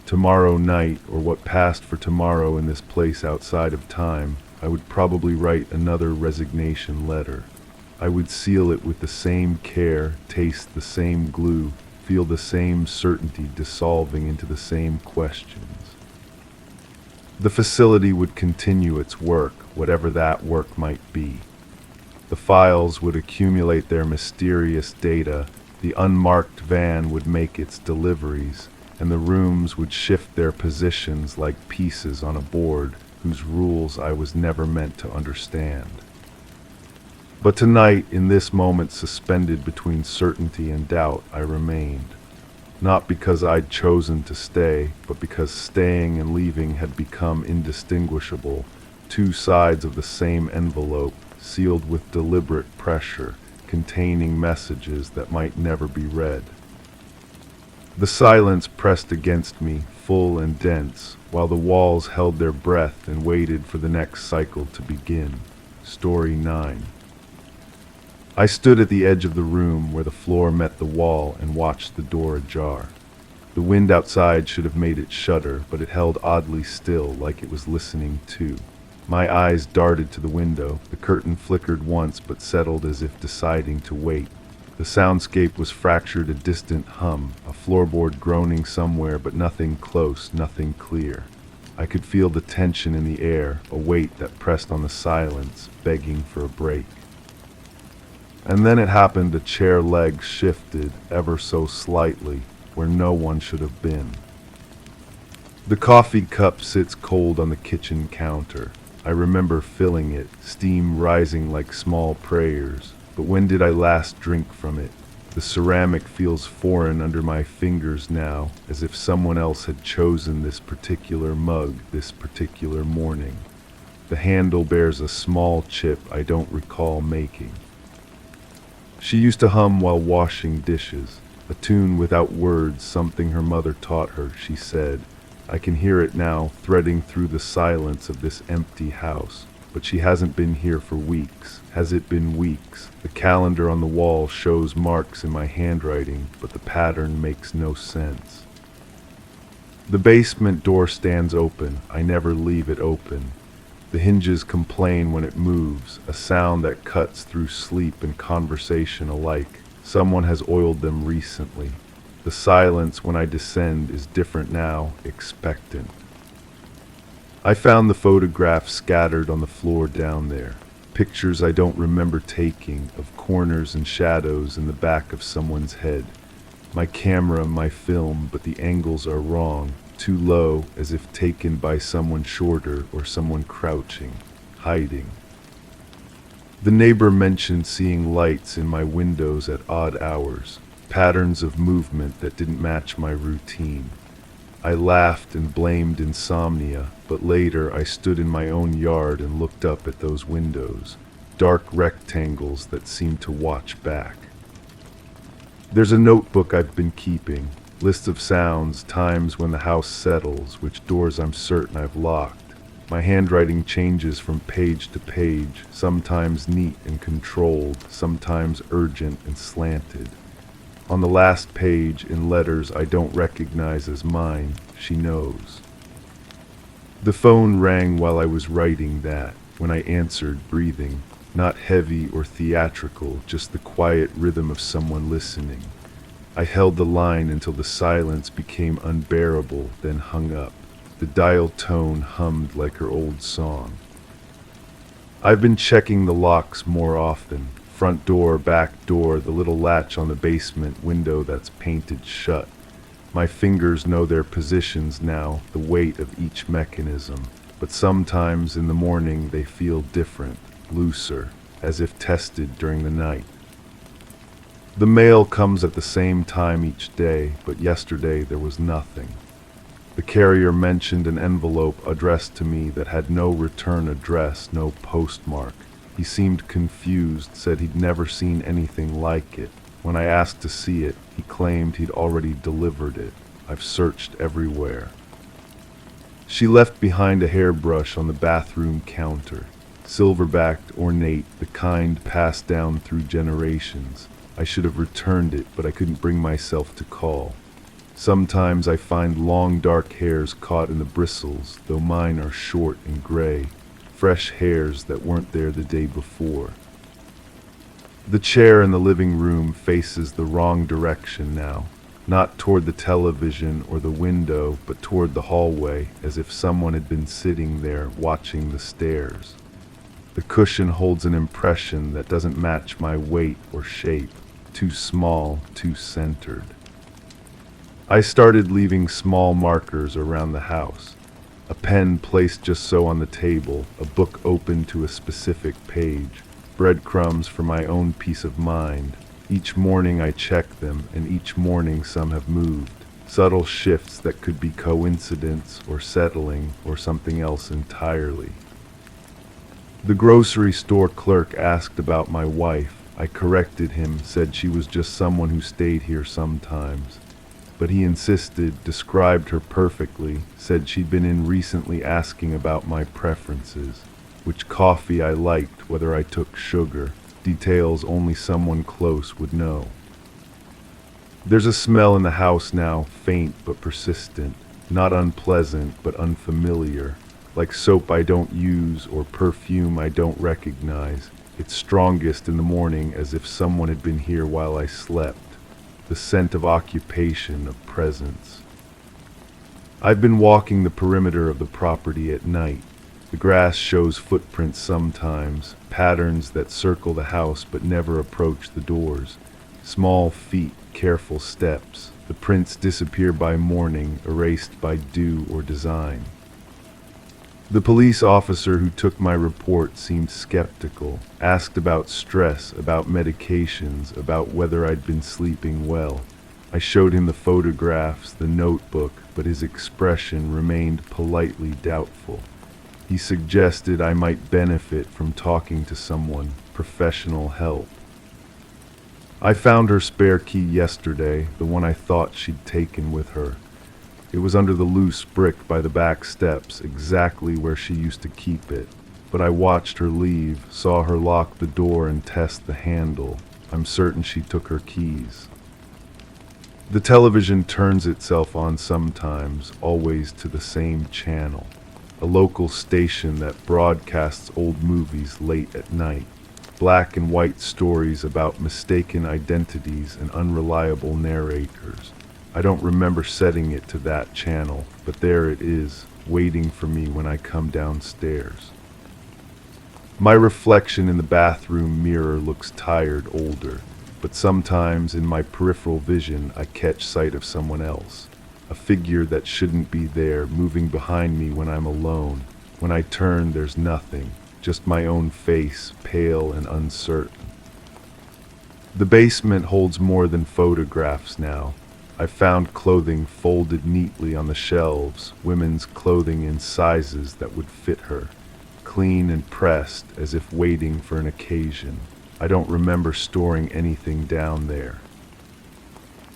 Tomorrow night, or what passed for tomorrow in this place outside of time, I would probably write another resignation letter. I would seal it with the same care, taste the same glue, feel the same certainty dissolving into the same questions. The facility would continue its work, whatever that work might be. The files would accumulate their mysterious data, the unmarked van would make its deliveries, and the rooms would shift their positions like pieces on a board whose rules I was never meant to understand. But tonight, in this moment suspended between certainty and doubt, I remained. Not because I'd chosen to stay, but because staying and leaving had become indistinguishable, two sides of the same envelope, sealed with deliberate pressure, containing messages that might never be read. The silence pressed against me, full and dense, while the walls held their breath and waited for the next cycle to begin. Story 9. I stood at the edge of the room where the floor met the wall and watched the door ajar. The wind outside should have made it shudder, but it held oddly still, like it was listening too. My eyes darted to the window. The curtain flickered once, but settled as if deciding to wait. The soundscape was fractured, a distant hum, a floorboard groaning somewhere, but nothing close, nothing clear. I could feel the tension in the air, a weight that pressed on the silence, begging for a break. And then it happened. A chair leg shifted, ever so slightly, where no one should have been. The coffee cup sits cold on the kitchen counter. I remember filling it, steam rising like small prayers. But when did I last drink from it? The ceramic feels foreign under my fingers now, as if someone else had chosen this particular mug this particular morning. The handle bears a small chip I don't recall making. She used to hum while washing dishes, a tune without words, something her mother taught her, she said. I can hear it now, threading through the silence of this empty house. But she hasn't been here for weeks. Has it been weeks? The calendar on the wall shows marks in my handwriting, but the pattern makes no sense. The basement door stands open. I never leave it open. The hinges complain when it moves, a sound that cuts through sleep and conversation alike. Someone has oiled them recently. The silence when I descend is different now, expectant. I found the photographs scattered on the floor down there. Pictures I don't remember taking, of corners and shadows in the back of someone's head. My camera, my film, but the angles are wrong. Too low, as if taken by someone shorter or someone crouching, hiding. The neighbor mentioned seeing lights in my windows at odd hours, patterns of movement that didn't match my routine. I laughed and blamed insomnia, but later I stood in my own yard and looked up at those windows, dark rectangles that seemed to watch back. There's a notebook I've been keeping. List of sounds, times when the house settles, which doors I'm certain I've locked. My handwriting changes from page to page, sometimes neat and controlled, sometimes urgent and slanted. On the last page, in letters I don't recognize as mine, she knows. The phone rang while I was writing that. When I answered, breathing, not heavy or theatrical, just the quiet rhythm of someone listening. I held the line until the silence became unbearable, then hung up. The dial tone hummed like her old song. I've been checking the locks more often. Front door, back door, the little latch on the basement window that's painted shut. My fingers know their positions now, the weight of each mechanism. But sometimes in the morning they feel different, looser, as if tested during the night. The mail comes at the same time each day, but yesterday there was nothing. The carrier mentioned an envelope addressed to me that had no return address, no postmark. He seemed confused, said he'd never seen anything like it. When I asked to see it, he claimed he'd already delivered it. I've searched everywhere. She left behind a hairbrush on the bathroom counter. Silver-backed, ornate, the kind passed down through generations. I should have returned it, but I couldn't bring myself to call. Sometimes I find long dark hairs caught in the bristles, though mine are short and gray, fresh hairs that weren't there the day before. The chair in the living room faces the wrong direction now. not toward the television or the window, but toward the hallway, as if someone had been sitting there watching the stairs. The cushion holds an impression that doesn't match my weight or shape, too small, too centered. I started leaving small markers around the house. A pen placed just so on the table, a book open to a specific page, breadcrumbs for my own peace of mind. Each morning I check them, and each morning some have moved. Subtle shifts that could be coincidence or settling or something else entirely. The grocery store clerk asked about my wife. I corrected him, said she was just someone who stayed here sometimes. But he insisted, described her perfectly, said she'd been in recently asking about my preferences, which coffee I liked, whether I took sugar, details only someone close would know. There's a smell in the house now, faint but persistent, not unpleasant but unfamiliar, like soap I don't use or perfume I don't recognize. It's strongest in the morning, as if someone had been here while I slept. The scent of occupation, of presence. I've been walking the perimeter of the property at night. The grass shows footprints sometimes, patterns that circle the house but never approach the doors. Small feet, careful steps. The prints disappear by morning, erased by dew or design. The police officer who took my report seemed skeptical, asked about stress, about medications, about whether I'd been sleeping well. I showed him the photographs, the notebook, but his expression remained politely doubtful. He suggested I might benefit from talking to someone, professional help. I found her spare key yesterday, the one I thought she'd taken with her. It was under the loose brick by the back steps, exactly where she used to keep it. But I watched her leave, saw her lock the door and test the handle. I'm certain she took her keys. The television turns itself on sometimes, always to the same channel. A local station that broadcasts old movies late at night. Black and white stories about mistaken identities and unreliable narrators. I don't remember setting it to that channel, but there it is, waiting for me when I come downstairs. My reflection in the bathroom mirror looks tired, older, but sometimes in my peripheral vision I catch sight of someone else, a figure that shouldn't be there, moving behind me when I'm alone. When I turn, there's nothing, just my own face, pale and uncertain. The basement holds more than photographs now. I found clothing folded neatly on the shelves, women's clothing in sizes that would fit her, clean and pressed as if waiting for an occasion. I don't remember storing anything down there.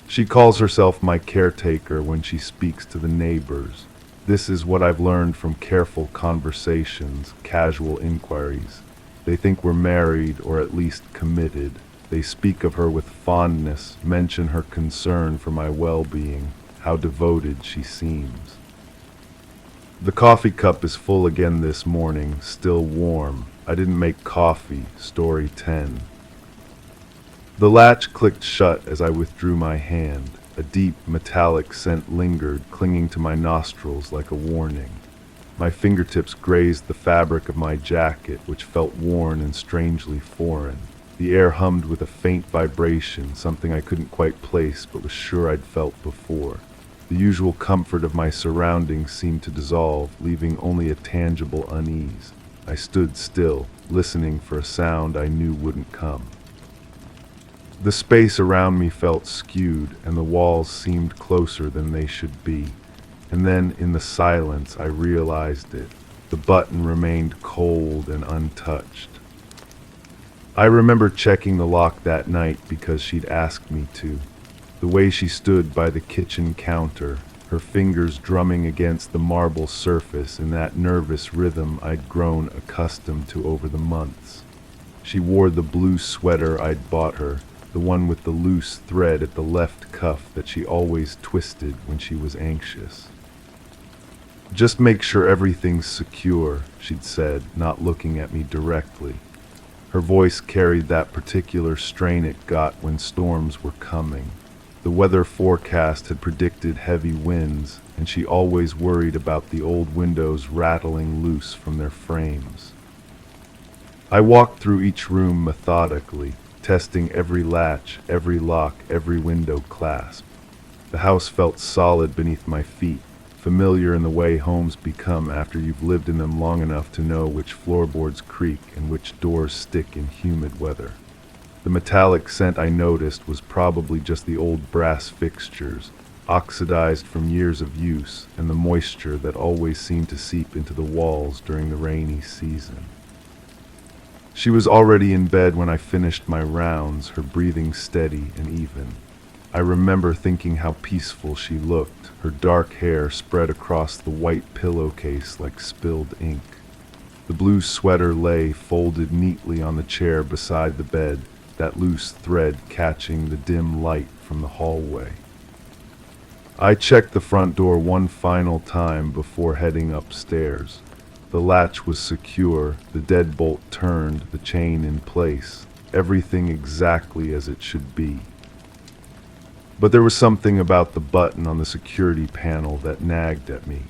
She calls herself my caretaker when she speaks to the neighbors. This is what I've learned from careful conversations, casual inquiries. They think we're married or at least committed. They speak of her with fondness, mention her concern for my well-being, how devoted she seems. The coffee cup is full again this morning, still warm. I didn't make coffee, story 10. The latch clicked shut as I withdrew my hand. A deep, metallic scent lingered, clinging to my nostrils like a warning. My fingertips grazed the fabric of my jacket, which felt worn and strangely foreign. The air hummed with a faint vibration, something I couldn't quite place but was sure I'd felt before. The usual comfort of my surroundings seemed to dissolve, leaving only a tangible unease. I stood still, listening for a sound I knew wouldn't come. The space around me felt skewed, and the walls seemed closer than they should be. And then, in the silence, I realized it. The button remained cold and untouched. I remember checking the lock that night because she'd asked me to. The way she stood by the kitchen counter, her fingers drumming against the marble surface in that nervous rhythm I'd grown accustomed to over the months. She wore the blue sweater I'd bought her, the one with the loose thread at the left cuff that she always twisted when she was anxious. "Just make sure everything's secure," she'd said, not looking at me directly. Her voice carried that particular strain it got when storms were coming. The weather forecast had predicted heavy winds, and she always worried about the old windows rattling loose from their frames. I walked through each room methodically, testing every latch, every lock, every window clasp. The house felt solid beneath my feet, familiar in the way homes become after you've lived in them long enough to know which floorboards creak and which doors stick in humid weather. The metallic scent I noticed was probably just the old brass fixtures, oxidized from years of use, and the moisture that always seemed to seep into the walls during the rainy season. She was already in bed when I finished my rounds, her breathing steady and even. I remember thinking how peaceful she looked, her dark hair spread across the white pillowcase like spilled ink. The blue sweater lay folded neatly on the chair beside the bed, that loose thread catching the dim light from the hallway. I checked the front door one final time before heading upstairs. The latch was secure, the deadbolt turned, the chain in place, everything exactly as it should be. But there was something about the button on the security panel that nagged at me.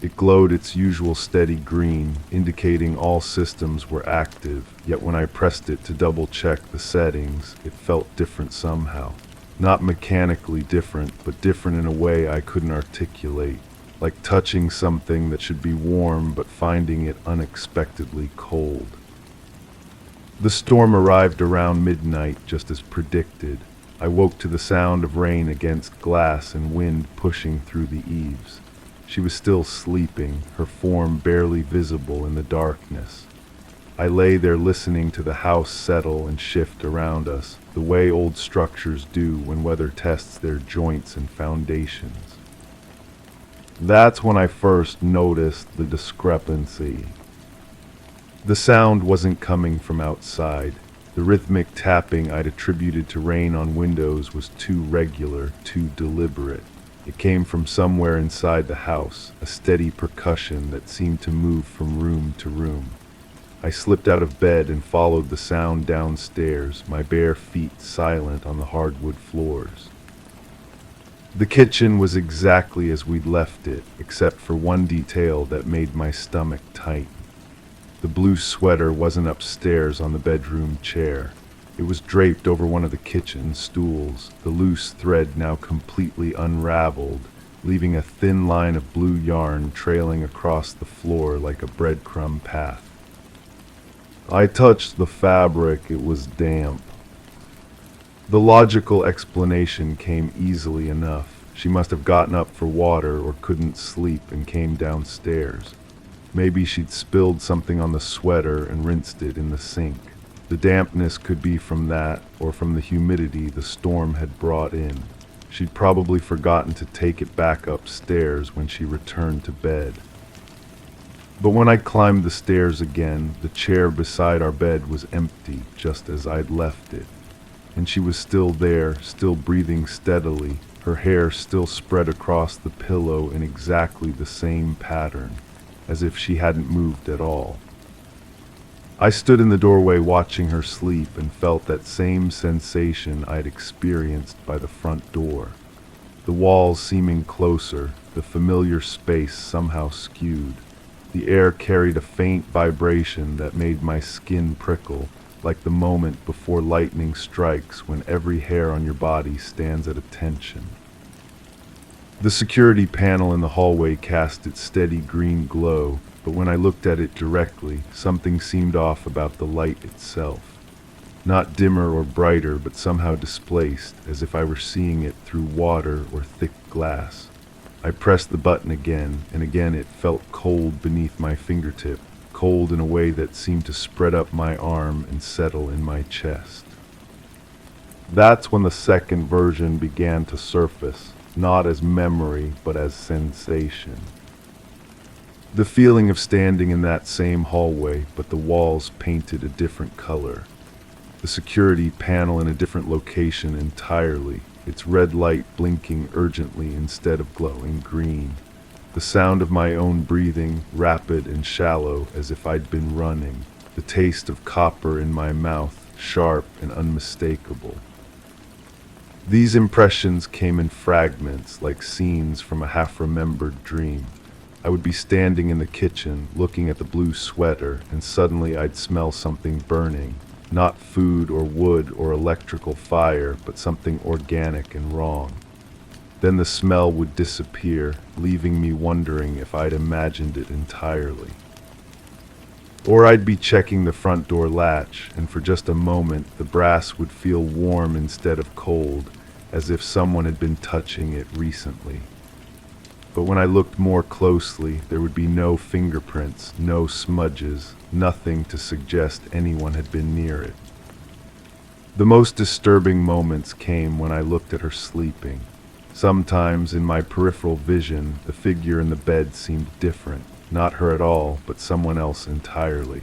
It glowed its usual steady green, indicating all systems were active, yet when I pressed it to double-check the settings, it felt different somehow. Not mechanically different, but different in a way I couldn't articulate, like touching something that should be warm but finding it unexpectedly cold. The storm arrived around midnight, just as predicted. I woke to the sound of rain against glass and wind pushing through the eaves. She was still sleeping, her form barely visible in the darkness. I lay there listening to the house settle and shift around us, the way old structures do when weather tests their joints and foundations. That's when I first noticed the discrepancy. The sound wasn't coming from outside. The rhythmic tapping I'd attributed to rain on windows was too regular, too deliberate. It came from somewhere inside the house, a steady percussion that seemed to move from room to room. I slipped out of bed and followed the sound downstairs, my bare feet silent on the hardwood floors. The kitchen was exactly as we'd left it, except for one detail that made my stomach tight. The blue sweater wasn't upstairs on the bedroom chair. It was draped over one of the kitchen stools, the loose thread now completely unraveled, leaving a thin line of blue yarn trailing across the floor like a breadcrumb path. I touched the fabric, it was damp. The logical explanation came easily enough. She must have gotten up for water or couldn't sleep and came downstairs. Maybe she'd spilled something on the sweater and rinsed it in the sink. The dampness could be from that or from the humidity the storm had brought in. She'd probably forgotten to take it back upstairs when she returned to bed. But when I climbed the stairs again, the chair beside our bed was empty, just as I'd left it. And she was still there, still breathing steadily, her hair still spread across the pillow in exactly the same pattern, as if she hadn't moved at all. I stood in the doorway watching her sleep and felt that same sensation I'd experienced by the front door. The walls seeming closer, the familiar space somehow skewed. The air carried a faint vibration that made my skin prickle, like the moment before lightning strikes when every hair on your body stands at attention. The security panel in the hallway cast its steady green glow, but when I looked at it directly, something seemed off about the light itself. Not dimmer or brighter, but somehow displaced, as if I were seeing it through water or thick glass. I pressed the button again, and again it felt cold beneath my fingertip, cold in a way that seemed to spread up my arm and settle in my chest. That's when the second version began to surface, not as memory, but as sensation. The feeling of standing in that same hallway, but the walls painted a different color. The security panel in a different location entirely, its red light blinking urgently instead of glowing green. The sound of my own breathing, rapid and shallow as if I'd been running. The taste of copper in my mouth, sharp and unmistakable. These impressions came in fragments, like scenes from a half-remembered dream. I would be standing in the kitchen, looking at the blue sweater, and suddenly I'd smell something burning. Not food or wood or electrical fire, but something organic and wrong. Then the smell would disappear, leaving me wondering if I'd imagined it entirely. Or I'd be checking the front door latch, and for just a moment the brass would feel warm instead of cold, as if someone had been touching it recently. But when I looked more closely, there would be no fingerprints, no smudges, nothing to suggest anyone had been near it. The most disturbing moments came when I looked at her sleeping. Sometimes, in my peripheral vision, the figure in the bed seemed different. Not her at all, but someone else entirely.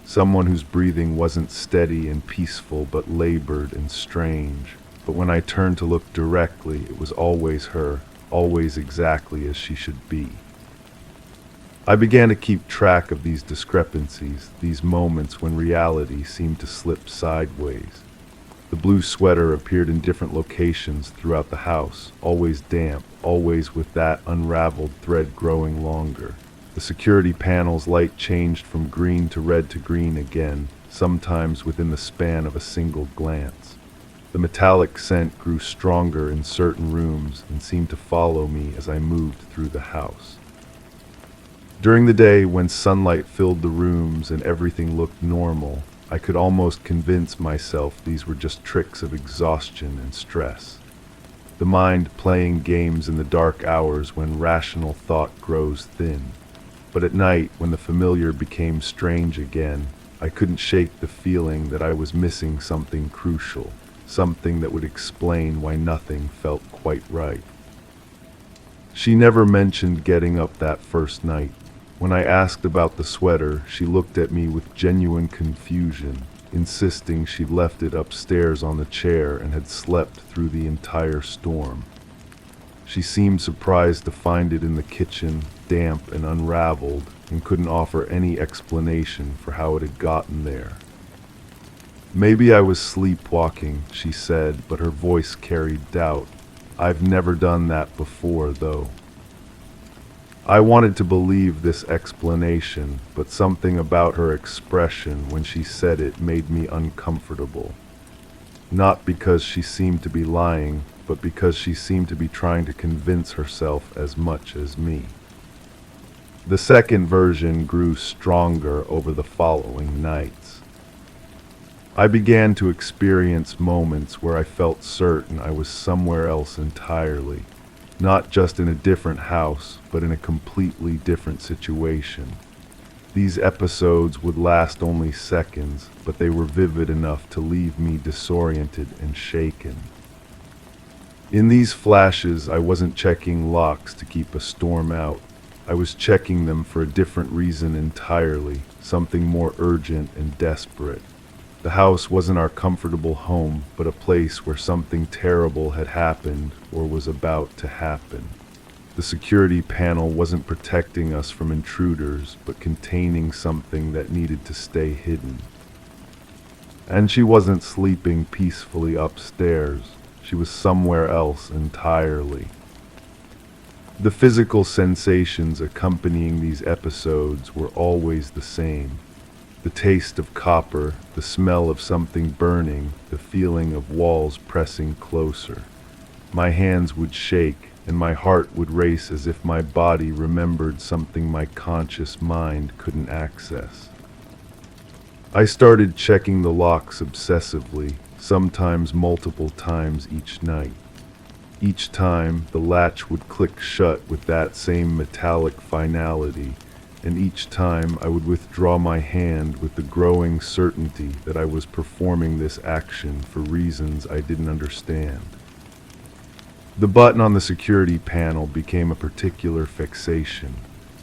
Someone whose breathing wasn't steady and peaceful, but labored and strange. But when I turned to look directly, it was always her, always exactly as she should be. I began to keep track of these discrepancies, these moments when reality seemed to slip sideways. The blue sweater appeared in different locations throughout the house, always damp, always with that unraveled thread growing longer. The security panel's light changed from green to red to green again, sometimes within the span of a single glance. The metallic scent grew stronger in certain rooms and seemed to follow me as I moved through the house. During the day, when sunlight filled the rooms and everything looked normal, I could almost convince myself these were just tricks of exhaustion and stress. The mind playing games in the dark hours when rational thought grows thin. But at night, when the familiar became strange again, I couldn't shake the feeling that I was missing something crucial, something that would explain why nothing felt quite right. She never mentioned getting up that first night. When I asked about the sweater, she looked at me with genuine confusion, insisting she'd left it upstairs on the chair and had slept through the entire storm. She seemed surprised to find it in the kitchen, damp and unraveled, and couldn't offer any explanation for how it had gotten there. "Maybe I was sleepwalking," she said, but her voice carried doubt. "I've never done that before, though." I wanted to believe this explanation, but something about her expression when she said it made me uncomfortable. Not because she seemed to be lying, but because she seemed to be trying to convince herself as much as me. The second version grew stronger over the following nights. I began to experience moments where I felt certain I was somewhere else entirely, not just in a different house, but in a completely different situation. These episodes would last only seconds, but they were vivid enough to leave me disoriented and shaken. In these flashes, I wasn't checking locks to keep a storm out. I was checking them for a different reason entirely, something more urgent and desperate. The house wasn't our comfortable home, but a place where something terrible had happened or was about to happen. The security panel wasn't protecting us from intruders, but containing something that needed to stay hidden. And she wasn't sleeping peacefully upstairs. She was somewhere else entirely. The physical sensations accompanying these episodes were always the same. The taste of copper, the smell of something burning, the feeling of walls pressing closer. My hands would shake, and my heart would race as if my body remembered something my conscious mind couldn't access. I started checking the locks obsessively, sometimes multiple times each night. Each time, the latch would click shut with that same metallic finality, and each time I would withdraw my hand with the growing certainty that I was performing this action for reasons I didn't understand. The button on the security panel became a particular fixation.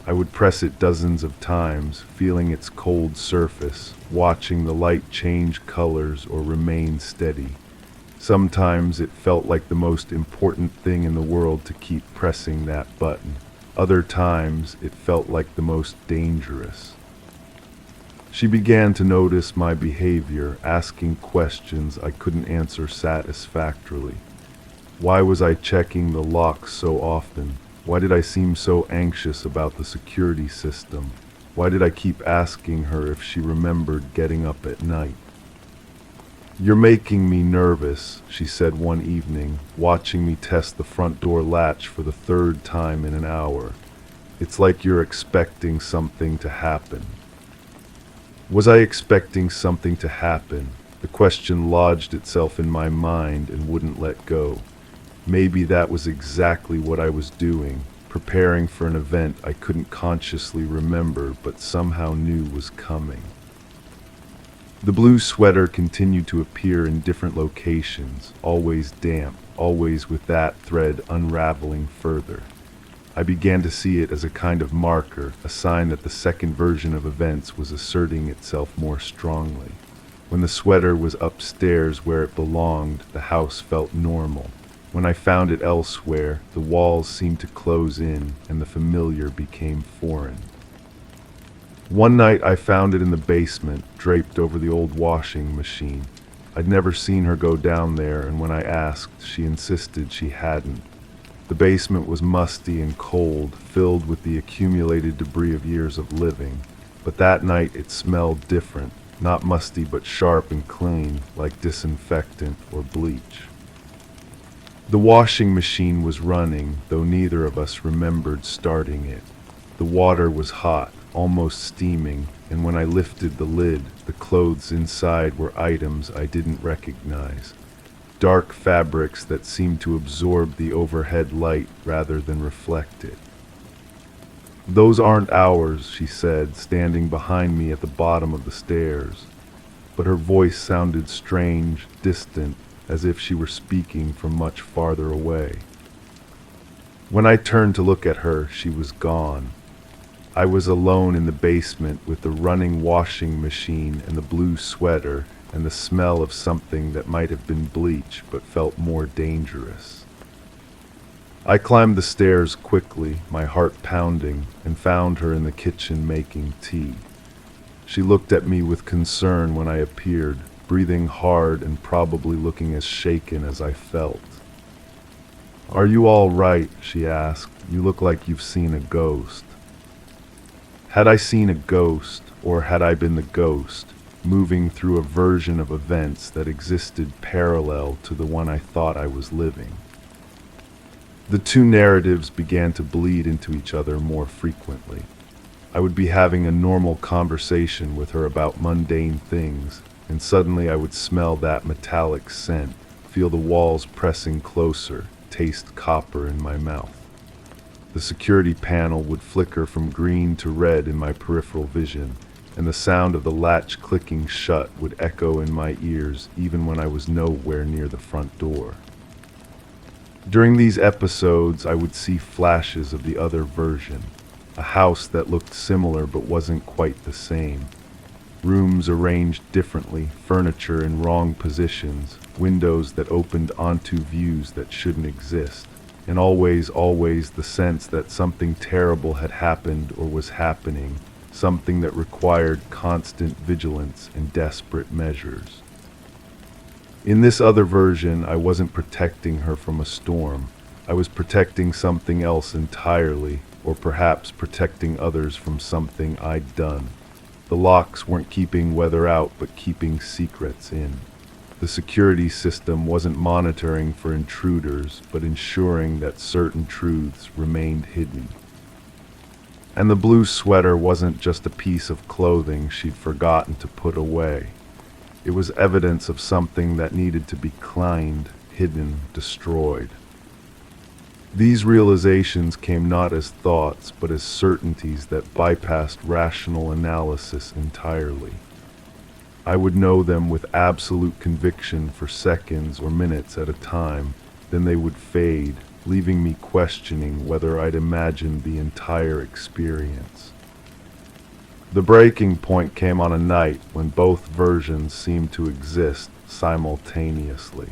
I would press it dozens of times, feeling its cold surface, watching the light change colors or remain steady. Sometimes it felt like the most important thing in the world to keep pressing that button. Other times, it felt like the most dangerous. She began to notice my behavior, asking questions I couldn't answer satisfactorily. Why was I checking the locks so often? Why did I seem so anxious about the security system? Why did I keep asking her if she remembered getting up at night? "You're making me nervous," she said one evening, watching me test the front door latch for the third time in an hour. "It's like you're expecting something to happen." Was I expecting something to happen? The question lodged itself in my mind and wouldn't let go. Maybe that was exactly what I was doing, preparing for an event I couldn't consciously remember but somehow knew was coming. The blue sweater continued to appear in different locations, always damp, always with that thread unraveling further. I began to see it as a kind of marker, a sign that the second version of events was asserting itself more strongly. When the sweater was upstairs where it belonged, the house felt normal. When I found it elsewhere, the walls seemed to close in and the familiar became foreign. One night I found it in the basement, draped over the old washing machine. I'd never seen her go down there, and when I asked, she insisted she hadn't. The basement was musty and cold, filled with the accumulated debris of years of living. But that night it smelled different, not musty but sharp and clean, like disinfectant or bleach. The washing machine was running, though neither of us remembered starting it. The water was hot, almost steaming, and when I lifted the lid, the clothes inside were items I didn't recognize. Dark fabrics that seemed to absorb the overhead light rather than reflect it. "Those aren't ours," she said, standing behind me at the bottom of the stairs. But her voice sounded strange, distant, as if she were speaking from much farther away. When I turned to look at her, she was gone. I was alone in the basement with the running washing machine and the blue sweater and the smell of something that might have been bleach but felt more dangerous. I climbed the stairs quickly, my heart pounding, and found her in the kitchen making tea. She looked at me with concern when I appeared, breathing hard and probably looking as shaken as I felt. "Are you all right?" she asked. "You look like you've seen a ghost." Had I seen a ghost, or had I been the ghost, moving through a version of events that existed parallel to the one I thought I was living? The two narratives began to bleed into each other more frequently. I would be having a normal conversation with her about mundane things, and suddenly I would smell that metallic scent, feel the walls pressing closer, taste copper in my mouth. The security panel would flicker from green to red in my peripheral vision, and the sound of the latch clicking shut would echo in my ears even when I was nowhere near the front door. During these episodes, I would see flashes of the other version, a house that looked similar but wasn't quite the same. Rooms arranged differently, furniture in wrong positions, windows that opened onto views that shouldn't exist, and always the sense that something terrible had happened or was happening, something that required constant vigilance and desperate measures. In this other version, I wasn't protecting her from a storm. I was protecting something else entirely, or perhaps protecting others from something I'd done. The locks weren't keeping weather out, but keeping secrets in. The security system wasn't monitoring for intruders, but ensuring that certain truths remained hidden. And the blue sweater wasn't just a piece of clothing she'd forgotten to put away. It was evidence of something that needed to be cleaned, hidden, destroyed. These realizations came not as thoughts, but as certainties that bypassed rational analysis entirely. I would know them with absolute conviction for seconds or minutes at a time, then they would fade, leaving me questioning whether I'd imagined the entire experience. The breaking point came on a night when both versions seemed to exist simultaneously.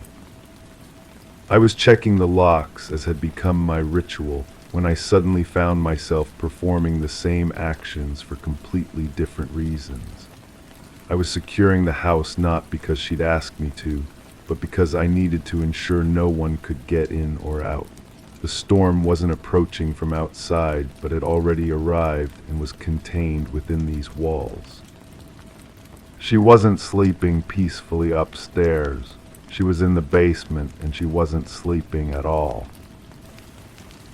I was checking the locks, as had become my ritual, when I suddenly found myself performing the same actions for completely different reasons. I was securing the house not because she'd asked me to, but because I needed to ensure no one could get in or out. The storm wasn't approaching from outside, but had already arrived and was contained within these walls. She wasn't sleeping peacefully upstairs. She was in the basement, and she wasn't sleeping at all.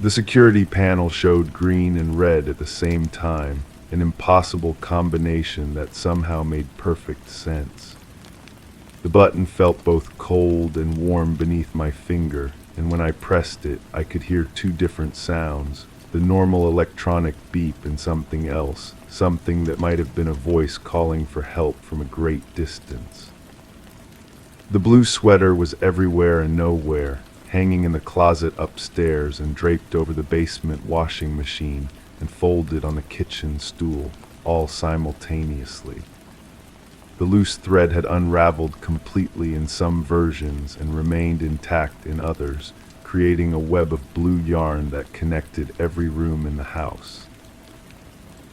The security panel showed green and red at the same time, an impossible combination that somehow made perfect sense. The button felt both cold and warm beneath my finger, and when I pressed it, I could hear two different sounds, the normal electronic beep and something else, something that might have been a voice calling for help from a great distance. The blue sweater was everywhere and nowhere, hanging in the closet upstairs and draped over the basement washing machine and folded on the kitchen stool, all simultaneously. The loose thread had unraveled completely in some versions and remained intact in others, creating a web of blue yarn that connected every room in the house.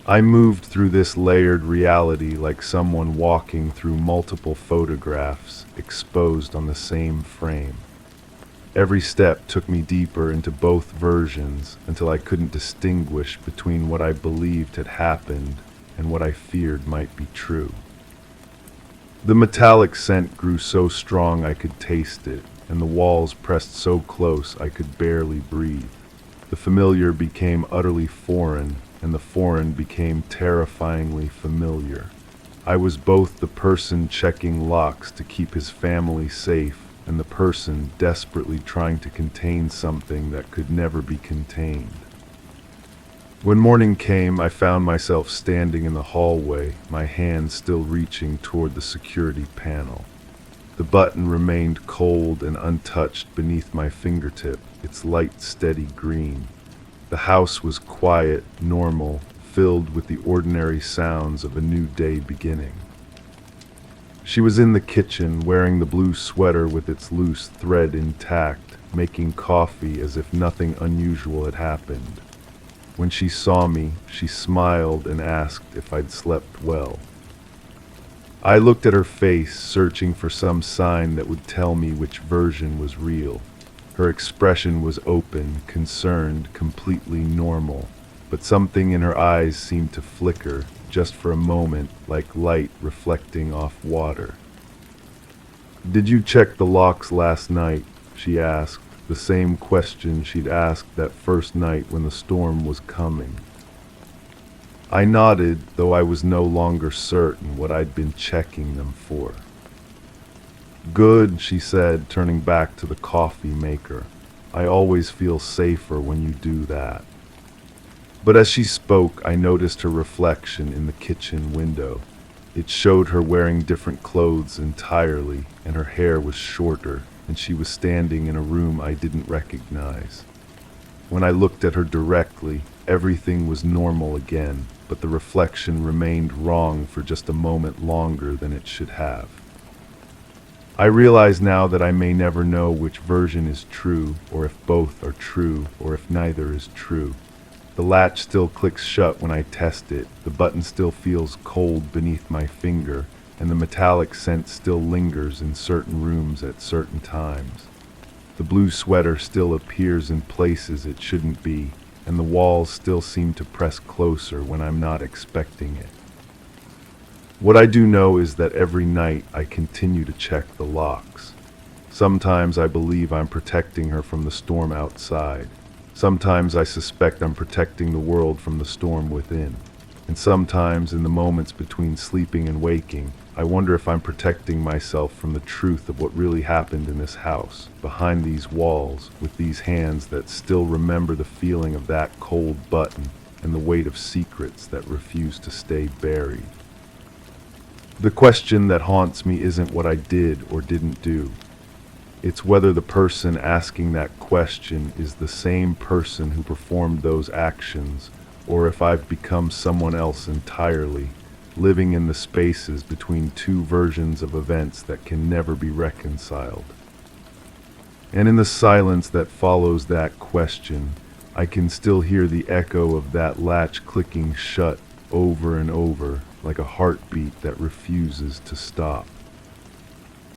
I moved through this layered reality like someone walking through multiple photographs exposed on the same frame. Every step took me deeper into both versions until I couldn't distinguish between what I believed had happened and what I feared might be true. The metallic scent grew so strong I could taste it, and the walls pressed so close I could barely breathe. The familiar became utterly foreign, and the foreign became terrifyingly familiar. I was both the person checking locks to keep his family safe and the person desperately trying to contain something that could never be contained. When morning came, I found myself standing in the hallway, my hand still reaching toward the security panel. The button remained cold and untouched beneath my fingertip, its light steady green. The house was quiet, normal, filled with the ordinary sounds of a new day beginning. She was in the kitchen, wearing the blue sweater with its loose thread intact, making coffee as if nothing unusual had happened. When she saw me, she smiled and asked if I'd slept well. I looked at her face, searching for some sign that would tell me which version was real. Her expression was open, concerned, completely normal, but something in her eyes seemed to flicker, just for a moment, like light reflecting off water. "Did you check the locks last night?" she asked, the same question she'd asked that first night when the storm was coming. I nodded, though I was no longer certain what I'd been checking them for. "Good," she said, turning back to the coffee maker. "I always feel safer when you do that." But as she spoke, I noticed her reflection in the kitchen window. It showed her wearing different clothes entirely, and her hair was shorter, and she was standing in a room I didn't recognize. When I looked at her directly, everything was normal again, but the reflection remained wrong for just a moment longer than it should have. I realize now that I may never know which version is true, or if both are true, or if neither is true. The latch still clicks shut when I test it, the button still feels cold beneath my finger, and the metallic scent still lingers in certain rooms at certain times. The blue sweater still appears in places it shouldn't be, and the walls still seem to press closer when I'm not expecting it. What I do know is that every night I continue to check the locks. Sometimes I believe I'm protecting her from the storm outside. Sometimes I suspect I'm protecting the world from the storm within. And sometimes, in the moments between sleeping and waking, I wonder if I'm protecting myself from the truth of what really happened in this house, behind these walls, with these hands that still remember the feeling of that cold button and the weight of secrets that refuse to stay buried. The question that haunts me isn't what I did or didn't do. It's whether the person asking that question is the same person who performed those actions, or if I've become someone else entirely, living in the spaces between two versions of events that can never be reconciled. And in the silence that follows that question, I can still hear the echo of that latch clicking shut over and over, like a heartbeat that refuses to stop.